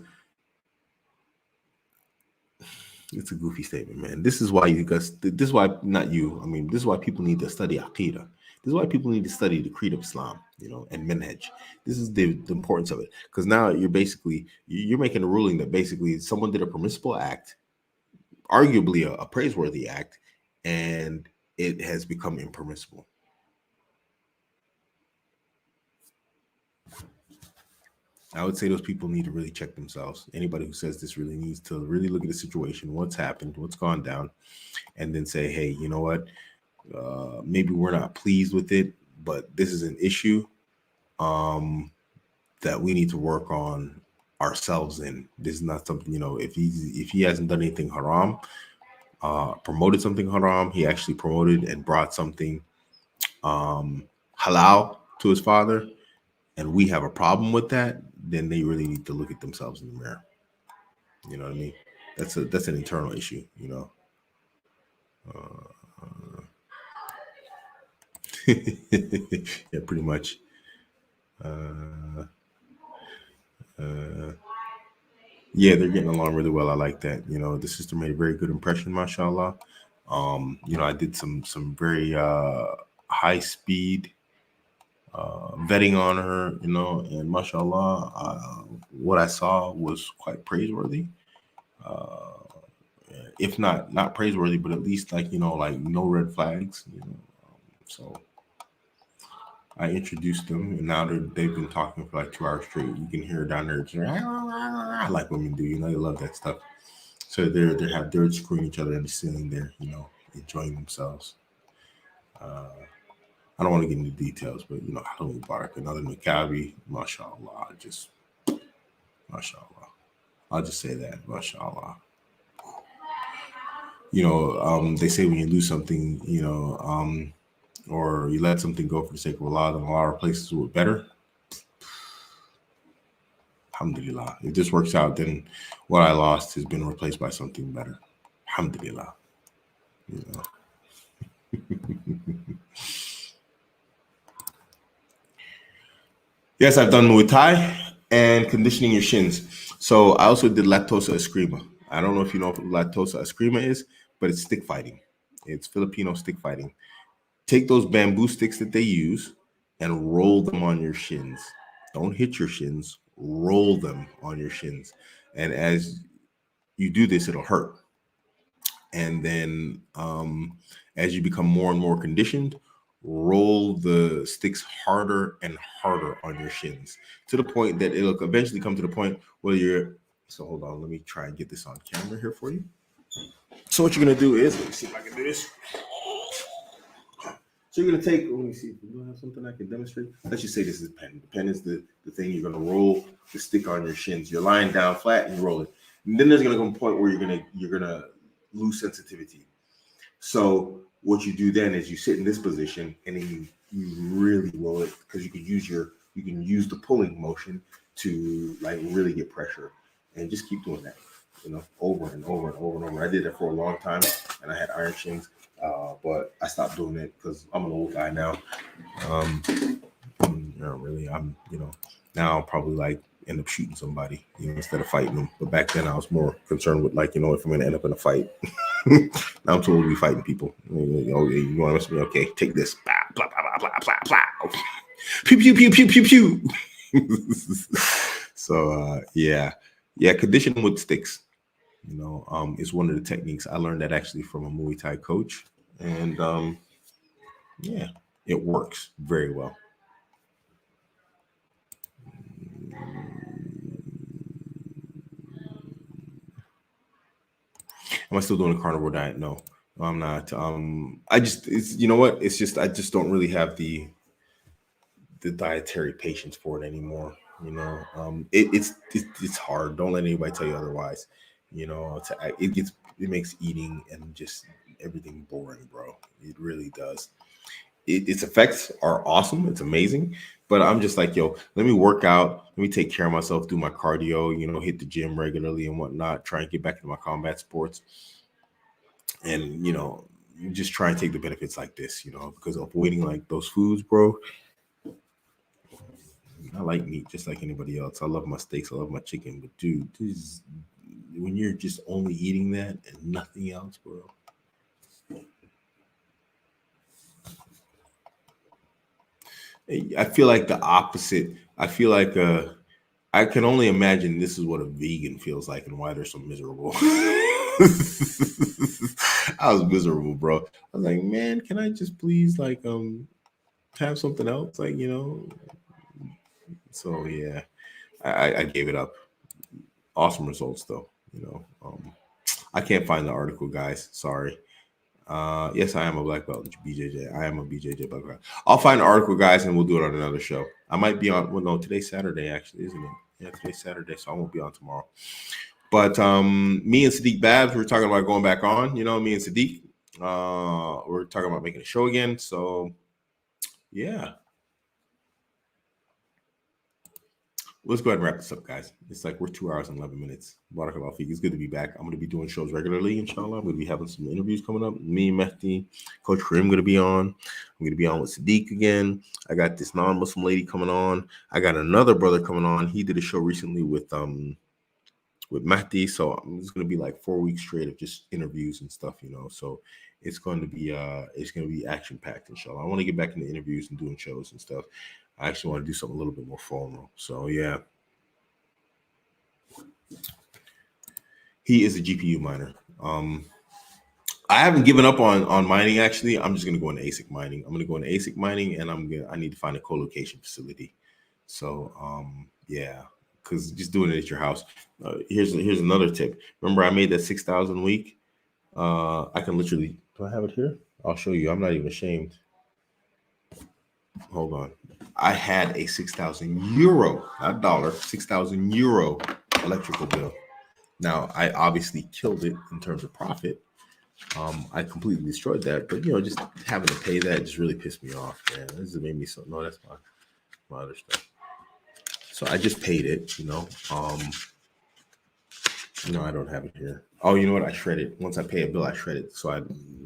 it's a goofy statement, man. This is why you guys, this is why, not you, I mean, this is why people need to study Aqidah. This is why people need to study the creed of Islam, and Minhaj. This is the importance of it. Because now you're making a ruling that basically someone did a permissible act, arguably a praiseworthy act, and it has become impermissible. I would say those people need to really check themselves. Anybody who says this really needs to really look at the situation, what's happened, what's gone down, and then say, hey, you know what? Maybe we're not pleased with it, but this is an issue that we need to work on ourselves in. This is not something, if he hasn't done anything haram, promoted something haram, he actually promoted and brought something halal to his father, and we have a problem with that, then they really need to look at themselves in the mirror. You know what I mean? That's an internal issue, yeah, pretty much. Yeah, they're getting along really well. I like that. The sister made a very good impression, mashallah. I did some very high speed vetting on her, and mashallah, what I saw was quite praiseworthy. If not praiseworthy, but at least like no red flags. So I introduced them, and now they've been talking for like 2 hours straight. You can hear down there, just, like women do. They love that stuff. So they're screwing each other in the ceiling there, enjoying themselves. I don't want to get into details, but Hello Mubarak, another Maccabi, mashallah, just mashallah. I'll just say that, mashallah. They say when you lose something, or you let something go for the sake of Allah, then Allah replaces it with better. Alhamdulillah. If this works out, then what I lost has been replaced by something better. Alhamdulillah. Yes, I've done Muay Thai and conditioning your shins. So I also did lactosa escrima. I don't know if you know what lactosa escrima is, but it's stick fighting. It's Filipino stick fighting. Take those bamboo sticks that they use and roll them on your shins. Don't hit your shins, roll them on your shins. And as you do this, it'll hurt. And then as you become more and more conditioned, roll the sticks harder and harder on your shins to the point that it'll eventually come to the point where you're. So hold on, let me try and get this on camera here for you. So what you're going to do is, let me see if I can do this. So you're going to take, let me see, do I have something I can demonstrate? Let's just say this is a pen. The pen is the thing you're going to roll the stick on your shins. You're lying down flat and you roll it. And then there's going to come a point where you're going to lose sensitivity. So what you do then is you sit in this position and then you really roll it, because you can use the pulling motion to like really get pressure, and just keep doing that, over and over and over and over. I did that for a long time and I had iron shins, but I stopped doing it because I'm an old guy now. Really, I'm, now I'll probably like end up shooting somebody, instead of fighting them. But back then I was more concerned with like, if I'm going to end up in a fight. Now I'm too old to be fighting people. You want to mess with me? Okay, take this. Blah, blah, blah, blah, blah, blah. Pew, pew, pew, pew, pew, pew. So, yeah, conditioning with sticks, is one of the techniques. I learned that actually from a Muay Thai coach. And, yeah, it works very well. Am I still doing a carnivore diet? No, I'm not. It's, what? It's just, I just don't really have the dietary patience for it anymore. It's hard. Don't let anybody tell you otherwise. It gets makes eating and just everything boring, bro. It really does. Its effects are awesome. It's amazing. But I'm just like, yo, let me work out. Let me take care of myself, do my cardio, hit the gym regularly and whatnot, try and get back into my combat sports. And, just try and take the benefits like this, because avoiding like those foods, bro. I like meat just like anybody else. I love my steaks. I love my chicken. But, dude, when you're just only eating that and nothing else, bro. I feel like the opposite. I feel like I can only imagine this is what a vegan feels like and why they're so miserable. I was miserable, bro. I was like, man, can I just please like have something else? Like, So yeah, I gave it up. Awesome results though. I can't find the article, guys. Sorry. Yes, I am a black belt BJJ. I am a BJJ black belt. I'll find the article, guys, and we'll do it on another show. I might be on. Well, no, today's Saturday, actually, isn't it? Yeah, today's Saturday, so I won't be on tomorrow. But me and Sadiq Babs, we're talking about going back on. Me and Sadiq, we're talking about making a show again. So yeah, let's go ahead and wrap this up, guys. It's like we're 2 hours and 11 minutes. Barakallah Feek. It's good to be back. I'm going to be doing shows regularly, inshallah. I'm going to be having some interviews coming up. Me, Mehdi, Coach Kareem going to be on. I'm going to be on with Sadiq again. I got this non-Muslim lady coming on. I got another brother coming on. He did a show recently with Mehdi. So it's going to be like 4 weeks straight of just interviews and stuff, So it's going to be action packed, inshallah. I want to get back into interviews and doing shows and stuff. I actually want to do something a little bit more formal. So yeah. He is a GPU miner. I haven't given up on mining actually. I'm just gonna go into ASIC mining. I'm gonna go into ASIC mining and I need to find a co-location facility. So yeah, because just doing it at your house. Here's another tip. Remember I made that 6,000 a week? I can literally, do I have it here? I'll show you. I'm not even ashamed. Hold on. I had a 6,000 euro, not dollar, 6,000 euro electrical bill. Now, I obviously killed it in terms of profit. I completely destroyed that, but just having to pay that just really pissed me off, man. This has made me so. No, that's my other stuff. So I just paid it, No, I don't have it here. Oh, you know what? I shred it. Once I pay a bill, I shred it.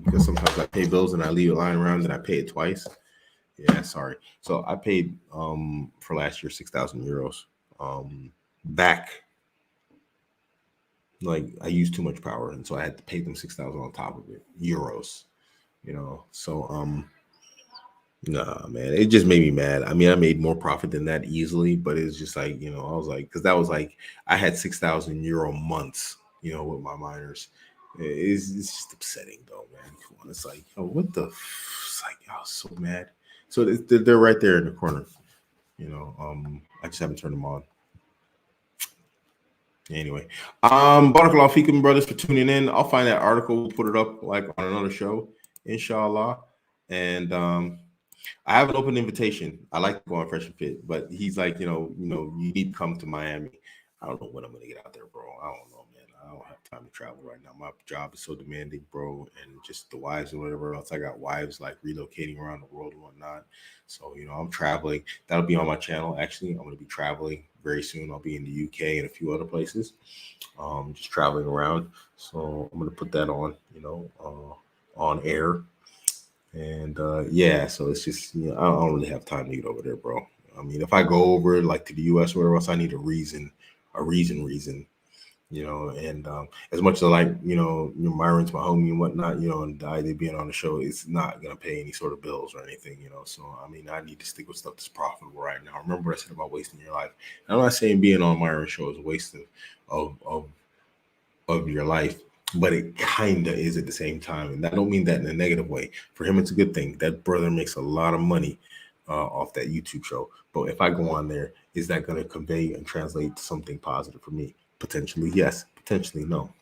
Because sometimes I pay bills and I leave it lying around and I pay it twice. Yeah, sorry. So I paid for last year 6,000 euros back. Like I used too much power, and so I had to pay them 6,000 on top of it, euros. So nah, man, it just made me mad. I mean, I made more profit than that easily, but it's just like I was like, because that was like I had 6,000 euro months, with my miners. It's just upsetting though, man. Come on, it's like, oh, what the? It's like I was so mad. So they're right there in the corner, I just haven't turned them on. Anyway, Barakallahu Fikum, brothers, for tuning in. I'll find that article. We'll put it up like on another show, inshallah. And I have an open invitation. I like to go on Fresh and Fit, but he's like, you need to come to Miami. I don't know when I'm gonna get out there, bro. I don't know, man. I don't have time to travel right now. My job is so demanding, bro, and just the wives and whatever else. I got wives like relocating around the world and whatnot. So, I'm traveling. That'll be on my channel. Actually, I'm gonna be traveling very soon. I'll be in the UK and a few other places. Just traveling around. So I'm gonna put that on, on air. And yeah, so it's just I don't really have time to get over there, bro. I mean, if I go over like to the US or whatever else, I need a reason. And as much as I like, Myron's my homie and whatnot, and they being on the show, it's not gonna pay any sort of bills or anything, So I mean, I need to stick with stuff that's profitable right now. Remember what I said about wasting your life. I'm not saying being on Myron's show is a waste of your life, but it kinda is at the same time. And I don't mean that in a negative way. For him, it's a good thing. That brother makes a lot of money off that YouTube show. But if I go on there, is that going to convey and translate to something positive for me? Potentially, yes. Potentially, no.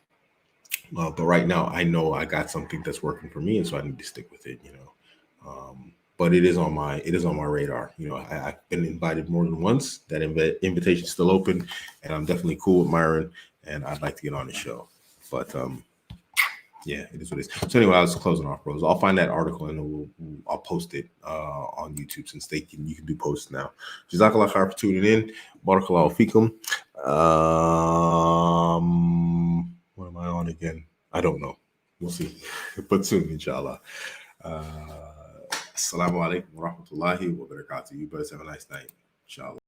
But right now, I know I got something that's working for me, and so I need to stick with it. But it is on my radar. I've been invited more than once. That invitation is still open, and I'm definitely cool with Myron, and I'd like to get on the show. But Yeah, it is what it is. So anyway, I was closing off, bros. I'll find that article and I'll post it on YouTube since you can do posts now. Jazakallah khair for tuning in. Barakallahu fikum. What am I on again? I don't know. We'll see. But soon, inshallah. Assalamu alaikum wa rahmatullahi wa barakatuh. You boys have a nice night. Inshallah.